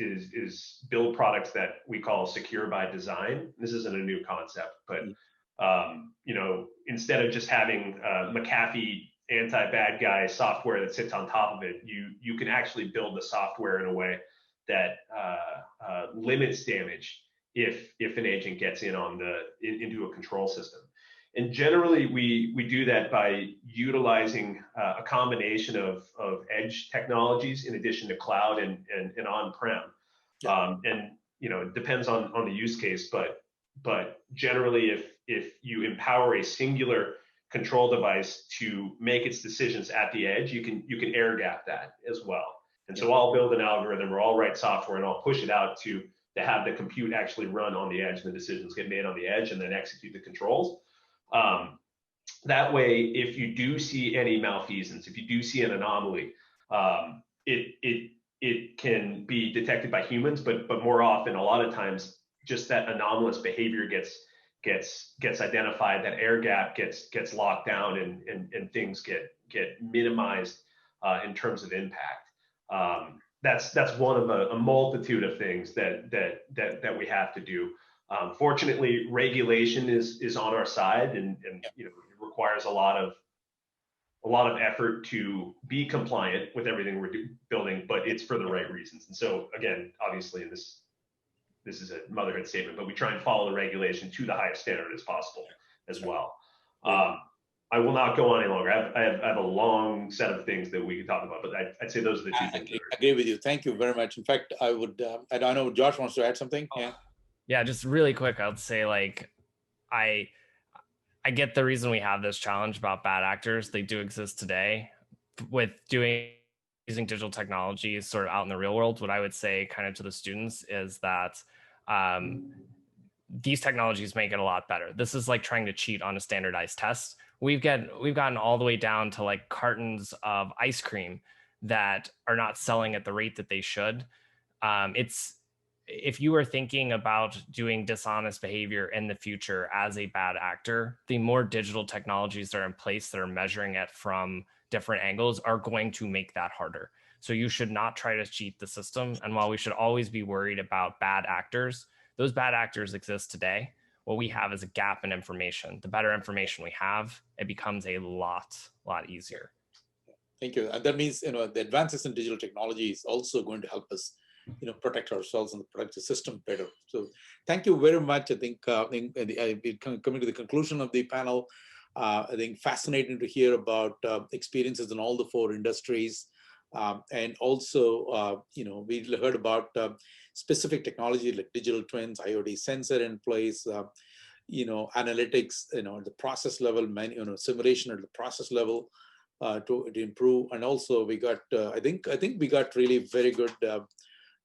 build products that we call secure by design. This isn't a new concept, but instead of just having McAfee anti-bad guy software that sits on top of it, you can actually build the software in a way that limits damage if an agent gets into a control system. And generally we do that by utilizing a combination of edge technologies in addition to cloud and on-prem. And it depends on the use case, but generally if you empower a singular control device to make its decisions at the edge, you can air gap that as well. And so I'll build an algorithm or I'll write software and I'll push it out to have the compute actually run on the edge, and the decisions get made on the edge and then execute the controls. That way, if you do see any malfeasance, if you do see an anomaly, it can be detected by humans, but more often, a lot of times, just that anomalous behavior gets identified, that air gap gets locked down, and things get minimized in terms of impact. That's one of a multitude of things that we have to do. Fortunately, regulation is on our side, and it requires a lot of effort to be compliant with everything we're building, but it's for the right reasons. And so again, obviously, this is a motherhood statement, but we try and follow the regulation to the highest standard as possible as well. I will not go on any longer. I have a long set of things that we could talk about, but I'd say those are the two things. I agree with you. Thank you very much. In fact, I would. I know Josh wants to add something. Yeah, just really quick. I would say I get the reason we have this challenge about bad actors. They do exist today. With using digital technology sort of out in the real world, what I would say kind of to the students is that these technologies make it a lot better. This is like trying to cheat on a standardized test. We've gotten all the way down to like cartons of ice cream that are not selling at the rate that they should. If you are thinking about doing dishonest behavior in the future as a bad actor, the more digital technologies that are in place that are measuring it from different angles are going to make that harder. So you should not try to cheat the system. And while we should always be worried about bad actors, those bad actors exist today. What we have is a gap in information. The better information we have, it becomes a lot easier. Thank you. And that means, the advances in digital technology is also going to help us, protect ourselves and protect the system better. So thank you very much. I think coming to the conclusion of the panel, I think fascinating to hear about experiences in all the 4 industries. And also, we heard about specific technology like digital twins, IoT sensor in place, analytics, at the process level, simulation at the process level to improve. And also we got, I think we got really very good,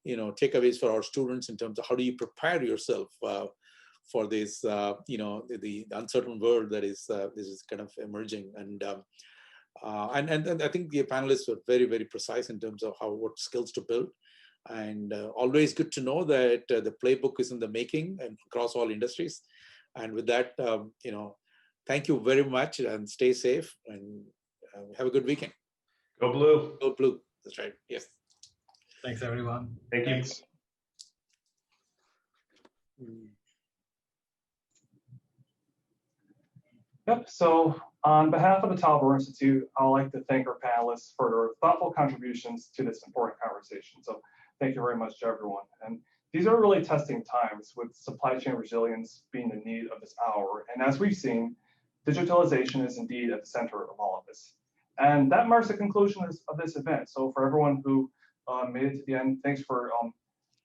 takeaways for our students in terms of how do you prepare yourself for this, the uncertain world that is kind of emerging. And I think the panelists were very, very precise in terms of what skills to build. And always good to know that the playbook is in the making and across all industries. And with that, thank you very much and stay safe and have a good weekend. Go Blue. Go Blue. That's right. Yes. Thanks, everyone. Thank you. Thanks. Yep, so on behalf of the Tauber Institute, I'd like to thank our panelists for their thoughtful contributions to this important conversation. So thank you very much to everyone. And these are really testing times with supply chain resilience being the need of this hour. And as we've seen, digitalization is indeed at the center of all of this. And that marks the conclusion of this event. So for everyone who made it to the end, thanks for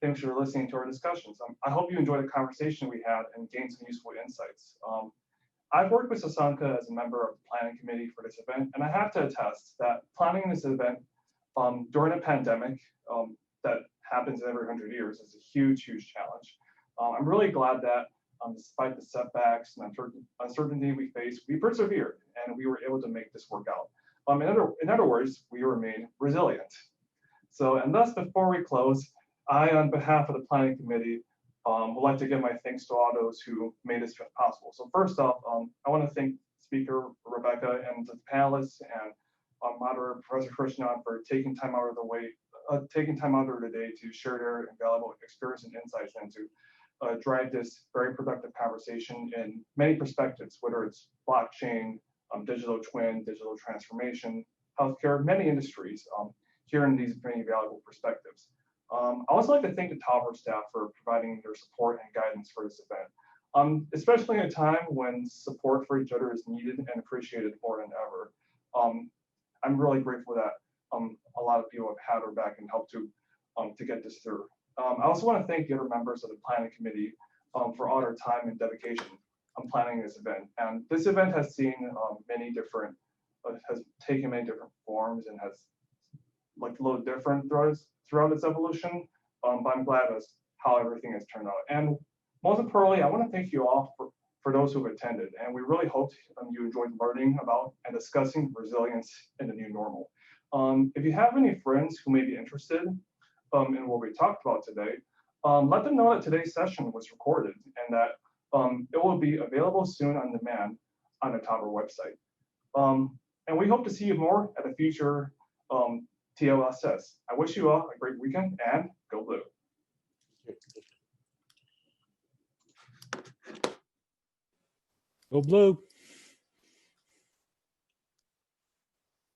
listening to our discussions. I hope you enjoyed the conversation we had and gained some useful insights. I've worked with Sasanka as a member of the planning committee for this event, and I have to attest that planning this event during a pandemic that happens every 100 years is a huge, huge challenge. I'm really glad that despite the setbacks and uncertainty we faced, we persevered and we were able to make this work out. In other words, we remain resilient. So, and thus, before we close, I, on behalf of the planning committee, would like to give my thanks to all those who made this possible. So first off, I want to thank Speaker Rebecca and the panelists and Moderator Professor Krishnan for taking time out of their day to share their invaluable experience and insights and to drive this very productive conversation in many perspectives, whether it's blockchain, digital twin, digital transformation, healthcare, many industries, hearing these many valuable perspectives. I also like to thank the Tauber staff for providing their support and guidance for this event, especially in a time when support for each other is needed and appreciated more than ever. I'm really grateful that a lot of people have had our back and helped to get this through. I also want to thank the other members of the planning committee for all their time and dedication on planning this event. And this event has seen has taken many different forms and has looked a little different throughout its evolution, but I'm glad as how everything has turned out. And most importantly, I want to thank you all for those who've attended. And we really hope you enjoyed learning about and discussing resilience in the new normal. If you have any friends who may be interested in what we talked about today, let them know that today's session was recorded and that it will be available soon on demand on the Tauber website. And we hope to see you more at a future TLSS. I wish you all a great weekend and go Blue. Go Blue.